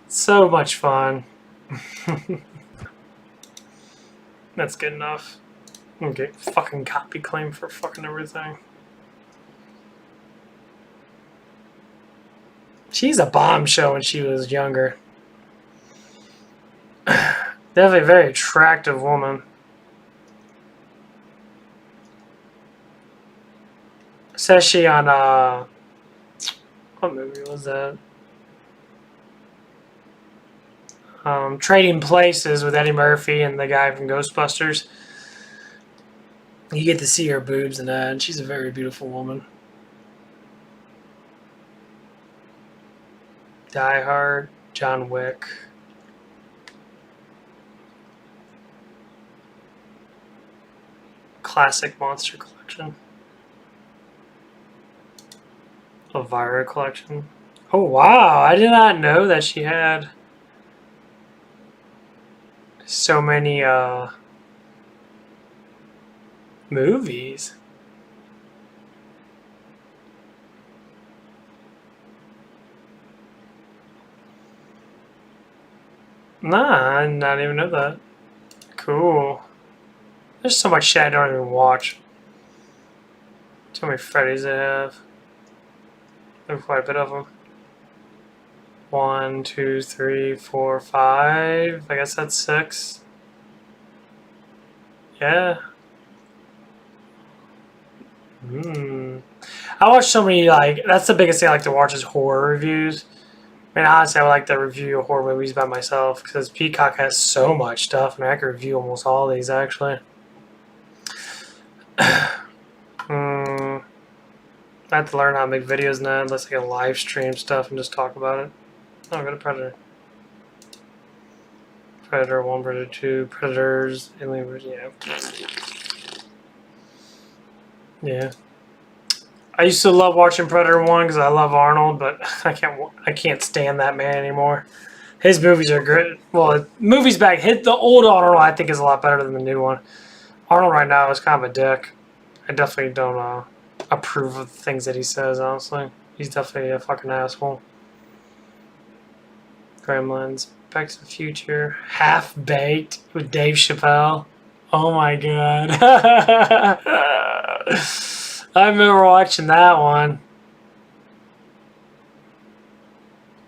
So much fun. That's good enough. I'm gonna get fucking copy claim for fucking everything. She's a bombshell when she was younger. Definitely a very attractive woman. Says she on what movie was that? Trading Places with Eddie Murphy and the guy from Ghostbusters. You get to see her boobs and that, and she's a very beautiful woman. Die Hard, John Wick. Classic Monster Collection. Elvira Collection. Oh wow, I did not know that she had so many movies. Nah, I did not even know that. Cool. There's so much shit I don't even watch. So many Freddy's I have. There's quite a bit of them. 1, 2, 3, 4, 5. I guess that's 6. Yeah. I watch so many, like, that's the biggest thing I like to watch is horror reviews. I mean, honestly, I would like to review horror movies by myself because Peacock has so much stuff. I mean, I could review almost all of these, actually. I have to learn how to make videos now unless I can live stream stuff and just talk about it. Oh, I got a Predator. Predator 1, Predator 2, Predators, Alien, yeah. Yeah. I used to love watching Predator 1 because I love Arnold, but I can't stand that man anymore. His movies are great. Well, movies back, the old Arnold I think is a lot better than the new one. Arnold right now is kind of a dick. I definitely don't approve of the things that he says, honestly. He's definitely a fucking asshole. Gremlins, Back to the Future, Half Baked with Dave Chappelle. Oh my god. I remember watching that one.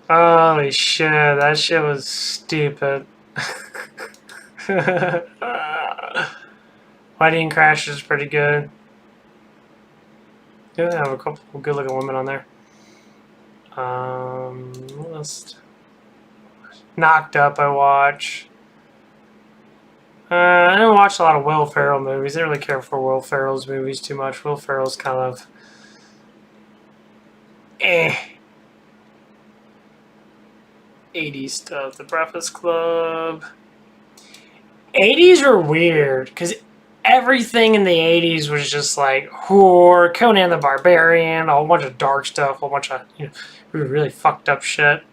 Holy shit, that shit was stupid. Wedding Crashers is pretty good. Yeah, they have a couple good looking women on there. What else? Knocked Up I watch. I don't watch a lot of Will Ferrell movies. I don't really care for Will Ferrell's movies too much. Will Ferrell's kind of 80s stuff. The Breakfast Club. 80s were weird because everything in the 80s was just like horror, Conan the Barbarian, a whole bunch of dark stuff, a whole bunch of really fucked up shit.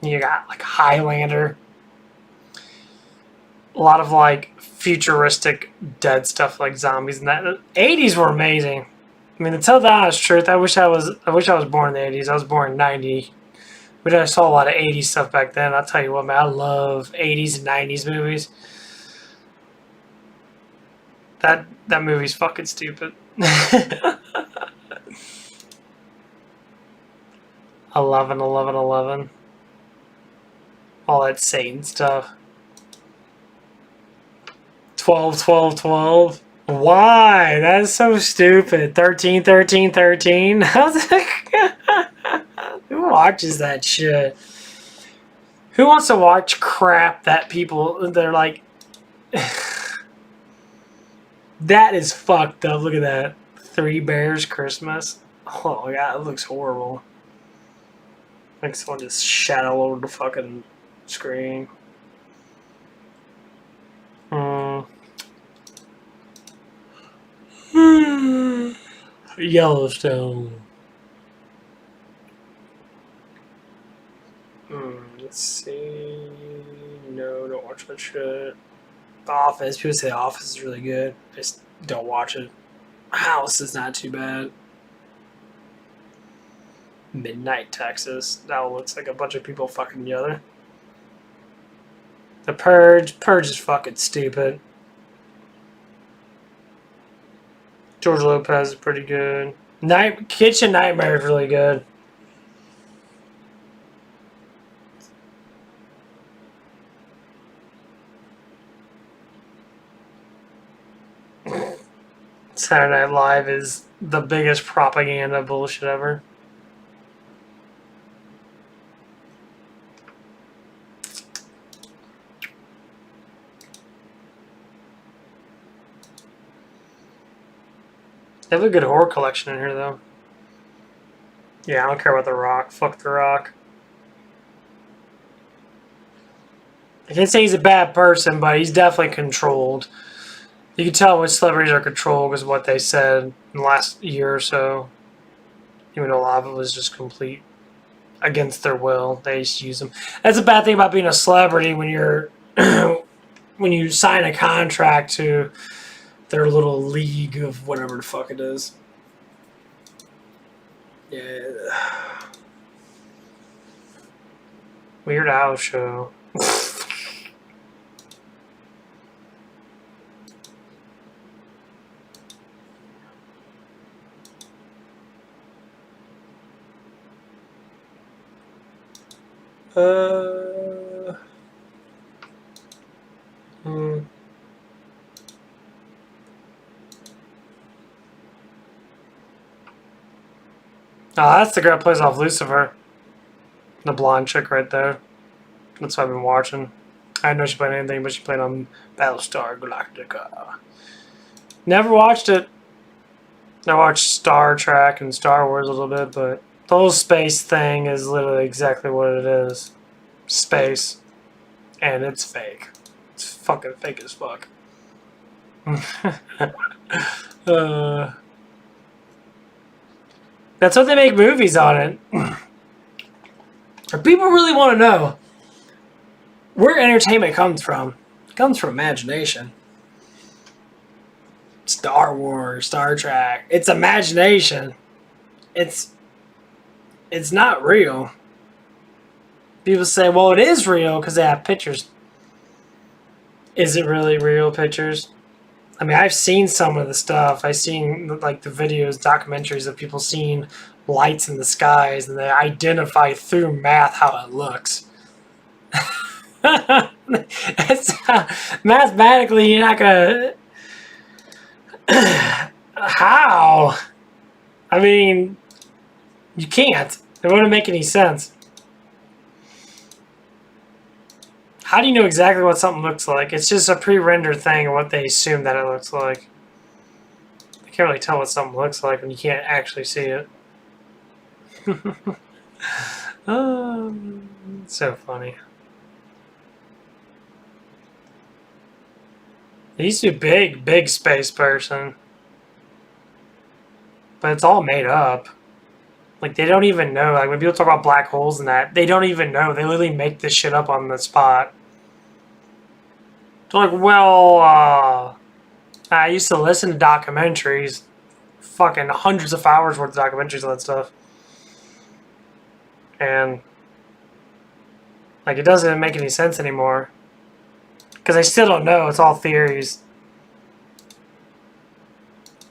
You got like Highlander. a lot of like futuristic dead stuff like zombies and that. The 80s were amazing. I mean, to tell the honest truth, I wish I was born in the 80s. I was born in 90. But I saw a lot of 80s stuff back then. I'll tell you what, man, I love 80s and 90s movies. That movie's fucking stupid. 11, 11, 11. All that Satan stuff. 12, 12, 12. Why? That's so stupid. 13, 13, 13. Who watches that shit? Who wants to watch crap that people, they're like, that is fucked up. Look at that. Three Bears Christmas. Oh my god, it looks horrible. Like someone just shat all over the fucking screen. Yellowstone. Let's see. No, don't watch that shit. The Office. People say The Office is really good. I just don't watch it. House is not too bad. Midnight Texas. That looks like a bunch of people fucking together. The Purge. Purge is fucking stupid. George Lopez is pretty good. Kitchen Nightmare is really good. Saturday Night Live is the biggest propaganda bullshit ever. They have a good horror collection in here, though. Yeah, I don't care about The Rock. Fuck The Rock. I can't say he's a bad person, but he's definitely controlled. You can tell which celebrities are controlled because of what they said in the last year or so. Even though a lot of it was just complete against their will. They just use them. That's a bad thing about being a celebrity when you're when you sign a contract to their little league of whatever the fuck it is. Yeah. Weird Al show. Oh, that's the girl that plays off Lucifer. The blonde chick right there. That's what I've been watching. I didn't know she played anything, but she played on Battlestar Galactica. Never watched it. I watched Star Trek and Star Wars a little bit, but the whole space thing is literally exactly what it is. Space. And it's fake. It's fucking fake as fuck. That's what they make movies on it. If people really want to know where entertainment comes from, it comes from imagination. Star Wars, Star Trek, it's imagination. It's not real. People say, well, it is real because they have pictures. Is it really real pictures? I mean, I've seen some of the stuff. I've seen like the videos, documentaries of people seeing lights in the skies, and they identify through math how it looks. Mathematically, you're not gonna. How? I mean, you can't. It wouldn't make any sense. How do you know exactly what something looks like? It's just a pre-rendered thing of what they assume that it looks like. You can't really tell what something looks like when you can't actually see it. It's so funny. He's a big space person. But it's all made up. Like, they don't even know. Like, when people talk about black holes and that, they don't even know. They literally make this shit up on the spot. They're like, well, I used to listen to documentaries, fucking hundreds of hours worth of documentaries on that stuff. And, like, it doesn't make any sense anymore. Because I still don't know. It's all theories.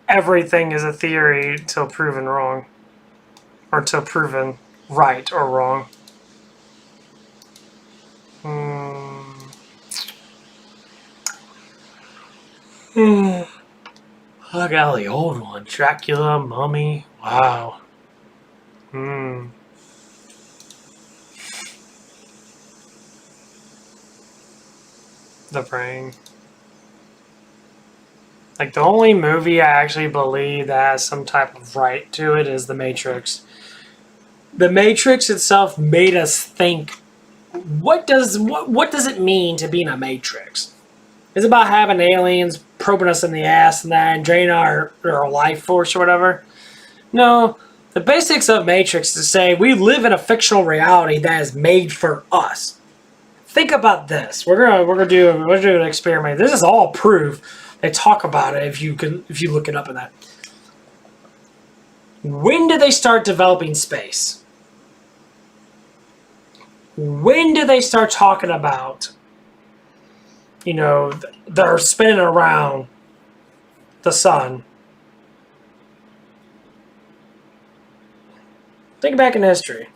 Everything is a theory till proven wrong. Or till proven right or wrong. Look at all the old one. Dracula, Mummy. Wow. The Praying. Like, the only movie I actually believe that has some type of right to it is The Matrix. The Matrix itself made us think, what does it mean to be in a Matrix? Is it about having aliens probing us in the ass and that and drain our life force or whatever? No. The basics of Matrix is to say we live in a fictional reality that is made for us. Think about this. We're gonna do an experiment. This is all proof. They talk about it if you look it up in that. When did they start developing space? When did they start talking about, they're spinning around the sun? Think back in history.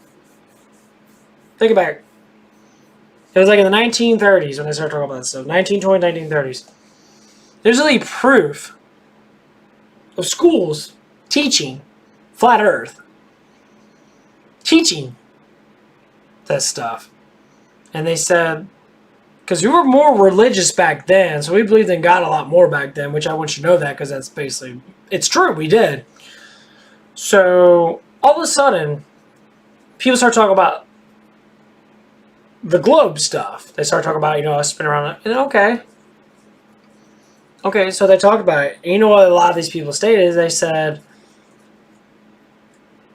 Think back. It was like in the 1930s when they started talking about this stuff. 1920, 1930s. There's really proof of schools teaching flat Earth. Teaching this stuff. And they said, because we were more religious back then, so we believed in God a lot more back then, which I want you to know that because that's basically, it's true, we did. So, all of a sudden, people start talking about the globe stuff. They start talking about, us spinning around, and okay, so they talked about it. And you know what a lot of these people stated? They said,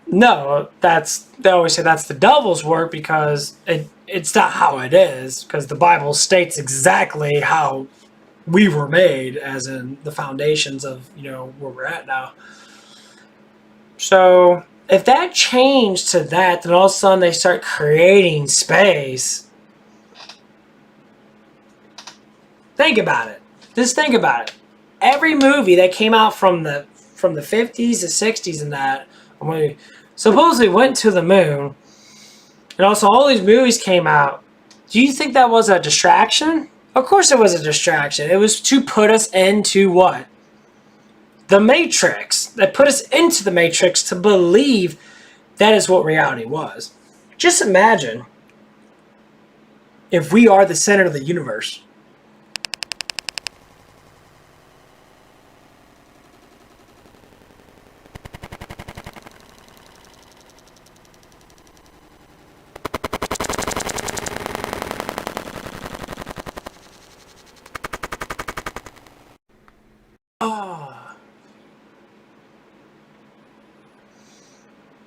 no, they always say that's the devil's work because it's not how it is, because the Bible states exactly how we were made, as in the foundations of, where we're at now. So, if that changed to that, then all of a sudden they start creating space. Think about it. Just think about it. Every movie that came out from the 50s to 60s and that, when we supposedly went to the moon, and also all these movies came out, do you think that was a distraction? Of course it was a distraction. It was to put us into what? The Matrix. That put us into the Matrix to believe that is what reality was. Just imagine if we are the center of the universe.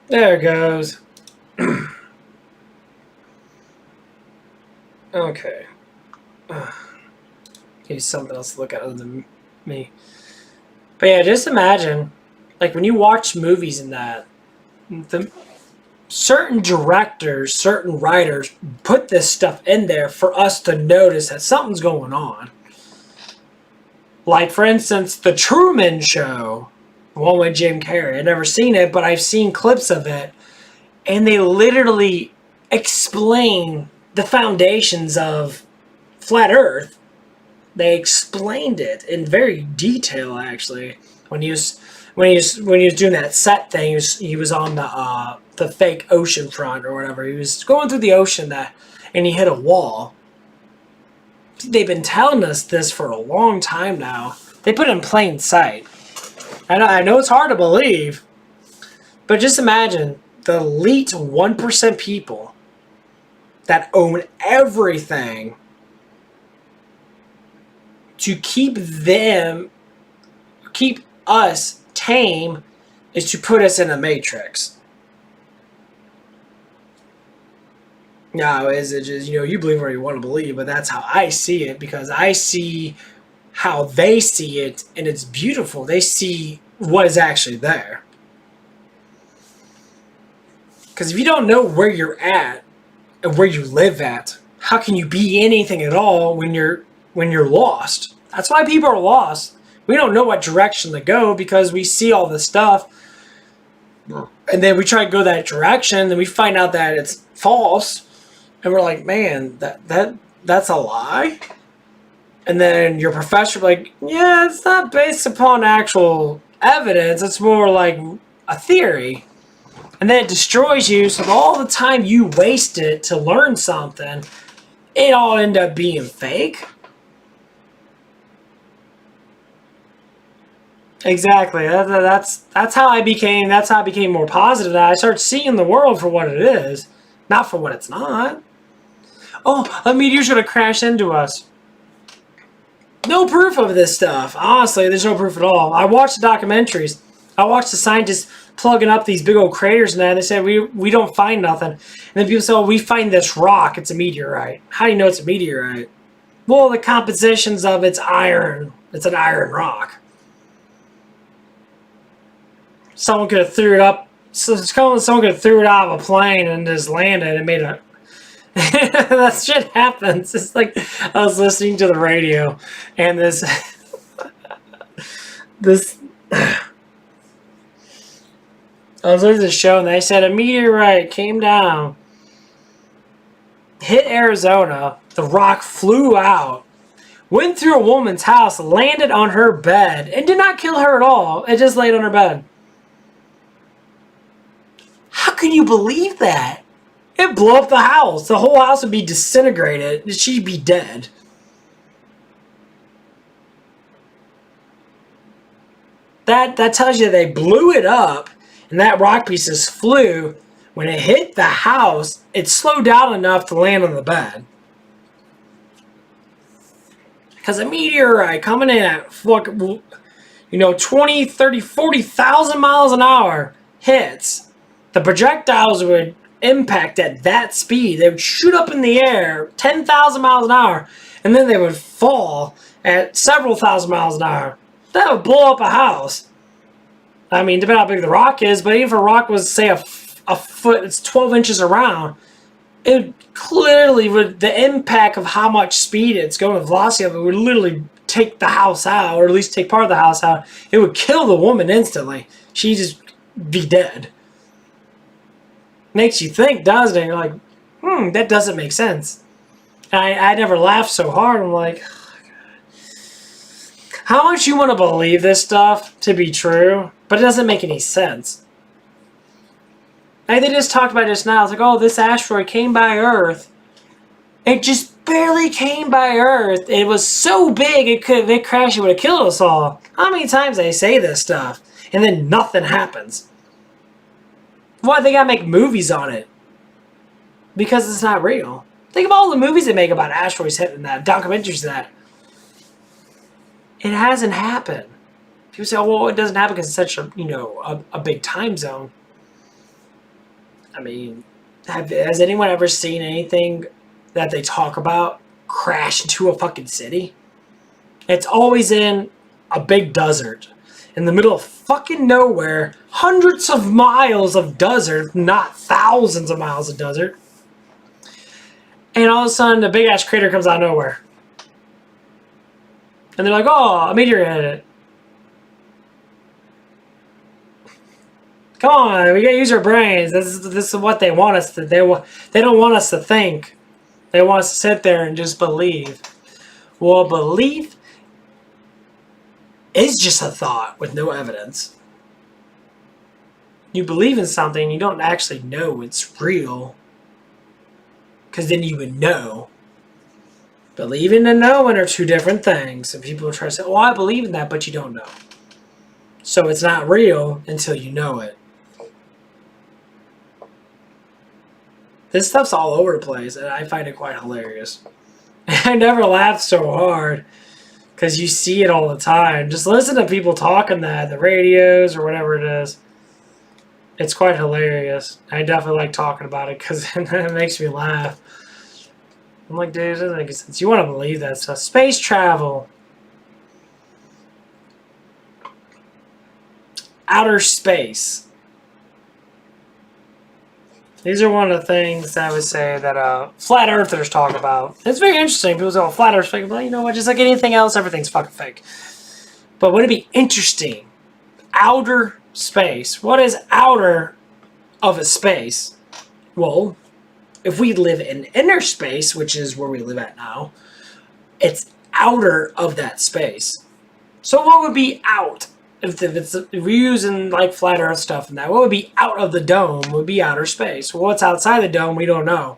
There it goes. Okay. Need something else to look at other than me. But yeah, just imagine, like when you watch movies and that, the certain directors, certain writers put this stuff in there for us to notice that something's going on. Like, for instance, The Truman Show. One with Jim Carrey. I've never seen it, but I've seen clips of it. And they literally explain the foundations of flat Earth. They explained it in very detail, actually. When he was doing that set thing, he was on the fake ocean front or whatever. He was going through the ocean and he hit a wall. They've been telling us this for a long time now. They put it in plain sight. I know it's hard to believe, but just imagine the elite 1% people that own everything to keep us tame is to put us in a matrix. No, is it just, you believe what you want to believe, but that's how I see it because I see how they see it and it's beautiful. They see what is actually there. Because if you don't know where you're at and where you live at, how can you be anything at all when you're lost? That's why people are lost. We don't know what direction to go because we see all this stuff, and then we try to go that direction, and we find out that it's false, and we're like, man, that's a lie. And then your professor like, yeah, it's not based upon actual evidence. It's more like a theory. And then it destroys you, so all the time you wasted to learn something, it all ended up being fake. Exactly. That's how I became more positive. That I started seeing the world for what it is, not for what it's not. Oh, a meteor's gonna crash into us. No proof of this stuff. Honestly, there's no proof at all. I watched the documentaries. I watched the scientists plugging up these big old craters and that. And they said we don't find nothing. And then people say, oh, we find this rock. It's a meteorite. How do you know it's a meteorite? Well, the compositions of it's iron. It's an iron rock. Someone could have threw it up. Someone could have threw it out of a plane and just landed and made a. That shit happens. It's like I was listening to the radio and this. I was listening to the show and they said a meteorite came down, hit Arizona, the rock flew out, went through a woman's house, landed on her bed, and did not kill her at all. It just laid on her bed. How can you believe that? It'd blow up the house. The whole house would be disintegrated. She'd be dead. That tells you they blew it up. And that rock pieces flew. When it hit the house, it slowed down enough to land on the bed. Because a meteorite coming in at 20, 30, 40,000 miles an hour hits. The projectiles would impact at that speed. They would shoot up in the air 10,000 miles an hour. And then they would fall at several thousand miles an hour. That would blow up a house. I mean, depending on how big the rock is, but even if a rock was, say, a foot, it's 12 inches around, it clearly would, the impact of how much speed it's going, the velocity of it would literally take the house out, or at least take part of the house out. It would kill the woman instantly. She'd just be dead. Makes you think, doesn't it? You're like, that doesn't make sense. And I never laughed so hard. I'm like, how much you want to believe this stuff to be true, but it doesn't make any sense. Like they just talked about just now. It's like, oh, this asteroid came by Earth. It just barely came by Earth. It was so big, if it crashed, it would have killed us all. How many times they say this stuff, and then nothing happens? Why they gotta make movies on it? Because it's not real. Think of all the movies they make about asteroids hitting that, documentaries of that. It hasn't happened. People say, oh, well, it doesn't happen because it's such a big time zone. I mean, has anyone ever seen anything that they talk about crash into a fucking city? It's always in a big desert. In the middle of fucking nowhere. Hundreds of miles of desert, not thousands of miles of desert. And all of a sudden, a big-ass crater comes out of nowhere. And they're like, oh, a meteor hit it. Come on, we gotta use our brains. This is what they want us to. They don't want us to think. They want us to sit there and just believe. Well, belief is just a thought with no evidence. You believe in something, you don't actually know it's real. Because then you would know. Believing and knowing are two different things. And people try to say, oh, I believe in that, but you don't know. So it's not real until you know it. This stuff's all over the place, and I find it quite hilarious. I never laughed so hard, because you see it all the time. Just listen to people talking that, the radios or whatever it is. It's quite hilarious. I definitely like talking about it because it makes me laugh. I'm like, dude, it doesn't make sense. You want to believe that stuff. Space travel. Outer space. These are one of the things that I would say that flat earthers talk about. It's very interesting. People say, oh, flat earth's fake. Well, you know what? Just like anything else, everything's fucking fake. But would it be interesting? Outer space. What is outer of a space? Well, if we live in inner space, which is where we live at now, it's outer of that space. So what would be out? If we're using like flat earth stuff and that, what would be out of the dome would be outer space. Well, what's outside the dome, we don't know.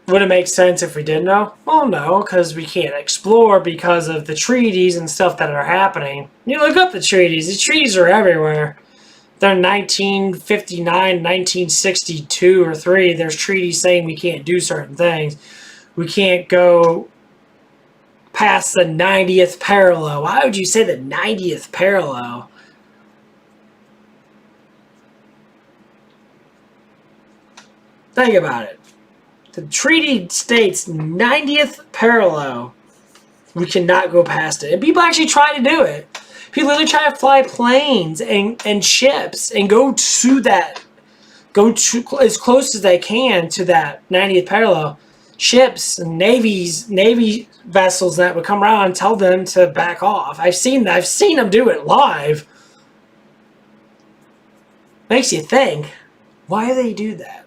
Would it make sense if we did know? Well, no, because we can't explore because of the treaties and stuff that are happening. You look up the treaties. The treaties are everywhere. They're 1959, 1962 or 3. There's treaties saying we can't do certain things. We can't go past the 90th parallel. Why would you say the 90th parallel? Think about it. The treaty states 90th parallel. We cannot go past it. And people actually try to do it. People literally try to fly planes and ships and go to as close as they can to that 90th parallel. Ships and Navy vessels that would come around and tell them to back off. I've seen them do it live. Makes you think, why do they do that?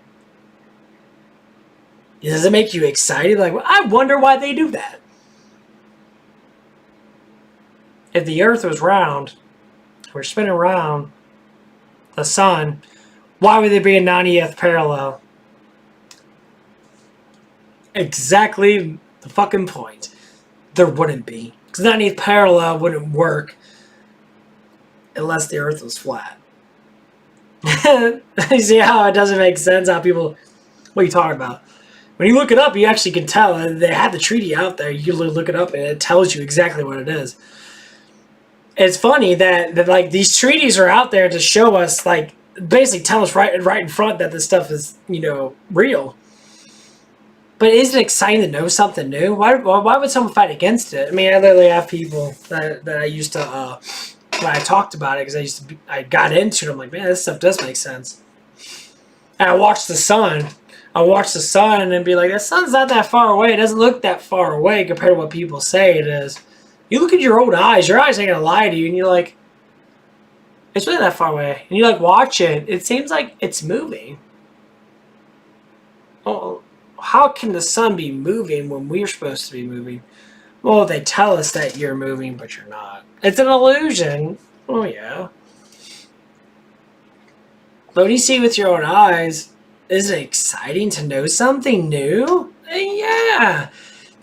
Does it make you excited? Like, I wonder why they do that. If the Earth was round, we're spinning around the sun, why would there be a 90th parallel? Exactly the fucking point. There wouldn't be. Because 90th parallel wouldn't work unless the Earth was flat. You see how it doesn't make sense? How people... What are you talking about? When you look it up, you actually can tell. They had the treaty out there. You look it up, and it tells you exactly what it is. It's funny that like these treaties are out there to show us, like, basically tell us right in front that this stuff is, real. But isn't it exciting to know something new? Why would someone fight against it? I mean, I literally have people that I used to when I talked about it because I got into it. I'm like, man, this stuff does make sense. And I watched the sun. I watch the sun and be like, that sun's not that far away. It doesn't look that far away compared to what people say it is. You look at your own eyes. Your eyes ain't gonna lie to you, and you're like, it's really that far away. And you like watch it. It seems like it's moving. Oh, how can the sun be moving when we're supposed to be moving? Well, they tell us that you're moving, but you're not. It's an illusion. Oh yeah. But when you see with your own eyes, is it exciting to know something new? Yeah.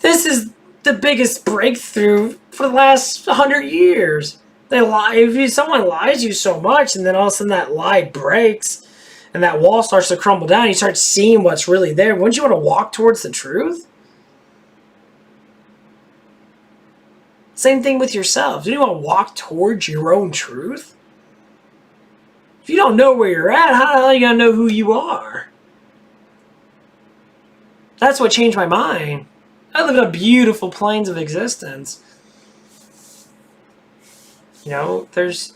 This is the biggest breakthrough for the last 100 years. They lie. If someone lies to you so much, and then all of a sudden that lie breaks, and that wall starts to crumble down, you start seeing what's really there. Wouldn't you want to walk towards the truth? Same thing with yourself. Do you want to walk towards your own truth? If you don't know where you're at, how the hell are you going to know who you are? That's what changed my mind. I live in a beautiful plains of existence. There's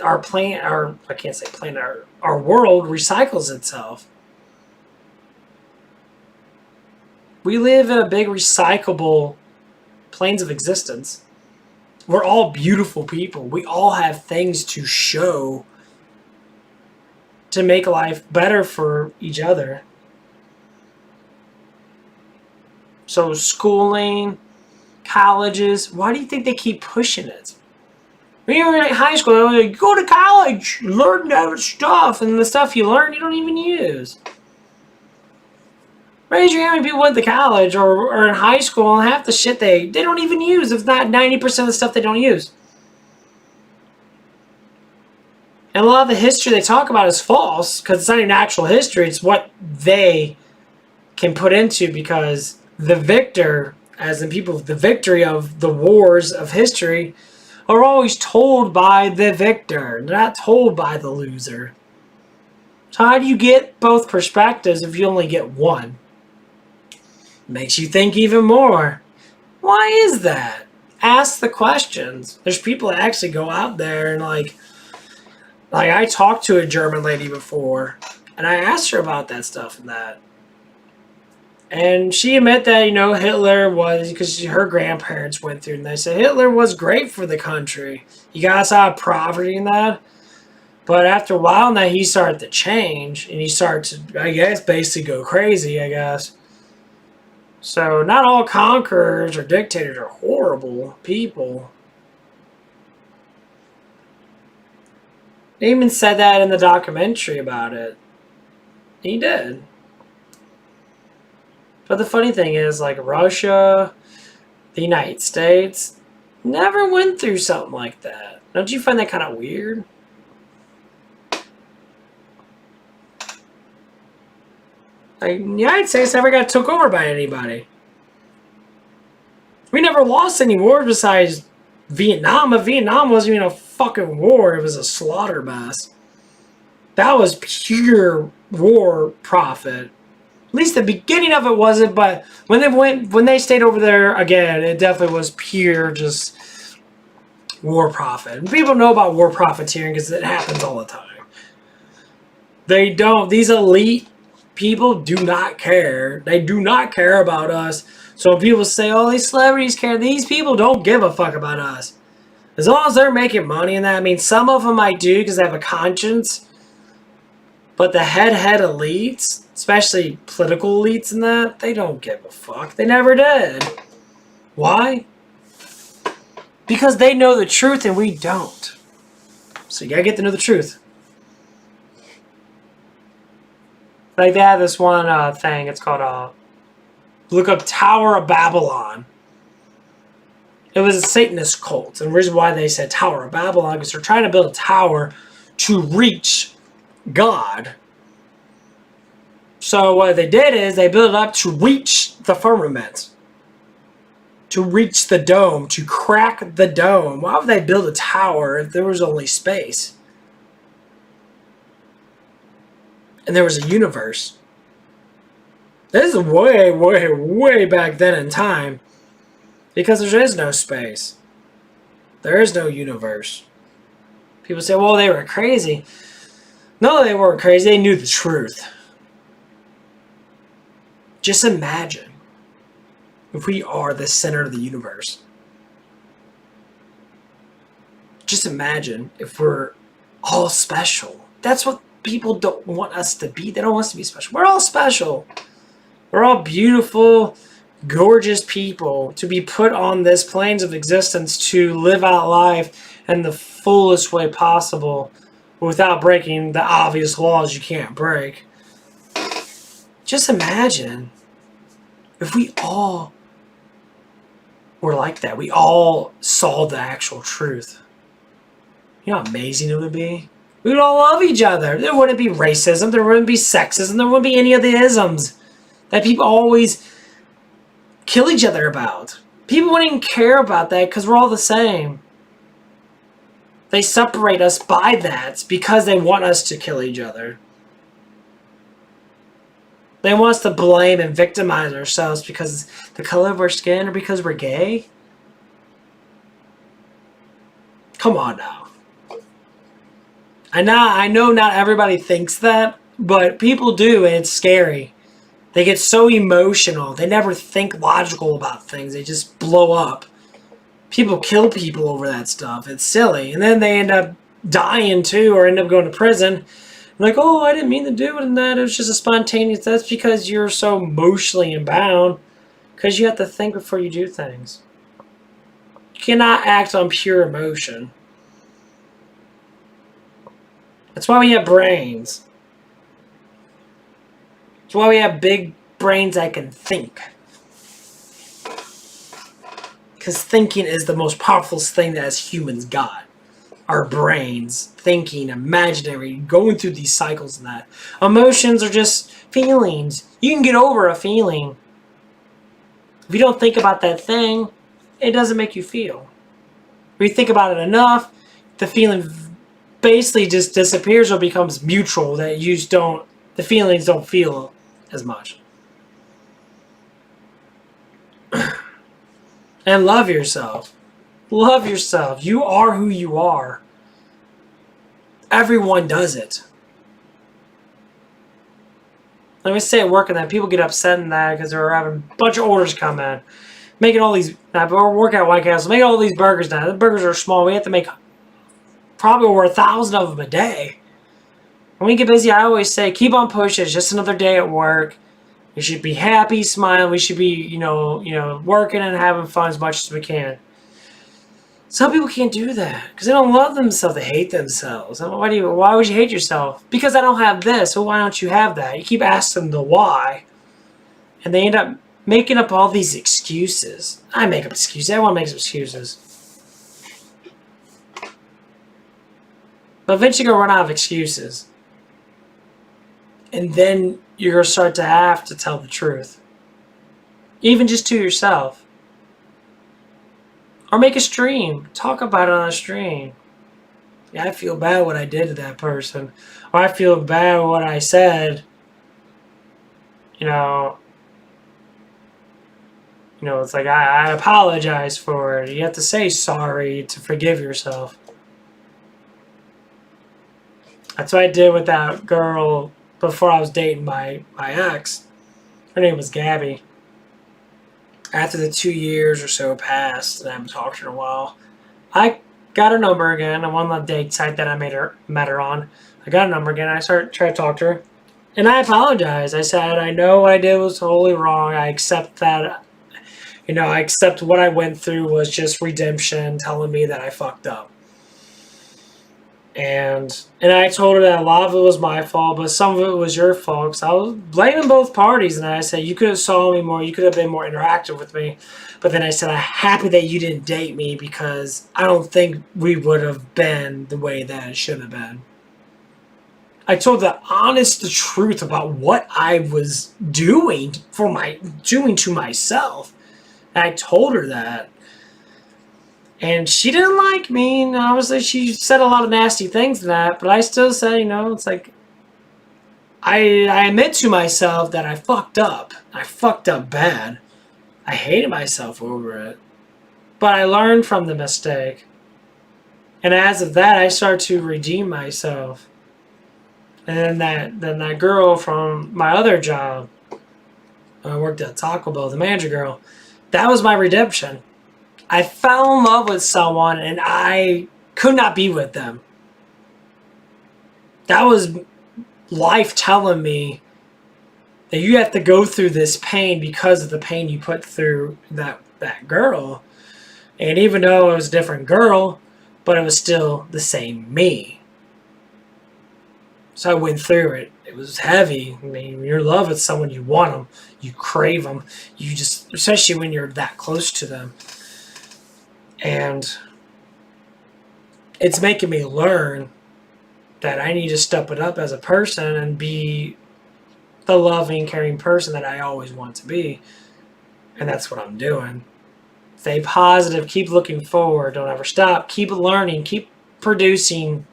our planet, I can't say planet, our world recycles itself. We live in a big recyclable planes of existence. We're all beautiful people. We all have things to show to make life better for each other. So schooling, colleges, why do you think they keep pushing it? When you were in high school, they were like, go to college, learn that stuff, and the stuff you learn you don't even use. Raise your hand when people went to college or in high school and half the shit they don't even use. If not 90% of the stuff they don't use. And a lot of the history they talk about is false because it's not even actual history. It's what they can put into the victor, as in people, the victory of the wars of history, are always told by the victor. They're not told by the loser. So how do you get both perspectives if you only get one? Makes you think even more. Why is that? Ask the questions. There's people that actually go out there and like I talked to a German lady before, and I asked her about that stuff and that. And she admitted that, Hitler was, because her grandparents went through, and they said Hitler was great for the country. He got us out of poverty and that. But after a while now, he started to change, and he started to, I guess, basically go crazy, I guess. So not all conquerors or dictators are horrible people. They even said that in the documentary about it. He did. But the funny thing is, like, Russia, the United States, never went through something like that. Don't you find that kind of weird? Like, the United States never got took over by anybody. We never lost any wars besides Vietnam. But Vietnam wasn't even a fucking war. It was a slaughter mess. That was pure war profit. At least the beginning of it wasn't, but when they stayed over there again, it definitely was pure just war profit. And people know about war profiteering because it happens all the time. They don't. These elite people do not care. They do not care about us. So when people say, oh, these celebrities care, these people don't give a fuck about us. As long as they're making money in that, I mean, some of them might do because they have a conscience. But the head elites, especially political elites and that, they don't give a fuck. They never did. Why? Because they know the truth and we don't. So you gotta get to know the truth. Like they have this one thing, it's called, look up Tower of Babylon. It was a Satanist cult. And the reason why they said Tower of Babylon is they're trying to build a tower to reach God. So what they did is they built it up to reach the firmament. To reach the dome. To crack the dome. Why would they build a tower if there was only space? And there was a universe. This is way, way, way back then in time. Because there is no space. There is no universe. People say, well, they were crazy. No, they weren't crazy. They knew the truth. Just imagine if we are the center of the universe. Just imagine if we're all special. That's what people don't want us to be. They don't want us to be special. We're all special. We're all beautiful, gorgeous people to be put on this planes of existence to live out life in the fullest way possible without breaking the obvious laws you can't break. Just imagine if we all were like that. We all saw the actual truth. You know how amazing it would be? We would all love each other. There wouldn't be racism. There wouldn't be sexism. There wouldn't be any of the isms that people always kill each other about. People wouldn't even care about that because we're all the same. They separate us by that because they want us to kill each other. They want us to blame and victimize ourselves because the color of our skin or because we're gay. Come on now. I know not everybody thinks that, but people do, and it's scary. They get so emotional. They never think logical about things. They just blow up. People kill people over that stuff. It's silly. And then they end up dying too, or end up going to prison. Like, oh, I didn't mean to do it and that. It was just a spontaneous. That's because you're so emotionally inbound. Because you have to think before you do things. You cannot act on pure emotion. That's why we have brains. That's why we have big brains that can think. Because thinking is the most powerful thing that as humans got. Our brains, thinking, imaginary, going through these cycles and that. Emotions are just feelings. You can get over a feeling. If you don't think about that thing, it doesn't make you feel. When you think about it enough, the feeling basically just disappears or becomes mutual, that you just don't, the feelings don't feel as much. And love yourself. Love yourself. You are who you are. Everyone does it. Let me say at work and that people get upset in that because they're having a bunch of orders come in. Making all these, we're working at White Castle, making all these burgers now. The burgers are small. We have to make probably over 1,000 of them a day. When we get busy, I always say, keep on pushing. It's just another day at work. You should be happy, smiling. We should be, you know, working and having fun as much as we can. Some people can't do that because they don't love themselves. They hate themselves. Why would you hate yourself? Because I don't have this. So why don't you have that? You keep asking the why, and they end up making up all these excuses. I make up excuses. Everyone makes excuses. But eventually you're going to run out of excuses. And then you're going to start to have to tell the truth. Even just to yourself. Or make a stream. Talk about it on a stream. Yeah, I feel bad what I did to that person. Or I feel bad what I said. You know, it's like I apologize for it. You have to say sorry to forgive yourself. That's what I did with that girl before I was dating my ex. Her name was Gabby. After the 2 years or so passed, and I haven't talked to her in a while, I got her number again. On one of the date site that I met her on. I got her number again. I tried to talk to her. And I apologized. I said, I know what I did was totally wrong. I accept that. I accept what I went through was just redemption, telling me that I fucked up. And I told her that a lot of it was my fault, but some of it was your fault. So I was blaming both parties, and I said, you could have saw me more, you could have been more interactive with me. But then I said, I'm happy that you didn't date me because I don't think we would have been the way that it should have been. I told the honest truth about what I was doing to myself. And I told her that. And she didn't like me, and obviously she said a lot of nasty things to that, but I still said, it's like, I admit to myself that I fucked up. I fucked up bad. I hated myself over it. But I learned from the mistake. And as of that, I started to redeem myself. And then that girl from my other job, I worked at Taco Bell, the manager girl, that was my redemption. I fell in love with someone and I could not be with them. That was life telling me that you have to go through this pain because of the pain you put through that girl. And even though it was a different girl, but it was still the same me. So I went through it. It was heavy. I mean, you're in love with someone, you want them, you crave them, you just, especially when you're that close to them. And it's making me learn that I need to step it up as a person and be the loving, caring person that I always want to be. And that's what I'm doing. Stay positive, keep looking forward, don't ever stop, keep learning, keep producing.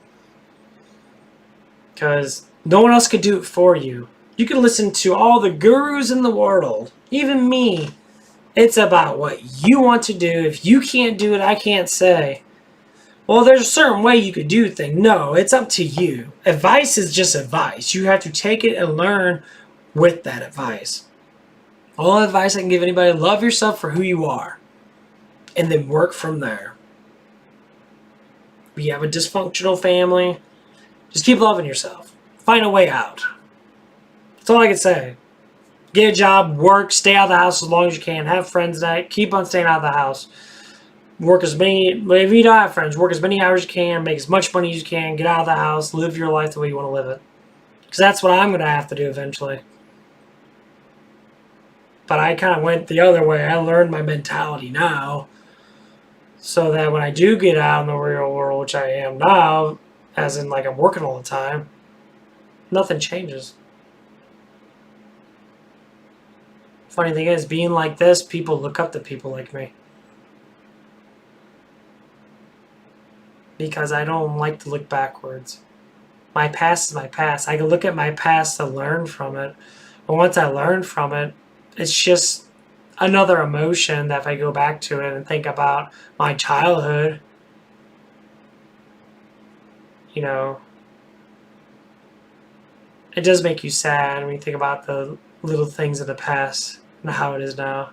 Because no one else could do it for you. You can listen to all the gurus in the world, even me. It's about what you want to do. If you can't do it, I can't say, well, there's a certain way you could do things. No, it's up to you. Advice is just advice. You have to take it and learn with that advice. All advice I can give anybody, love yourself for who you are. And then work from there. If you have a dysfunctional family, just keep loving yourself. Find a way out. That's all I can say. Get a job, work, stay out of the house as long as you can. Have friends night. Keep on staying out of the house. Work as many, if you don't have friends, work as many hours as you can. Make as much money as you can. Get out of the house. Live your life the way you want to live it. Because that's what I'm going to have to do eventually. But I kind of went the other way. I learned my mentality now. So that when I do get out in the real world, which I am now, as in like I'm working all the time, nothing changes. Funny thing is, being like this, people look up to people like me. because I don't like to look backwards. My past is my past. I can look at my past to learn from it. But once I learn from it, it's just another emotion that if I go back to it and think about my childhood, you know, it does make you sad when you think about the little things of the past and how it is now.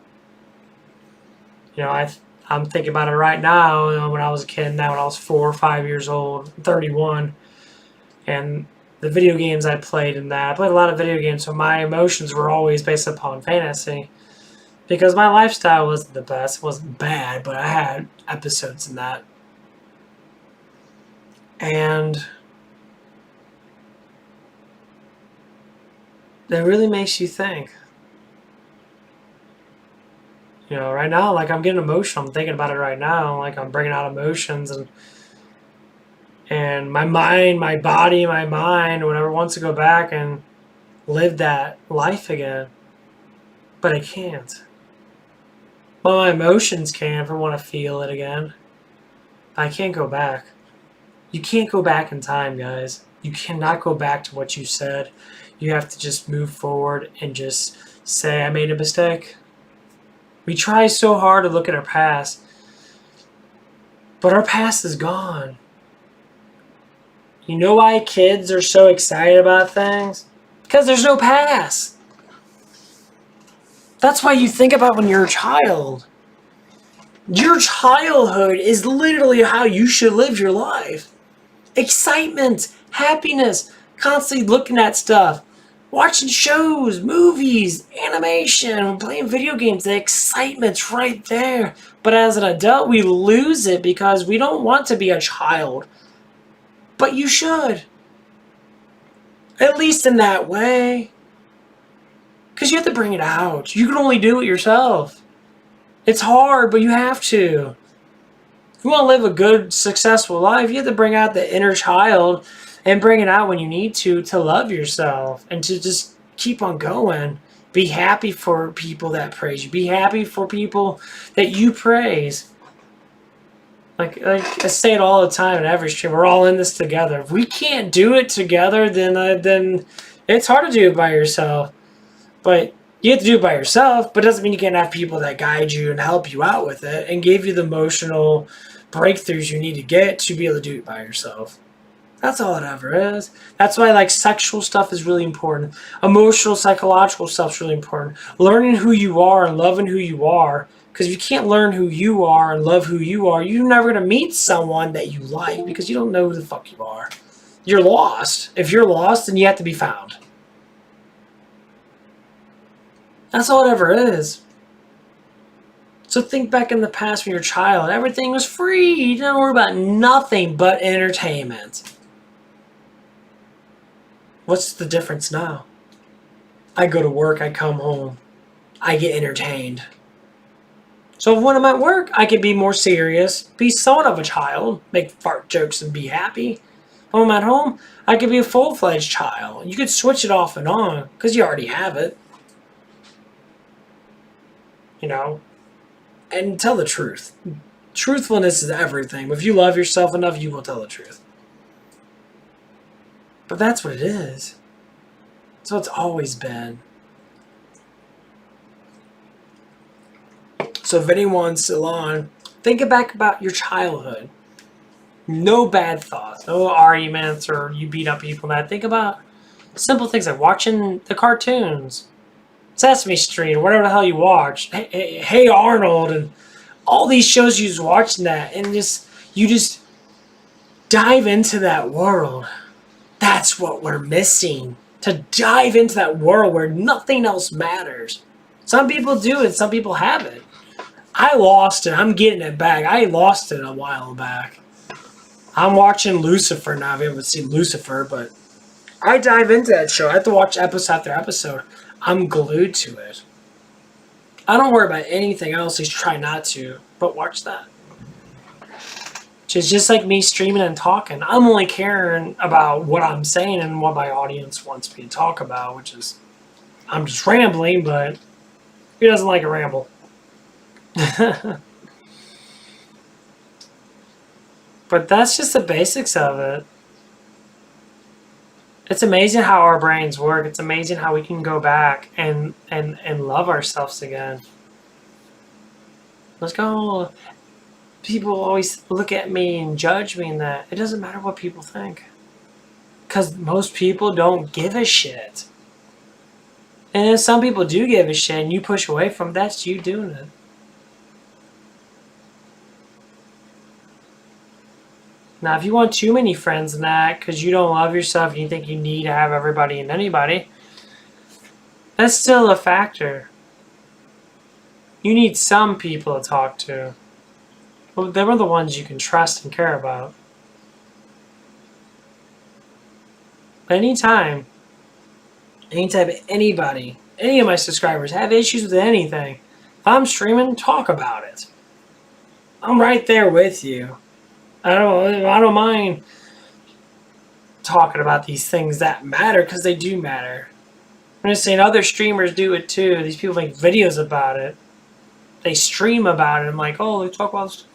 You know, I'm thinking about it right now, you know, when I was a kid, now when I was 4 or 5 years old, 31, and the video games I played in that. I played a lot of video games, so my emotions were always based upon fantasy. Because my lifestyle wasn't the best. It wasn't bad, but I had episodes in that. And that really makes you think. You know, right now, like I'm getting emotional. I'm thinking about it right now. Like I'm bringing out emotions and my mind, my body, my mind, whatever wants to go back and live that life again. But I can't. Well, my emotions can if I want to feel it again. I can't go back. You can't go back in time, guys. You cannot go back to what you said. You have to just move forward and just say, I made a mistake. We try so hard to look at our past, but our past is gone. You know why kids are so excited about things? Because there's no past. That's why you think about when you're a child. Your childhood is literally how you should live your life. Excitement, happiness, constantly looking at stuff, watching shows, movies, animation, playing video games. The excitement's right there. But as an adult, we lose it because we don't want to be a child. But you should. At least in that way. Because you have to bring it out. You can only do it yourself. It's hard, but you have to. If you want to live a good, successful life, you have to bring out the inner child and bring it out when you need to love yourself and to just keep on going. Be happy for people that praise you. Be happy for people that you praise. Like I say it all the time in every stream, we're all in this together. If we can't do it together, then it's hard to do it by yourself. But you have to do it by yourself, but it doesn't mean you can't have people that guide you and help you out with it and give you the emotional breakthroughs you need to get to be able to do it by yourself. That's all it ever is. That's why like sexual stuff is really important. Emotional, psychological stuff is really important. Learning who you are and loving who you are. Because if you can't learn who you are and love who you are, you're never going to meet someone that you like because you don't know who the fuck you are. You're lost. If you're lost, then you have to be found. That's all it ever is. So think back in the past when you're a child. Everything was free. You didn't worry about nothing but entertainment. What's the difference now? I go to work, I come home, I get entertained. So when I'm at work, I can be more serious, be somewhat of a child, make fart jokes and be happy. When I'm at home, I can be a full-fledged child. You could switch it off and on because you already have it. You know, and tell the truth. Truthfulness is everything. If you love yourself enough, you will tell the truth. But that's what it is. That's what it's always been. So if anyone's still on, think back about your childhood. No bad thoughts, no arguments, or you beat up people. That think about simple things like watching the cartoons, Sesame Street, or whatever the hell you watch. Hey Arnold, and all these shows you was watching that, and you just dive into that world. That's what we're missing. To dive into that world where nothing else matters. Some people do it, some people haven't. I lost it. I'm getting it back. I lost it a while back. I'm watching Lucifer now. I haven't seen Lucifer, but I dive into that show. I have to watch episode after episode. I'm glued to it. I don't worry about anything else. Just try not to, but watch that. It's just like me streaming and talking. I'm only caring about what I'm saying and what my audience wants me to talk about, which is I'm just rambling, but who doesn't like a ramble? But But that's just the basics of it. It's amazing how our brains work. It's amazing how we can go back and love ourselves again. Let's go. People always look at me and judge me in that. It doesn't matter what people think. Because most people don't give a shit. And if some people do give a shit and you push away from it, that's you doing it. Now, if you want too many friends in that because you don't love yourself and you think you need to have everybody and anybody, that's still a factor. You need some people to talk to. Well, they were the ones you can trust and care about. Anytime anybody, any of my subscribers have issues with anything, if I'm streaming, talk about it. I'm right there with you. I don't mind talking about these things that matter because they do matter. I'm just saying other streamers do it too. These people make videos about it. They stream about it. I'm like, oh, they talk about this.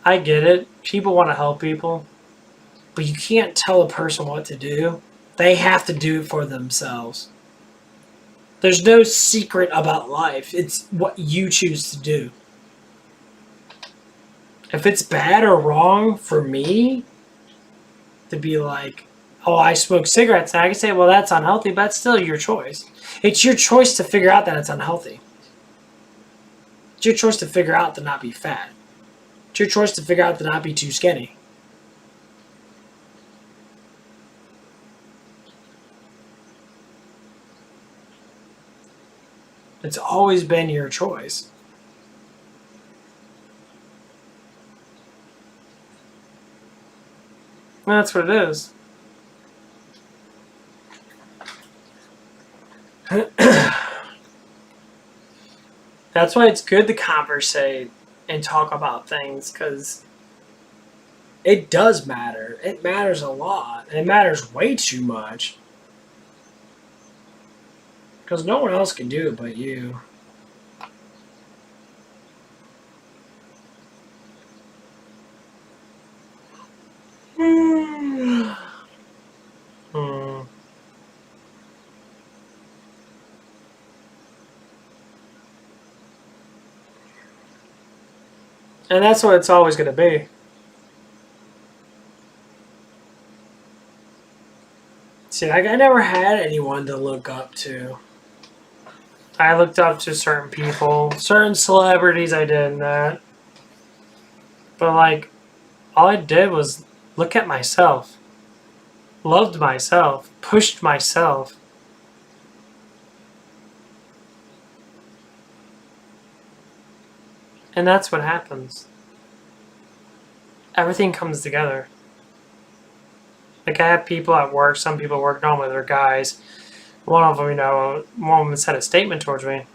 I get it. People want to help people. But you can't tell a person what to do. They have to do it for themselves. There's no secret about life. It's what you choose to do. If it's bad or wrong for me to be like, oh, I smoke cigarettes, and I can say, well, that's unhealthy, but that's still your choice. It's your choice to figure out that it's unhealthy. It's your choice to figure out to not be fat. It's your choice to figure out to not be too skinny. It's always been your choice. That's what it is. That's why it's good to conversate and talk about things, because it does matter. It matters a lot. It matters way too much. Because no one else can do it but you. And that's what it's always going to be. See, like, I never had anyone to look up to. I looked up to certain people, certain celebrities I did in that. But, like, all I did was look at myself. Loved myself. Pushed myself. And that's what happens. Everything comes together. Like, I have people at work, some people working on with their guys. One of them, one of them said a statement towards me.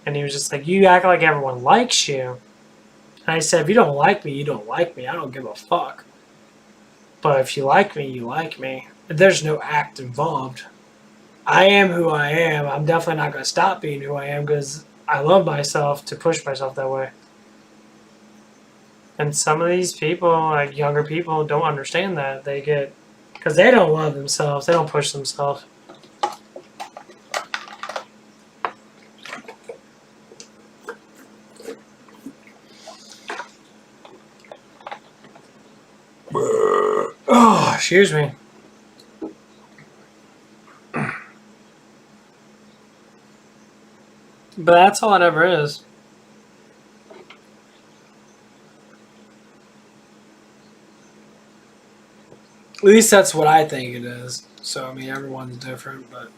And he was just like, you act like everyone likes you. And I said, if you don't like me, you don't like me. I don't give a fuck. But if you like me, you like me. There's no act involved. I am who I am. I'm definitely not going to stop being who I am because I love myself to push myself that way. And some of these people, like younger people, don't understand that. They get, because they don't love themselves. They don't push themselves. Oh, excuse me. But that's all it ever is. At least that's what I think it is. So, I mean, everyone's different, but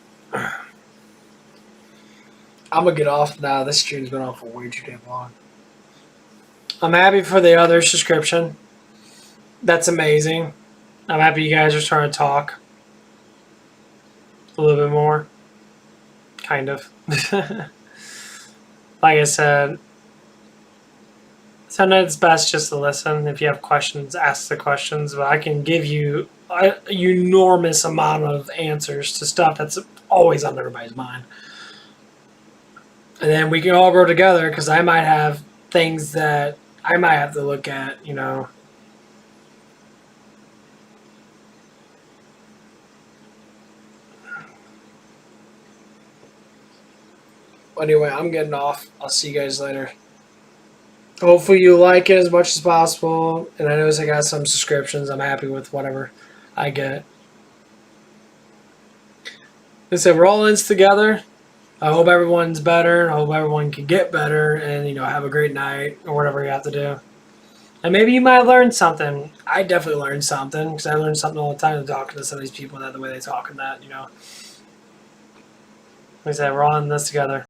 I'm going to get off now. This stream's been on for way too damn long. I'm happy for the other subscription. That's amazing. I'm happy you guys are starting to talk a little bit more. Kind of. Like I said, sometimes it's best just to listen. If you have questions, ask the questions. But I can give you an enormous amount of answers to stuff that's always on everybody's mind. And then we can all grow together because I might have things that I might have to look at, you know. Anyway, I'm getting off. I'll see you guys later. Hopefully you like it as much as possible. And I notice I got some subscriptions. I'm happy with whatever I get. Like I said, we're all in this together. I hope everyone's better. I hope everyone can get better and, you know, have a great night or whatever you have to do. And maybe you might learn something. I definitely learned something because I learn something all the time talking to some of these people, that the way they talk and that, you know. Like I said, we're all in this together.